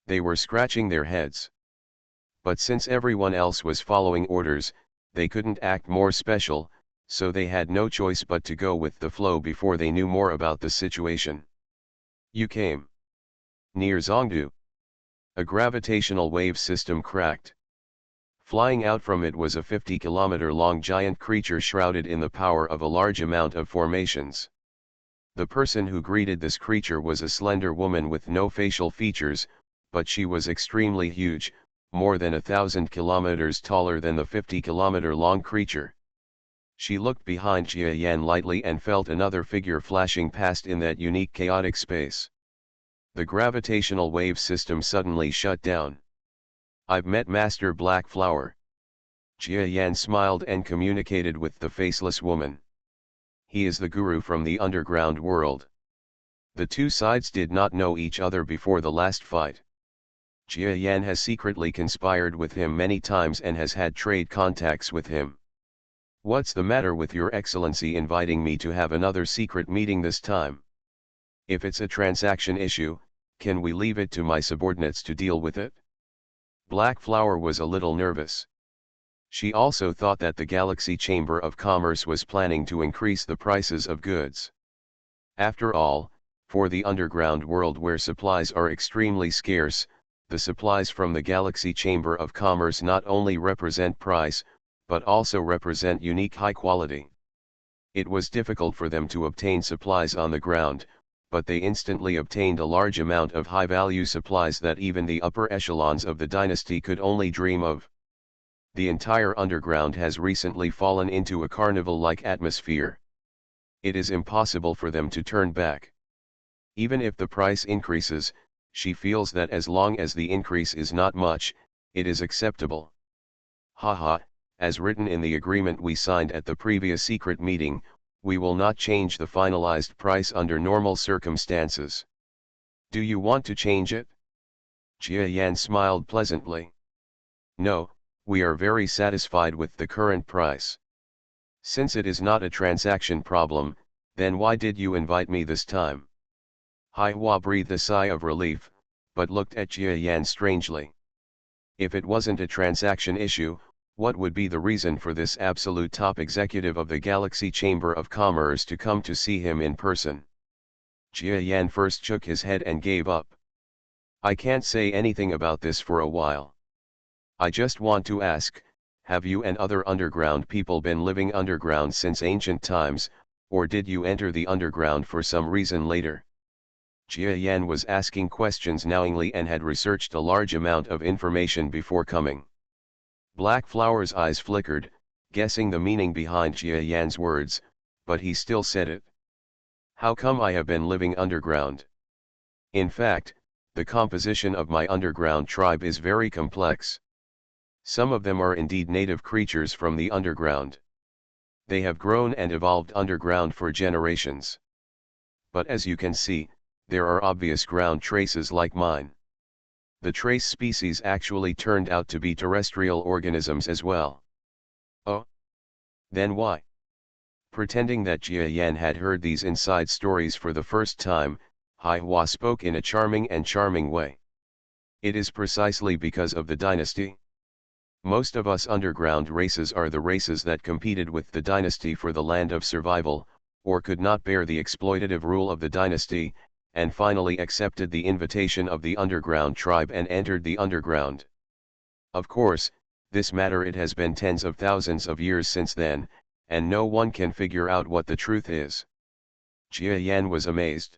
They were scratching their heads. But since everyone else was following orders, they couldn't act more special, so they had no choice but to go with the flow before they knew more about the situation. You came near Zhongdu. A gravitational wave system cracked. Flying out from it was a 50-kilometer-long giant creature shrouded in the power of a large amount of formations. The person who greeted this creature was a slender woman with no facial features, but she was extremely huge, more than 1,000 kilometers taller than the 50-kilometer-long creature. She looked behind Jia Yan lightly and felt another figure flashing past in that unique chaotic space. The gravitational wave system suddenly shut down. I've met Master Black Flower. Jia Yan smiled and communicated with the faceless woman. He is the guru from the underground world. The two sides did not know each other before the last fight. Jia Yan has secretly conspired with him many times and has had trade contacts with him. What's the matter with Your Excellency inviting me to have another secret meeting this time? If it's a transaction issue, can we leave it to my subordinates to deal with it? Black Flower was a little nervous. She also thought that the Galaxy Chamber of Commerce was planning to increase the prices of goods. After all, for the underground world where supplies are extremely scarce, the supplies from the Galaxy Chamber of Commerce not only represent price, but also represent unique high quality. It was difficult for them to obtain supplies on the ground, but they instantly obtained a large amount of high-value supplies that even the upper echelons of the dynasty could only dream of. The entire underground has recently fallen into a carnival-like atmosphere. It is impossible for them to turn back. Even if the price increases, she feels that as long as the increase is not much, it is acceptable. Haha, as written in the agreement we signed at the previous secret meeting, we will not change the finalized price under normal circumstances. Do you want to change it? Jia Yan smiled pleasantly. No, we are very satisfied with the current price. Since it is not a transaction problem, then why did you invite me this time? Hai Hua breathed a sigh of relief, but looked at Jia Yan strangely. If it wasn't a transaction issue, what would be the reason for this absolute top executive of the Galaxy Chamber of Commerce to come to see him in person? Jia Yan first shook his head and gave up. I can't say anything about this for a while. I just want to ask, have you and other underground people been living underground since ancient times, or did you enter the underground for some reason later? Jia Yan was asking questions knowingly and had researched a large amount of information before coming. Black Flower's eyes flickered, guessing the meaning behind Jia Yan's words, but he still said it. How come I have been living underground? In fact, the composition of my underground tribe is very complex. Some of them are indeed native creatures from the underground. They have grown and evolved underground for generations. But as you can see, there are obvious ground traces like mine. The trace species actually turned out to be terrestrial organisms as well. Oh? Then why? Pretending that Jia Yan had heard these inside stories for the first time, Hai Hua spoke in a charming way. It is precisely because of the dynasty. Most of us underground races are the races that competed with the dynasty for the land of survival, or could not bear the exploitative rule of the dynasty, and finally accepted the invitation of the underground tribe and entered the underground. Of course, this matter it has been tens of thousands of years since then, and no one can figure out what the truth is. Jia Yan was amazed.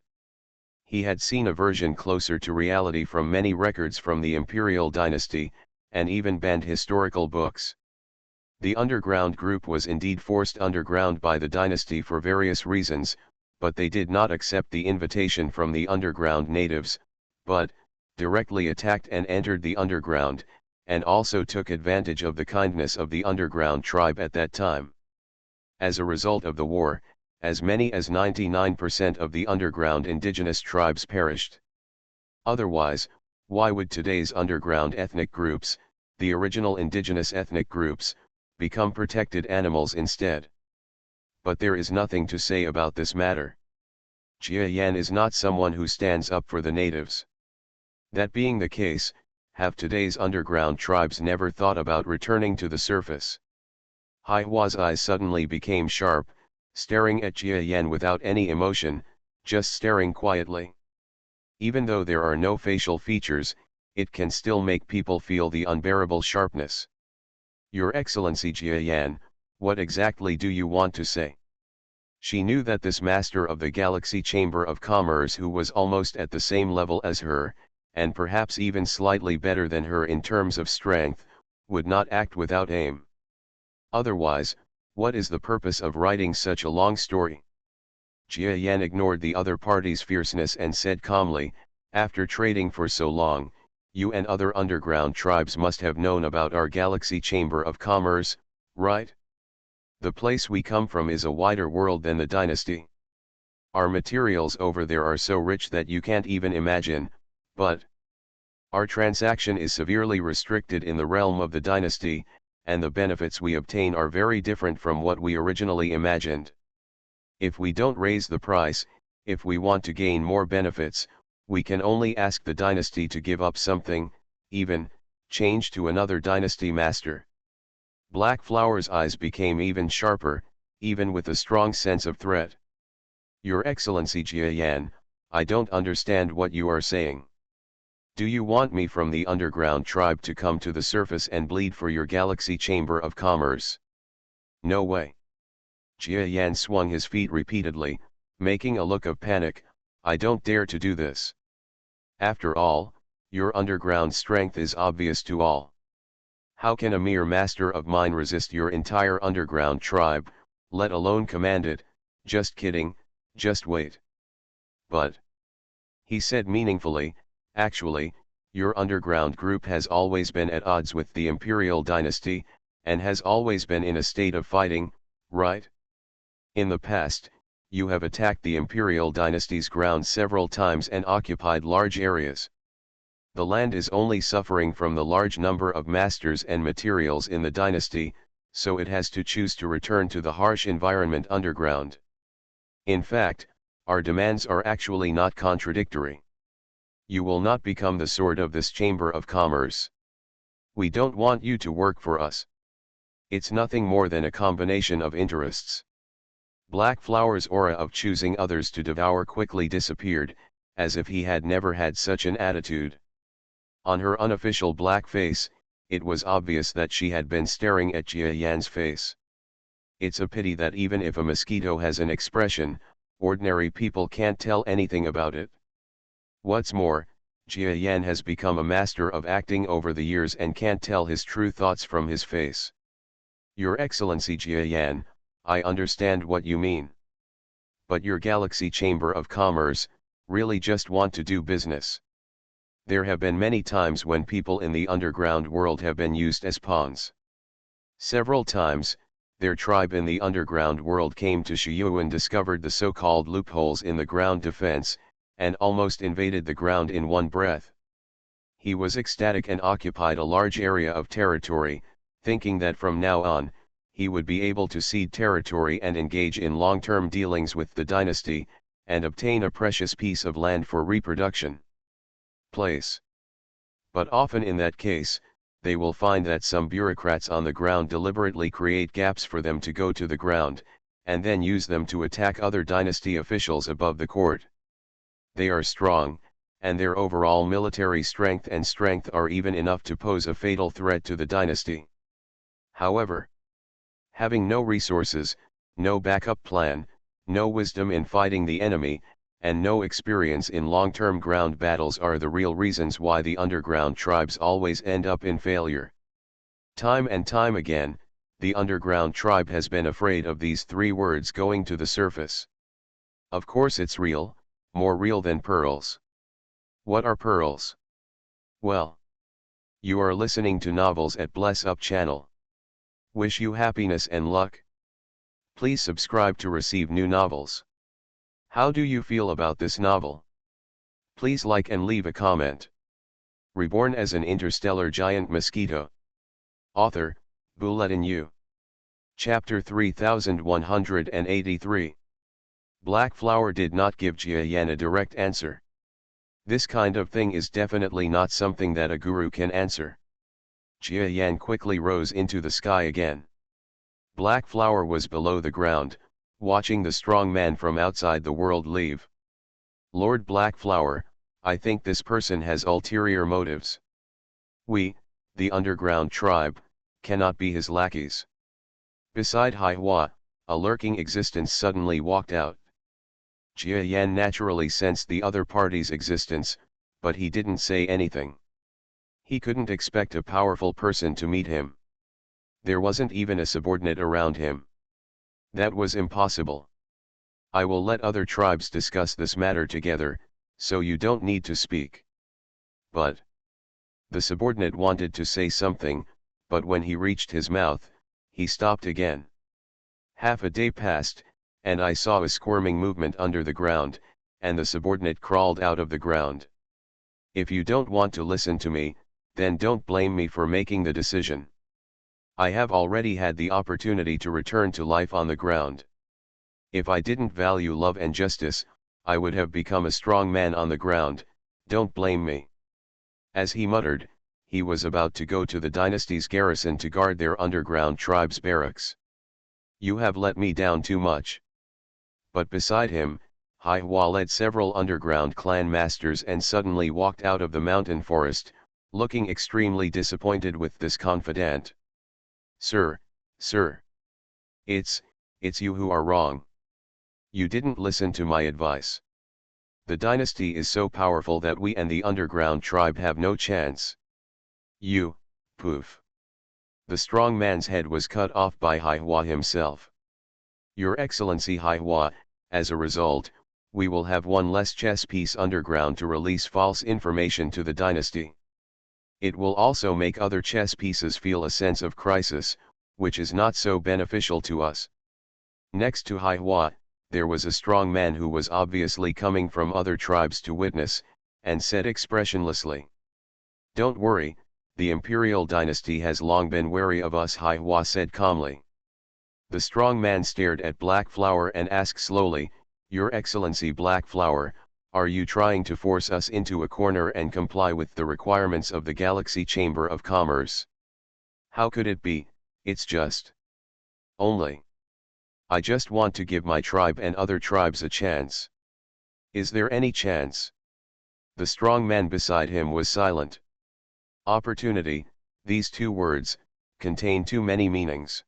He had seen a version closer to reality from many records from the imperial dynasty, and even banned historical books. The underground group was indeed forced underground by the dynasty for various reasons, but they did not accept the invitation from the underground natives, but, directly attacked and entered the underground, and also took advantage of the kindness of the underground tribe at that time. As a result of the war, as many as 99% of the underground indigenous tribes perished. Otherwise, why would today's underground ethnic groups, the original indigenous ethnic groups, become protected animals instead? But there is nothing to say about this matter. Jia Yan is not someone who stands up for the natives. That being the case, have today's underground tribes never thought about returning to the surface? Hai Hua's eyes suddenly became sharp, staring at Jia Yan without any emotion, just staring quietly. Even though there are no facial features, it can still make people feel the unbearable sharpness. Your Excellency Jia Yan, what exactly do you want to say? She knew that this master of the Galaxy Chamber of Commerce, who was almost at the same level as her, and perhaps even slightly better than her in terms of strength, would not act without aim. Otherwise, what is the purpose of writing such a long story? Jia Yan ignored the other party's fierceness and said calmly, after trading for so long, you and other underground tribes must have known about our Galaxy Chamber of Commerce, right? The place we come from is a wider world than the dynasty. Our materials over there are so rich that you can't even imagine, but our transaction is severely restricted in the realm of the dynasty, and the benefits we obtain are very different from what we originally imagined. If we don't raise the price, if we want to gain more benefits, we can only ask the dynasty to give up something, even change to another dynasty master. Black Flower's eyes became even sharper, even with a strong sense of threat. Your Excellency Jia Yan, I don't understand what you are saying. Do you want me from the underground tribe to come to the surface and bleed for your Galaxy Chamber of Commerce? No way. Jia Yan swung his feet repeatedly, making a look of panic. I don't dare to do this. After all, your underground strength is obvious to all. How can a mere master of mine resist your entire underground tribe, let alone command it? Just kidding, just wait. But, he said meaningfully, actually, your underground group has always been at odds with the imperial dynasty, and has always been in a state of fighting, right? In the past, you have attacked the imperial dynasty's ground several times and occupied large areas. The land is only suffering from the large number of masters and materials in the dynasty, so it has to choose to return to the harsh environment underground. In fact, our demands are actually not contradictory. You will not become the sword of this Chamber of Commerce. We don't want you to work for us. It's nothing more than a combination of interests. Black Flower's aura of choosing others to devour quickly disappeared, as if he had never had such an attitude. On her unofficial black face, it was obvious that she had been staring at Jia Yan's face. It's a pity that even if a mosquito has an expression, ordinary people can't tell anything about it. What's more, Jia Yan has become a master of acting over the years and can't tell his true thoughts from his face. Your Excellency Jia Yan, I understand what you mean. But your Galaxy Chamber of Commerce, really just want to do business. There have been many times when people in the underground world have been used as pawns. Several times, their tribe in the underground world came to Shiyu and discovered the so-called loopholes in the ground defense, and almost invaded the ground in one breath. He was ecstatic and occupied a large area of territory, thinking that from now on, he would be able to cede territory and engage in long-term dealings with the dynasty, and obtain a precious piece of land for reproduction. Place. But often in that case, they will find that some bureaucrats on the ground deliberately create gaps for them to go to the ground, and then use them to attack other dynasty officials above the court. They are strong, and their overall military strength are even enough to pose a fatal threat to the dynasty. However, having no resources, no backup plan, no wisdom in fighting the enemy, and no experience in long-term ground battles are the real reasons why the underground tribes always end up in failure. Time and time again, the underground tribe has been afraid of these three words going to the surface. Of course it's real, more real than pearls. What are pearls? Well, you are listening to Novels at Bless Up channel. Wish you happiness and luck. Please subscribe to receive new novels. How do you feel about this novel? Please like and leave a comment. Reborn as an interstellar giant mosquito. Author, Bulletin U. Chapter 3183. Black Flower did not give Jia Yan a direct answer. This kind of thing is definitely not something that a guru can answer. Jia Yan quickly rose into the sky again. Black Flower was below the ground, watching the strong man from outside the world leave. Lord Black Flower, I think this person has ulterior motives. We, the underground tribe, cannot be his lackeys. Beside Hai Hua, a lurking existence suddenly walked out. Jia Yan naturally sensed the other party's existence, but he didn't say anything. He couldn't expect a powerful person to meet him. There wasn't even a subordinate around him. That was impossible. I will let other tribes discuss this matter together, so you don't need to speak. But the subordinate wanted to say something, but when he reached his mouth, he stopped again. Half a day passed, and I saw a squirming movement under the ground, and the subordinate crawled out of the ground. If you don't want to listen to me, then don't blame me for making the decision. I have already had the opportunity to return to life on the ground. If I didn't value love and justice, I would have become a strong man on the ground, don't blame me. As he muttered, he was about to go to the dynasty's garrison to guard their underground tribe's barracks. You have let me down too much. But beside him, Hai Hua led several underground clan masters and suddenly walked out of the mountain forest, looking extremely disappointed with this confidant. Sir, sir. It's you who are wrong. You didn't listen to my advice. The dynasty is so powerful that we and the underground tribe have no chance. You, poof. The strong man's head was cut off by Hai Hua himself. Your Excellency Hai Hua, as a result, we will have one less chess piece underground to release false information to the dynasty. It will also make other chess pieces feel a sense of crisis, which is not so beneficial to us. Next to Hai Hua, there was a strong man who was obviously coming from other tribes to witness, and said expressionlessly. Don't worry, the imperial dynasty has long been wary of us, Hai Hua said calmly. The strong man stared at Black Flower and asked slowly, Your Excellency Black Flower, are you trying to force us into a corner and comply with the requirements of the Galaxy Chamber of Commerce? How could it be? It's just. Only. I just want to give my tribe and other tribes a chance. Is there any chance? The strong man beside him was silent. Opportunity, these two words, contain too many meanings.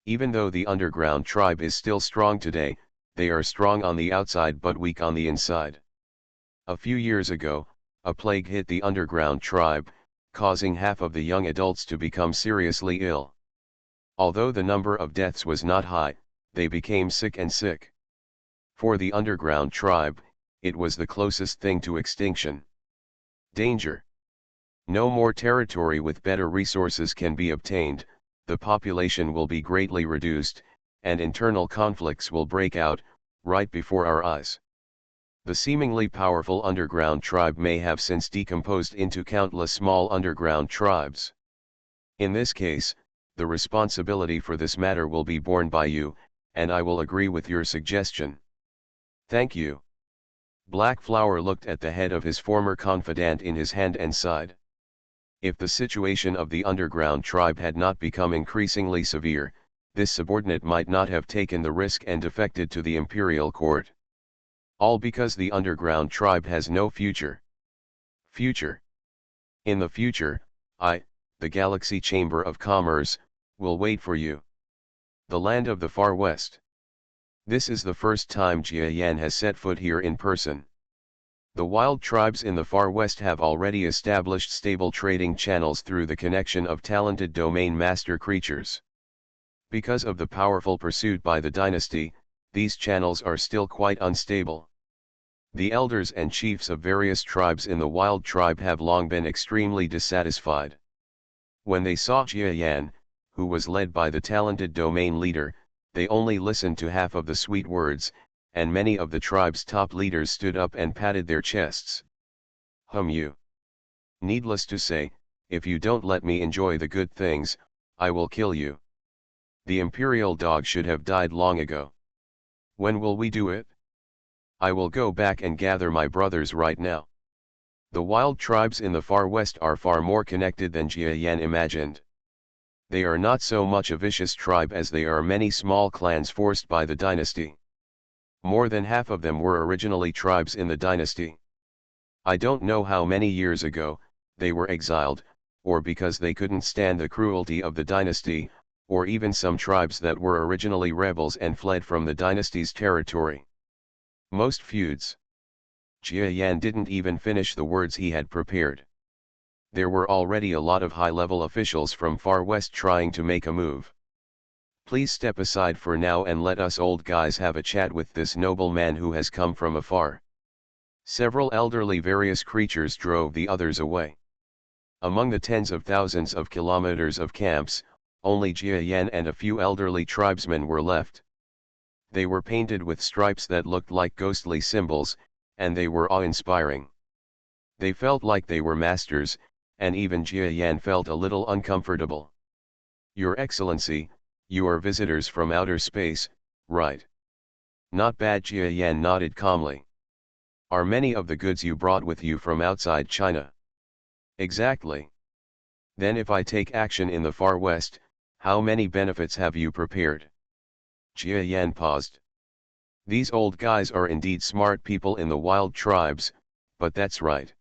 Even though the underground tribe is still strong today, they are strong on the outside but weak on the inside. A few years ago, a plague hit the underground tribe, causing half of the young adults to become seriously ill. Although the number of deaths was not high, they became sick and sick. For the underground tribe, it was the closest thing to extinction. Danger. No more territory with better resources can be obtained, the population will be greatly reduced, and internal conflicts will break out, right before our eyes. The seemingly powerful underground tribe may have since decomposed into countless small underground tribes. In this case, the responsibility for this matter will be borne by you, and I will agree with your suggestion. Thank you. Black Flower looked at the head of his former confidant in his hand and sighed. If the situation of the underground tribe had not become increasingly severe, this subordinate might not have taken the risk and defected to the imperial court. All because the underground tribe has no future. Future. In the future, the Galaxy Chamber of Commerce, will wait for you. The land of the Far West. This is the first time Jia Yan has set foot here in person. The wild tribes in the Far West have already established stable trading channels through the connection of talented domain master creatures. Because of the powerful pursuit by the dynasty, these channels are still quite unstable. The elders and chiefs of various tribes in the wild tribe have long been extremely dissatisfied. When they saw Jia Yan, who was led by the talented domain leader, they only listened to half of the sweet words, and many of the tribe's top leaders stood up and patted their chests. You. Needless to say, if you don't let me enjoy the good things, I will kill you. The imperial dog should have died long ago. When will we do it? I will go back and gather my brothers right now. The wild tribes in the far west are far more connected than Jia Yan imagined. They are not so much a vicious tribe as they are many small clans forced by the dynasty. More than half of them were originally tribes in the dynasty. I don't know how many years ago, they were exiled, or because they couldn't stand the cruelty of the dynasty, or even some tribes that were originally rebels and fled from the dynasty's territory. Most feuds. Jia Yan didn't even finish the words he had prepared. There were already a lot of high-level officials from Far West trying to make a move. Please step aside for now and let us old guys have a chat with this noble man who has come from afar. Several elderly various creatures drove the others away. Among the tens of thousands of kilometers of camps, only Jia Yan and a few elderly tribesmen were left. They were painted with stripes that looked like ghostly symbols, and they were awe-inspiring. They felt like they were masters, and even Jia Yan felt a little uncomfortable. Your Excellency, you are visitors from outer space, right? Not bad. Jia Yan nodded calmly. Are many of the goods you brought with you from outside China? Exactly. Then if I take action in the far west, how many benefits have you prepared? Jia Yan paused. These old guys are indeed smart people in the wild tribes, but that's right.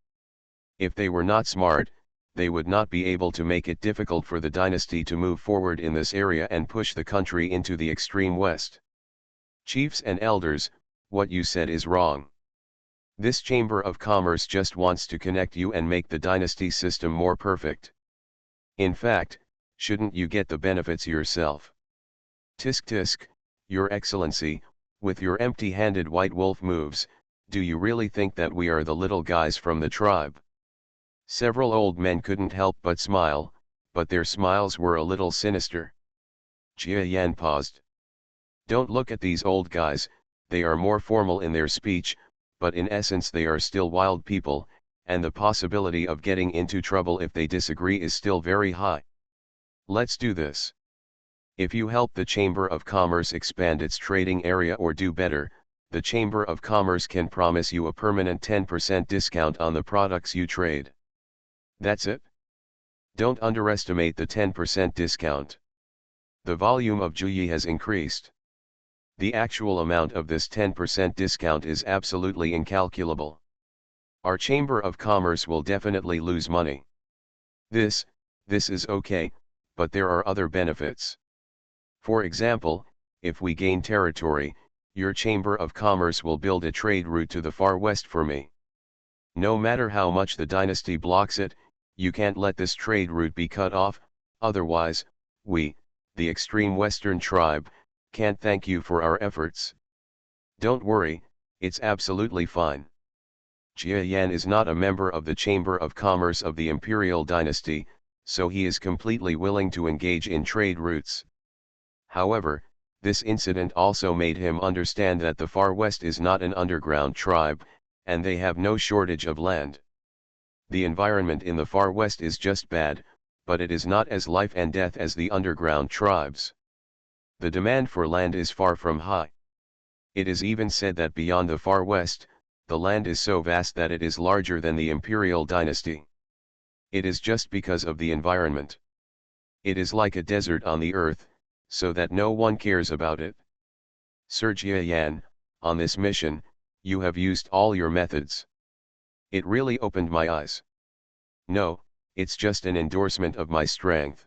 If they were not smart, they would not be able to make it difficult for the dynasty to move forward in this area and push the country into the extreme west. Chiefs and elders, what you said is wrong. This Chamber of Commerce just wants to connect you and make the dynasty system more perfect. In fact, shouldn't you get the benefits yourself? Tisk tisk, Your Excellency, with your empty-handed white wolf moves, do you really think that we are the little guys from the tribe? Several old men couldn't help but smile, but their smiles were a little sinister. Jia Yan paused. Don't look at these old guys, they are more formal in their speech, but in essence they are still wild people, and the possibility of getting into trouble if they disagree is still very high. Let's do this. If you help the Chamber of Commerce expand its trading area or do better, the Chamber of Commerce can promise you a permanent 10% discount on the products you trade. That's it? Don't underestimate the 10% discount. The volume of Juyi has increased. The actual amount of this 10% discount is absolutely incalculable. Our Chamber of Commerce will definitely lose money. This is okay, but there are other benefits. For example, if we gain territory, your Chamber of Commerce will build a trade route to the far west for me. No matter how much the dynasty blocks it, you can't let this trade route be cut off, otherwise, we, the extreme western tribe, can't thank you for our efforts. Don't worry, it's absolutely fine. Jia Yan is not a member of the Chamber of Commerce of the Imperial Dynasty, so he is completely willing to engage in trade routes. However, this incident also made him understand that the Far West is not an underground tribe, and they have no shortage of land. The environment in the Far West is just bad, but it is not as life and death as the underground tribes. The demand for land is far from high. It is even said that beyond the Far West, the land is so vast that it is larger than the Imperial Dynasty. It is just because of the environment. It is like a desert on the earth, so that no one cares about it. Sir Jia Yan, on this mission, you have used all your methods. It really opened my eyes. No, it's just an endorsement of my strength.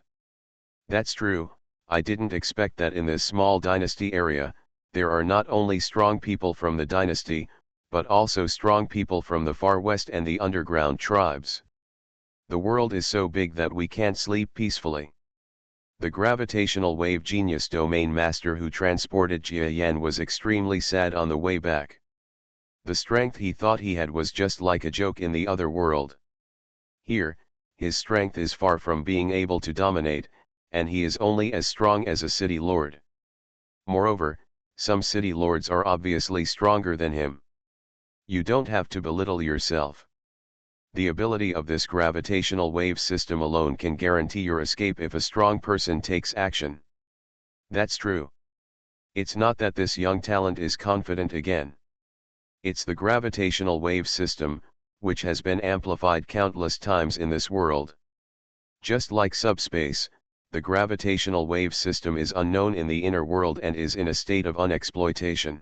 That's true, I didn't expect that in this small dynasty area, there are not only strong people from the dynasty, but also strong people from the Far West and the underground tribes. The world is so big that we can't sleep peacefully. The gravitational wave genius domain master who transported Jia Yan was extremely sad on the way back. The strength he thought he had was just like a joke in the other world. Here, his strength is far from being able to dominate, and he is only as strong as a city lord. Moreover, some city lords are obviously stronger than him. You don't have to belittle yourself. The ability of this gravitational wave system alone can guarantee your escape if a strong person takes action. That's true. It's not that this young talent is confident again. It's the gravitational wave system, which has been amplified countless times in this world. Just like subspace, the gravitational wave system is unknown in the inner world and is in a state of unexploitation.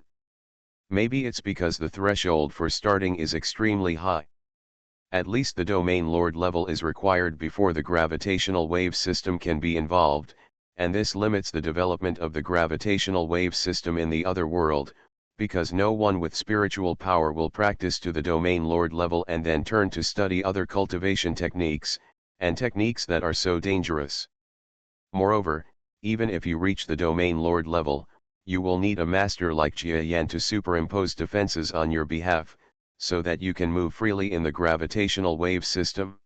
Maybe it's because the threshold for starting is extremely high. At least the domain lord level is required before the gravitational wave system can be involved, and this limits the development of the gravitational wave system in the other world, because no one with spiritual power will practice to the domain lord level and then turn to study other cultivation techniques, and techniques that are so dangerous. Moreover, even if you reach the domain lord level, you will need a master like Jia Yan to superimpose defenses on your behalf, so that you can move freely in the gravitational wave system.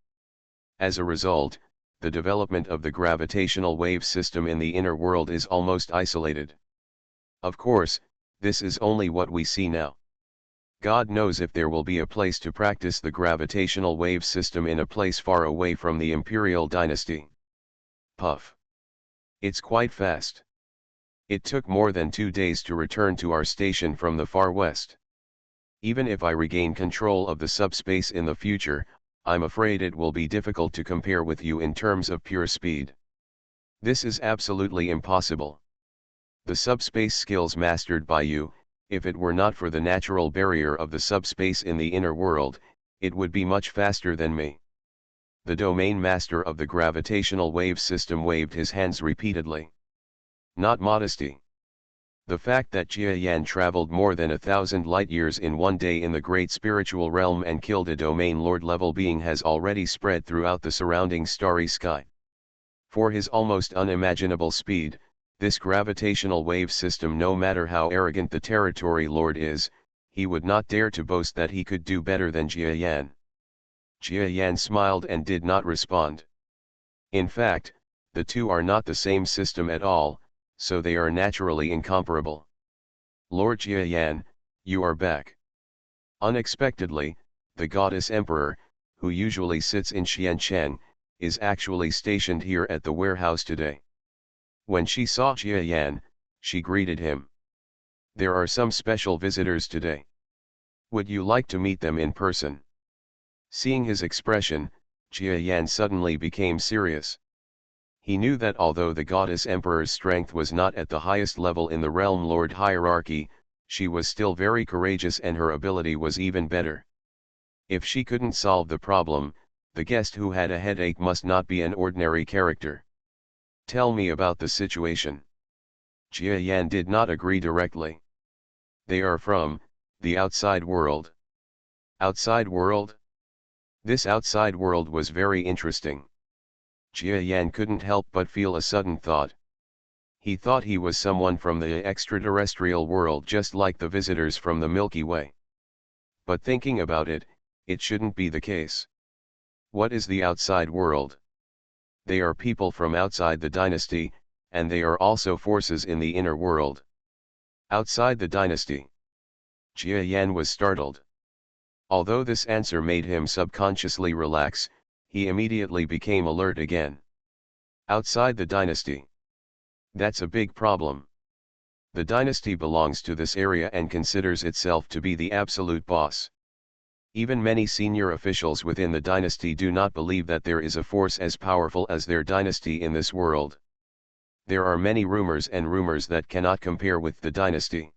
As a result, the development of the gravitational wave system in the inner world is almost isolated. Of course, this is only what we see now. God knows if there will be a place to practice the gravitational wave system in a place far away from the imperial dynasty. Puff. It's quite fast. It took more than 2 days to return to our station from the far west. Even if I regain control of the subspace in the future, I'm afraid it will be difficult to compare with you in terms of pure speed. This is absolutely impossible. The subspace skills mastered by you, if it were not for the natural barrier of the subspace in the inner world, it would be much faster than me. The domain master of the gravitational wave system waved his hands repeatedly. Not modesty. The fact that Jia Yan traveled more than 1,000 light-years in one day in the great spiritual realm and killed a domain lord-level being has already spread throughout the surrounding starry sky. For his almost unimaginable speed, this gravitational wave system, no matter how arrogant the territory lord is, he would not dare to boast that he could do better than Jia Yan. Jia Yan smiled and did not respond. In fact, the two are not the same system at all, so they are naturally incomparable. Lord Jia Yan, you are back. Unexpectedly, the goddess emperor, who usually sits in Xiancheng, is actually stationed here at the warehouse today. When she saw Jia Yan, she greeted him. There are some special visitors today. Would you like to meet them in person? Seeing his expression, Jia Yan suddenly became serious. He knew that although the goddess emperor's strength was not at the highest level in the realm lord hierarchy, she was still very courageous and her ability was even better. If she couldn't solve the problem, the guest who had a headache must not be an ordinary character. Tell me about the situation. Jia Yan did not agree directly. They are from the outside world. Outside world? This outside world was very interesting. Jia Yan couldn't help but feel a sudden thought. He thought he was someone from the extraterrestrial world, just like the visitors from the Milky Way. But thinking about it, it shouldn't be the case. What is the outside world? They are people from outside the dynasty, and they are also forces in the inner world. Outside the dynasty. Jia Yan was startled. Although this answer made him subconsciously relax, he immediately became alert again. Outside the dynasty. That's a big problem. The dynasty belongs to this area and considers itself to be the absolute boss. Even many senior officials within the dynasty do not believe that there is a force as powerful as their dynasty in this world. There are many rumors and rumors that cannot compare with the dynasty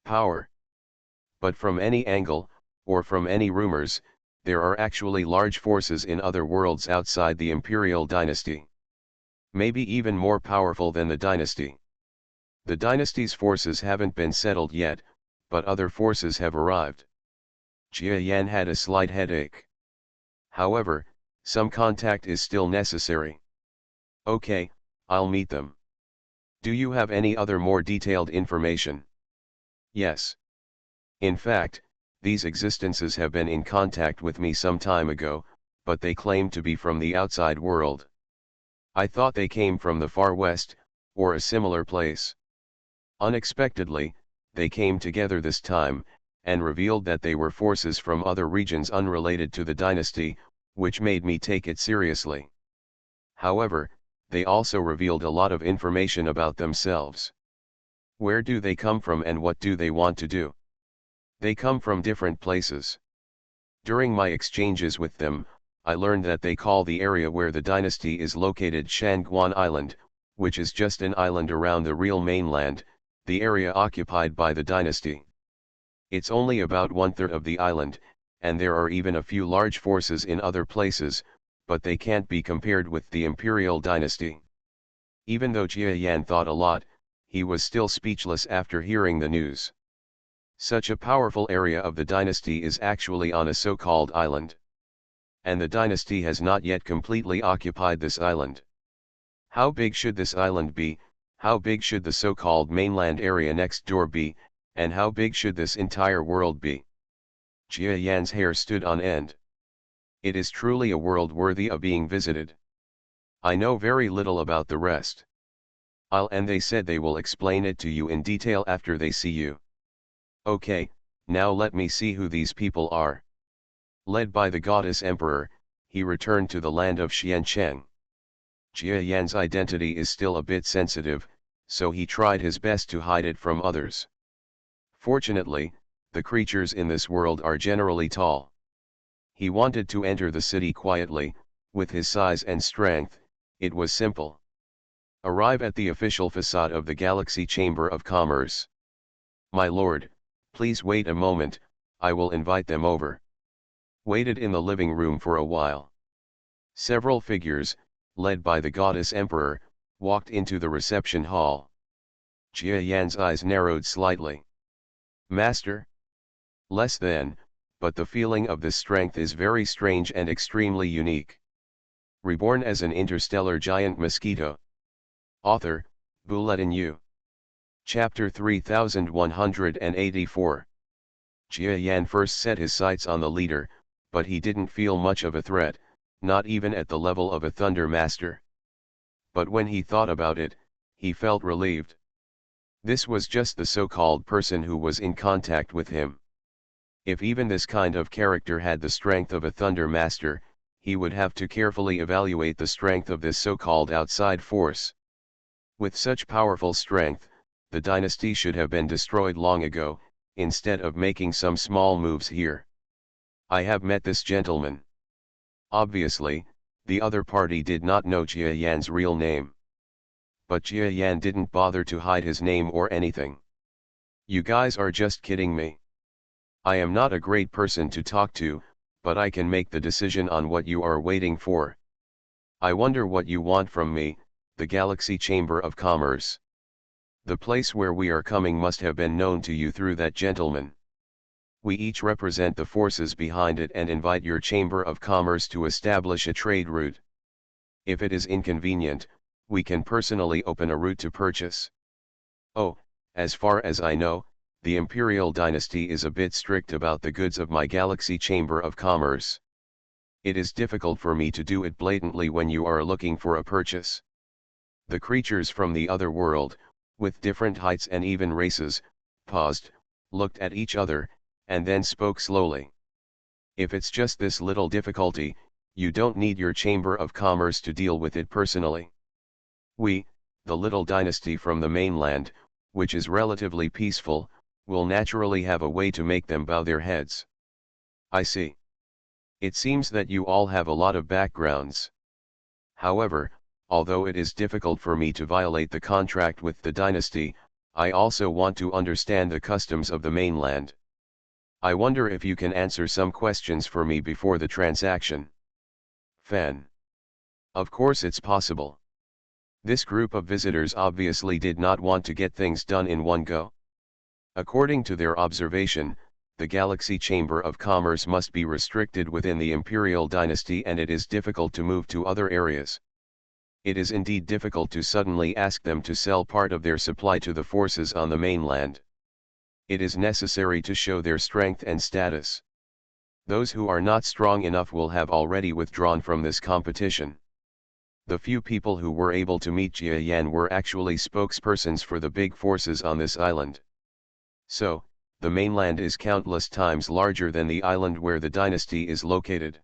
power. But from any angle, or from any rumors, there are actually large forces in other worlds outside the imperial dynasty. Maybe even more powerful than the dynasty. The dynasty's forces haven't been settled yet, but other forces have arrived. Jia Yan had a slight headache. However, some contact is still necessary. Okay, I'll meet them. Do you have any other more detailed information? Yes. In fact, These existences have been in contact with me some time ago, but they claim to be from the outside world. I thought they came from the far west, or a similar place. Unexpectedly, they came together this time, and revealed that they were forces from other regions unrelated to the dynasty, which made me take it seriously. However, they also revealed a lot of information about themselves. Where do they come from and what do they want to do? They come from different places. During my exchanges with them, I learned that they call the area where the dynasty is located Shangguan Island, which is just an island around the real mainland, the area occupied by the dynasty. It's only about 1/3 of the island, and there are even a few large forces in other places, but they can't be compared with the imperial dynasty. Even though Jia Yan thought a lot, he was still speechless after hearing the news. Such a powerful area of the dynasty is actually on a so-called island. And the dynasty has not yet completely occupied this island. How big should this island be, how big should the so-called mainland area next door be, and how big should this entire world be? Jia Yan's hair stood on end. It is truly a world worthy of being visited. I know very little about the rest. And they said they will explain it to you in detail after they see you. Okay, now let me see who these people are. Led by the goddess emperor, he returned to the land of Xiancheng. Jia Yan's identity is still a bit sensitive, so he tried his best to hide it from others. Fortunately, the creatures in this world are generally tall. He wanted to enter the city quietly. With his size and strength, it was simple. Arrive at the official facade of the Galaxy Chamber of Commerce. My lord, please wait a moment, I will invite them over. Waited in the living room for a while. Several figures, led by the goddess emperor, walked into the reception hall. Jia Yan's eyes narrowed slightly. Master? Less than, but the feeling of this strength is very strange and extremely unique. Reborn as an interstellar giant mosquito. Author, Bulletin U. Chapter 3184. Jia Yan first set his sights on the leader, but he didn't feel much of a threat, not even at the level of a Thunder Master. But when he thought about it, he felt relieved. This was just the so-called person who was in contact with him. If even this kind of character had the strength of a Thunder Master, he would have to carefully evaluate the strength of this so-called outside force. With such powerful strength, the dynasty should have been destroyed long ago, instead of making some small moves here. I have met this gentleman. Obviously, the other party did not know Jia Yan's real name. But Jia Yan didn't bother to hide his name or anything. You guys are just kidding me. I am not a great person to talk to, but I can make the decision on what you are waiting for. I wonder what you want from me, the Galaxy Chamber of Commerce. The place where we are coming must have been known to you through that gentleman. We each represent the forces behind it and invite your Chamber of Commerce to establish a trade route. If it is inconvenient, we can personally open a route to purchase. Oh, as far as I know, the Imperial Dynasty is a bit strict about the goods of my Galaxy Chamber of Commerce. It is difficult for me to do it blatantly when you are looking for a purchase. The creatures from the other world, with different heights and even races, paused, looked at each other, and then spoke slowly. If it's just this little difficulty, you don't need your Chamber of Commerce to deal with it personally. We, the little dynasty from the mainland, which is relatively peaceful, will naturally have a way to make them bow their heads. I see. It seems that you all have a lot of backgrounds. However, although it is difficult for me to violate the contract with the dynasty, I also want to understand the customs of the mainland. I wonder if you can answer some questions for me before the transaction. Fan. Of course it's possible. This group of visitors obviously did not want to get things done in one go. According to their observation, the Galaxy Chamber of Commerce must be restricted within the Imperial Dynasty and it is difficult to move to other areas. It is indeed difficult to suddenly ask them to sell part of their supply to the forces on the mainland. It is necessary to show their strength and status. Those who are not strong enough will have already withdrawn from this competition. The few people who were able to meet Jia Yan were actually spokespersons for the big forces on this island. So, the mainland is countless times larger than the island where the dynasty is located.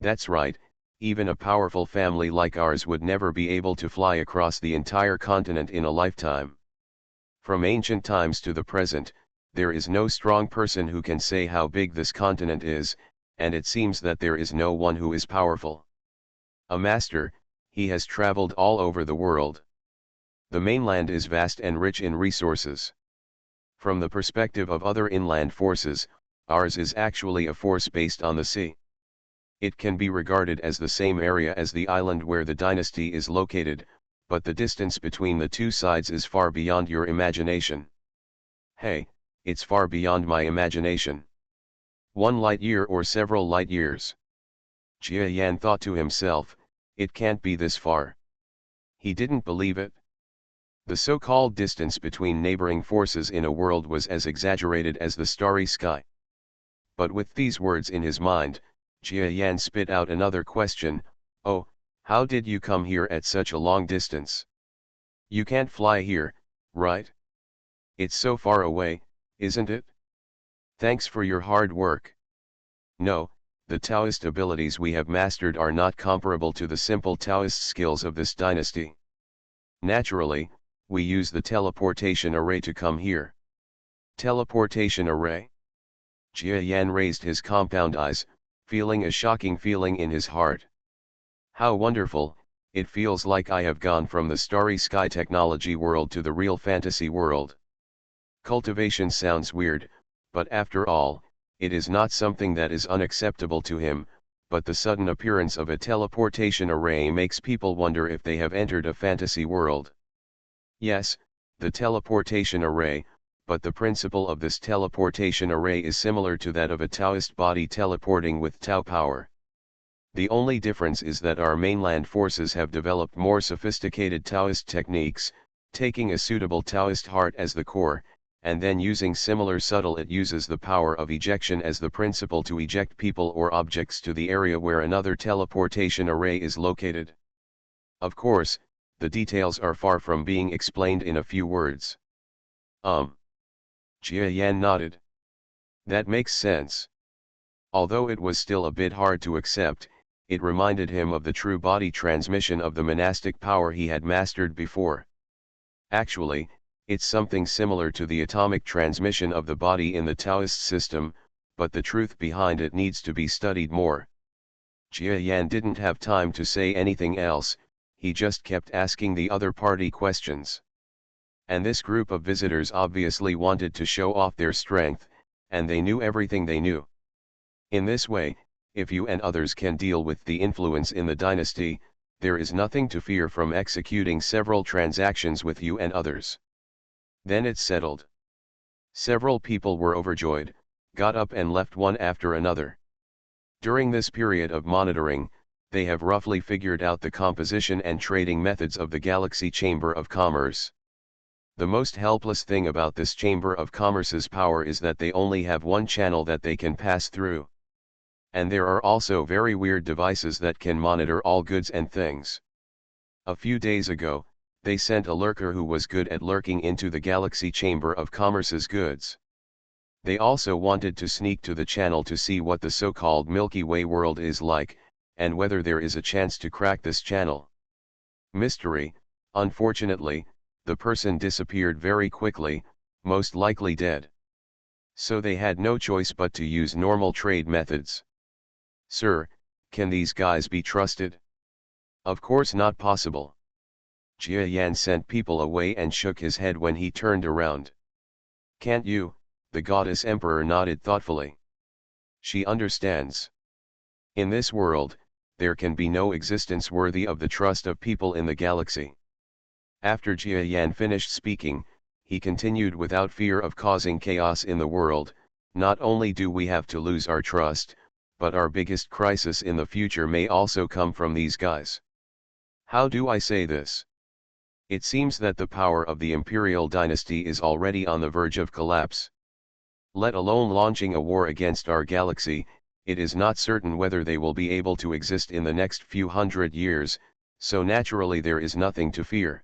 That's right, even a powerful family like ours would never be able to fly across the entire continent in a lifetime. From ancient times to the present, there is no strong person who can say how big this continent is, and it seems that there is no one who is powerful. A master, he has traveled all over the world. The mainland is vast and rich in resources. From the perspective of other inland forces, ours is actually a force based on the sea. It can be regarded as the same area as the island where the dynasty is located, but the distance between the two sides is far beyond your imagination. Hey, it's far beyond my imagination. 1 light year or several light years. Jia Yan thought to himself, it can't be this far. He didn't believe it. The so-called distance between neighboring forces in a world was as exaggerated as the starry sky. But with these words in his mind, Jia Yan spit out another question, oh, how did you come here at such a long distance? You can't fly here, right? It's so far away, isn't it? Thanks for your hard work. No, the Taoist abilities we have mastered are not comparable to the simple Taoist skills of this dynasty. Naturally, we use the teleportation array to come here. Teleportation array? Jia Yan raised his compound eyes, feeling a shocking feeling in his heart. How wonderful, it feels like I have gone from the starry sky technology world to the real fantasy world. Cultivation sounds weird, but after all, it is not something that is unacceptable to him, but the sudden appearance of a teleportation array makes people wonder if they have entered a fantasy world. Yes, the teleportation array, but the principle of this teleportation array is similar to that of a Taoist body teleporting with Tao power. The only difference is that our mainland forces have developed more sophisticated Taoist techniques, taking a suitable Taoist heart as the core, and then using similar subtle it uses the power of ejection as the principle to eject people or objects to the area where another teleportation array is located. Of course, the details are far from being explained in a few words. Jia Yan nodded. That makes sense. Although it was still a bit hard to accept, it reminded him of the true body transmission of the monastic power he had mastered before. Actually, it's something similar to the atomic transmission of the body in the Taoist system, but the truth behind it needs to be studied more. Jia Yan didn't have time to say anything else, he just kept asking the other party questions. And this group of visitors obviously wanted to show off their strength, and they knew everything they knew. In this way, if you and others can deal with the influence in the dynasty, there is nothing to fear from executing several transactions with you and others. Then it's settled. Several people were overjoyed, got up and left one after another. During this period of monitoring, they have roughly figured out the composition and trading methods of the Galaxy Chamber of Commerce. The most helpless thing about this Chamber of Commerce's power is that they only have one channel that they can pass through. And there are also very weird devices that can monitor all goods and things. A few days ago, they sent a lurker who was good at lurking into the Galaxy Chamber of Commerce's goods. They also wanted to sneak to the channel to see what the so-called Milky Way world is like, and whether there is a chance to crack this channel. Mystery, unfortunately, the person disappeared very quickly, most likely dead. So they had no choice but to use normal trade methods. Sir, can these guys be trusted? Of course not possible. Jia Yan sent people away and shook his head when he turned around. Can't you? The goddess emperor nodded thoughtfully. She understands. In this world, there can be no existence worthy of the trust of people in the galaxy. After Jia Yan finished speaking, he continued without fear of causing chaos in the world. Not only do we have to lose our trust, but our biggest crisis in the future may also come from these guys. How do I say this? It seems that the power of the imperial dynasty is already on the verge of collapse. Let alone launching a war against our galaxy, it is not certain whether they will be able to exist in the next few hundred years, so naturally there is nothing to fear.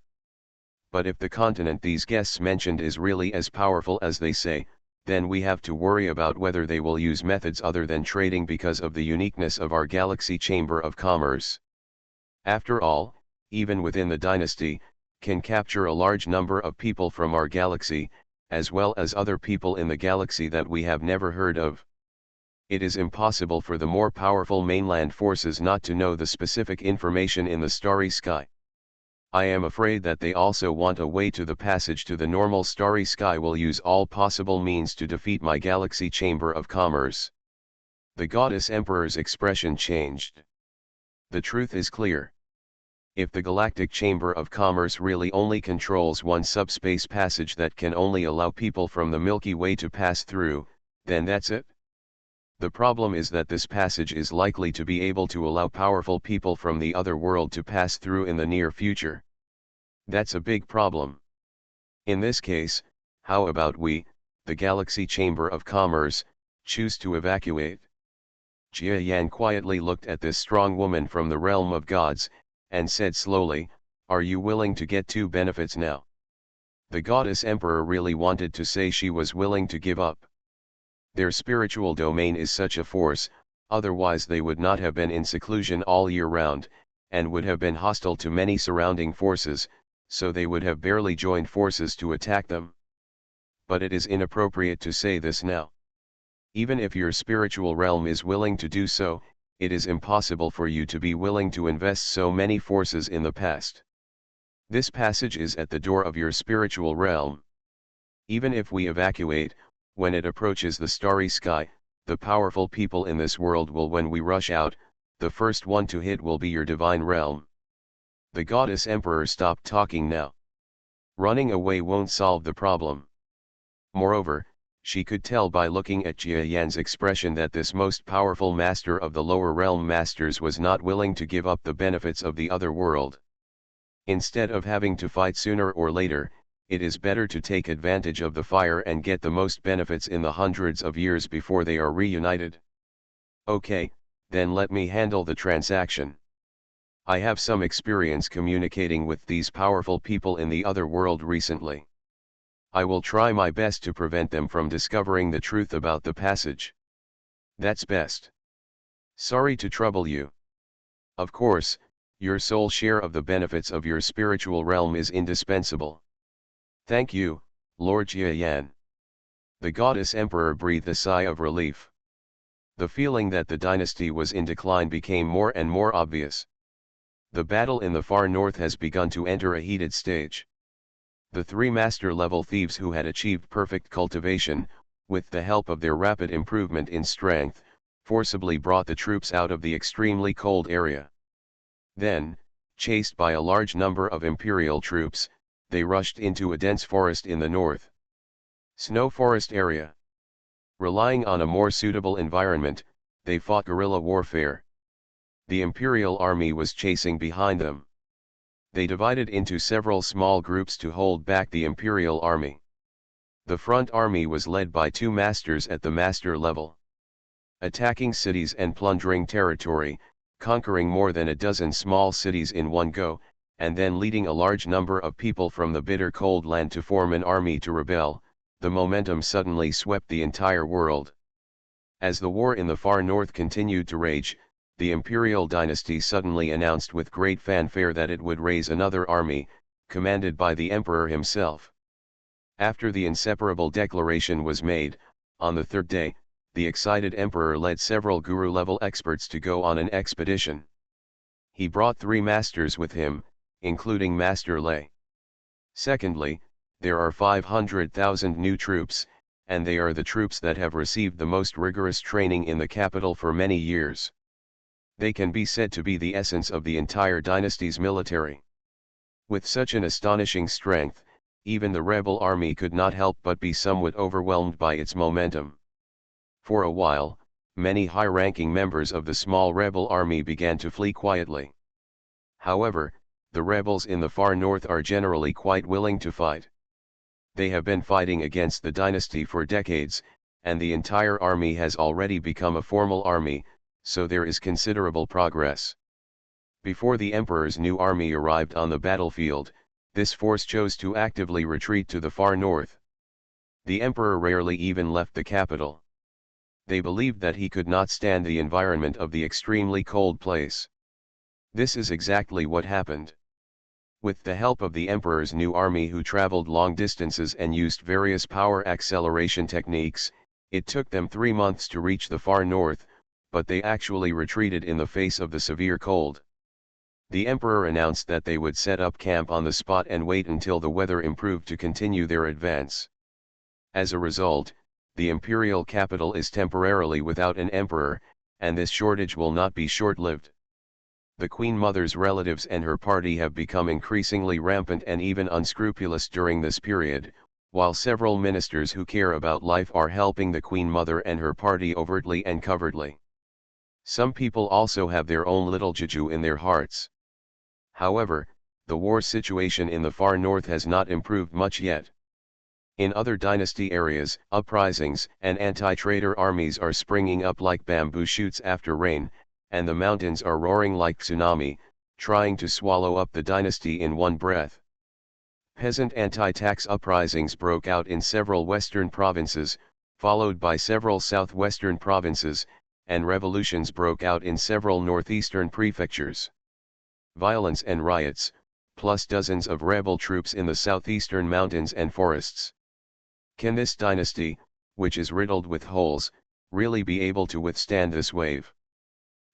But if the continent these guests mentioned is really as powerful as they say, then we have to worry about whether they will use methods other than trading because of the uniqueness of our galaxy chamber of commerce. After all, even within the dynasty, can capture a large number of people from our galaxy, as well as other people in the galaxy that we have never heard of. It is impossible for the more powerful mainland forces not to know the specific information in the starry sky. I am afraid that they also want a way to the passage to the normal starry sky will use all possible means to defeat my galaxy chamber of commerce. The goddess emperor's expression changed. The truth is clear. If the Galactic Chamber of Commerce really only controls one subspace passage that can only allow people from the Milky Way to pass through, then that's it. The problem is that this passage is likely to be able to allow powerful people from the other world to pass through in the near future. That's a big problem. In this case, how about we, the Galaxy Chamber of Commerce, choose to evacuate? Jia Yan quietly looked at this strong woman from the realm of gods, and said slowly, "Are you willing to get two benefits now?" The goddess emperor really wanted to say she was willing to give up. Their spiritual domain is such a force, otherwise they would not have been in seclusion all year round, and would have been hostile to many surrounding forces, so they would have barely joined forces to attack them. But it is inappropriate to say this now. Even if your spiritual realm is willing to do so, it is impossible for you to be willing to invest so many forces in the past. This passage is at the door of your spiritual realm. Even if we evacuate, when it approaches the starry sky, the powerful people in this world will, when we rush out, the first one to hit will be your divine realm. The goddess emperor stopped talking now. Running away won't solve the problem. Moreover, she could tell by looking at Jia Yan's expression that this most powerful master of the lower realm masters was not willing to give up the benefits of the other world. Instead of having to fight sooner or later, it is better to take advantage of the fire and get the most benefits in the hundreds of years before they are reunited. Okay, then let me handle the transaction. I have some experience communicating with these powerful people in the other world recently. I will try my best to prevent them from discovering the truth about the passage. That's best. Sorry to trouble you. Of course, your sole share of the benefits of your spiritual realm is indispensable. Thank you, Lord Jia Yan. The goddess emperor breathed a sigh of relief. The feeling that the dynasty was in decline became more and more obvious. The battle in the far north has begun to enter a heated stage. The three master-level thieves who had achieved perfect cultivation, with the help of their rapid improvement in strength, forcibly brought the troops out of the extremely cold area. Then, chased by a large number of imperial troops, they rushed into a dense forest in the north. Snow forest area. Relying on a more suitable environment, they fought guerrilla warfare. The imperial army was chasing behind them. They divided into several small groups to hold back the imperial army. The front army was led by two masters at the master level. Attacking cities and plundering territory, conquering more than a dozen small cities in one go, and then leading a large number of people from the bitter cold land to form an army to rebel, the momentum suddenly swept the entire world. As the war in the far north continued to rage, the imperial dynasty suddenly announced with great fanfare that it would raise another army, commanded by the emperor himself. After the inseparable declaration was made, on the third day, the excited emperor led several guru-level experts to go on an expedition. He brought 3 masters with him, including Master Lei. Secondly, there are 500,000 new troops, and they are the troops that have received the most rigorous training in the capital for many years. They can be said to be the essence of the entire dynasty's military. With such an astonishing strength, even the rebel army could not help but be somewhat overwhelmed by its momentum. For a while, many high-ranking members of the small rebel army began to flee quietly. However, the rebels in the far north are generally quite willing to fight. They have been fighting against the dynasty for decades, and the entire army has already become a formal army, so there is considerable progress. Before the emperor's new army arrived on the battlefield, this force chose to actively retreat to the far north. The emperor rarely even left the capital. They believed that he could not stand the environment of the extremely cold place. This is exactly what happened. With the help of the emperor's new army, who traveled long distances and used various power acceleration techniques, it took them 3 months to reach the far north, but they actually retreated in the face of the severe cold. The emperor announced that they would set up camp on the spot and wait until the weather improved to continue their advance. As a result, the imperial capital is temporarily without an emperor, and this shortage will not be short-lived. The Queen Mother's relatives and her party have become increasingly rampant and even unscrupulous during this period, while several ministers who care about life are helping the Queen Mother and her party overtly and covertly. Some people also have their own little juju in their hearts. However, the war situation in the far north has not improved much yet. In other dynasty areas, uprisings and anti-traitor armies are springing up like bamboo shoots after rain, and the mountains are roaring like tsunami, trying to swallow up the dynasty in one breath. Peasant anti-tax uprisings broke out in several western provinces, followed by several southwestern provinces, and revolutions broke out in several northeastern prefectures. Violence and riots, plus dozens of rebel troops in the southeastern mountains and forests. Can this dynasty, which is riddled with holes, really be able to withstand this wave?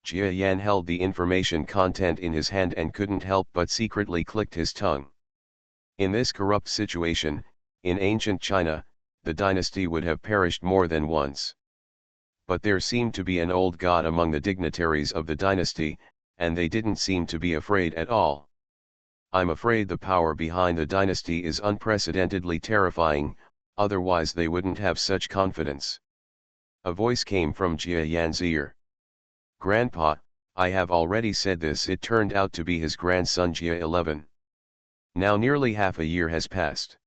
Jia Yan held the information content in his hand and couldn't help but secretly clicked his tongue. In this corrupt situation, in ancient China, the dynasty would have perished more than once. But there seemed to be an old god among the dignitaries of the dynasty, and they didn't seem to be afraid at all. I'm afraid the power behind the dynasty is unprecedentedly terrifying, otherwise they wouldn't have such confidence. A voice came from Jia Yan's ear. Grandpa, I have already said this. It turned out to be his grandson Jia 11. Now nearly half a year has passed.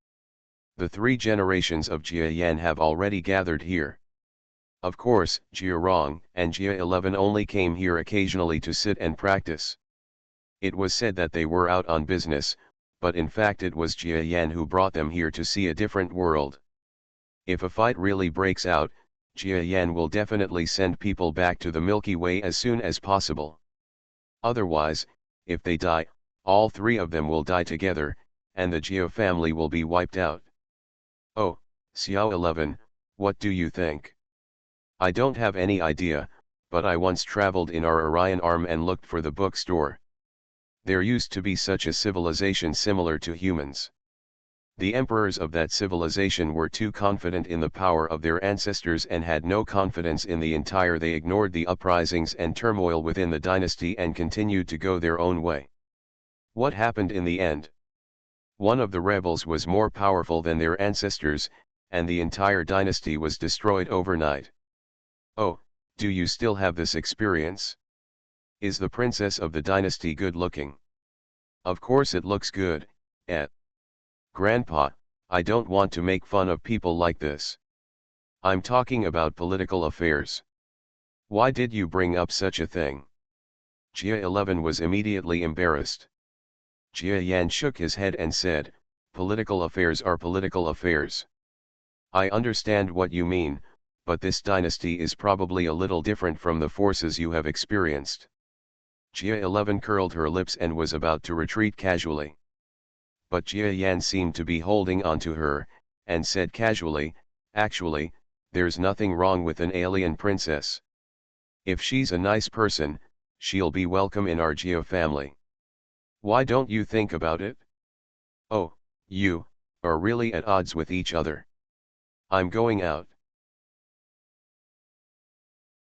The 3 generations of Jia Yan have already gathered here. Of course, Jia Rong and Jia 11 only came here occasionally to sit and practice. It was said that they were out on business, but in fact it was Jia Yan who brought them here to see a different world. If a fight really breaks out, Jia Yan will definitely send people back to the Milky Way as soon as possible. Otherwise, if they die, all 3 of them will die together, and the Jia family will be wiped out. Oh, Xiao 11, what do you think? I don't have any idea, but I once traveled in our Orion arm and looked for the bookstore. There used to be such a civilization similar to humans. The emperors of that civilization were too confident in the power of their ancestors and had no confidence in the entire. They ignored the uprisings and turmoil within the dynasty and continued to go their own way. What happened in the end? One of the rebels was more powerful than their ancestors, and the entire dynasty was destroyed overnight. Oh, do you still have this experience? Is the princess of the dynasty good looking? Of course it looks good, Grandpa, I don't want to make fun of people like this. I'm talking about political affairs. Why did you bring up such a thing? Jia 11 was immediately embarrassed. Jia Yan shook his head and said, political affairs are political affairs. I understand what you mean, but this dynasty is probably a little different from the forces you have experienced. Jia 11 curled her lips and was about to retreat casually. But Jia Yan seemed to be holding on to her, and said casually, actually, there's nothing wrong with an alien princess. If she's a nice person, she'll be welcome in our Jia family. Why don't you think about it? Oh, you are really at odds with each other. I'm going out.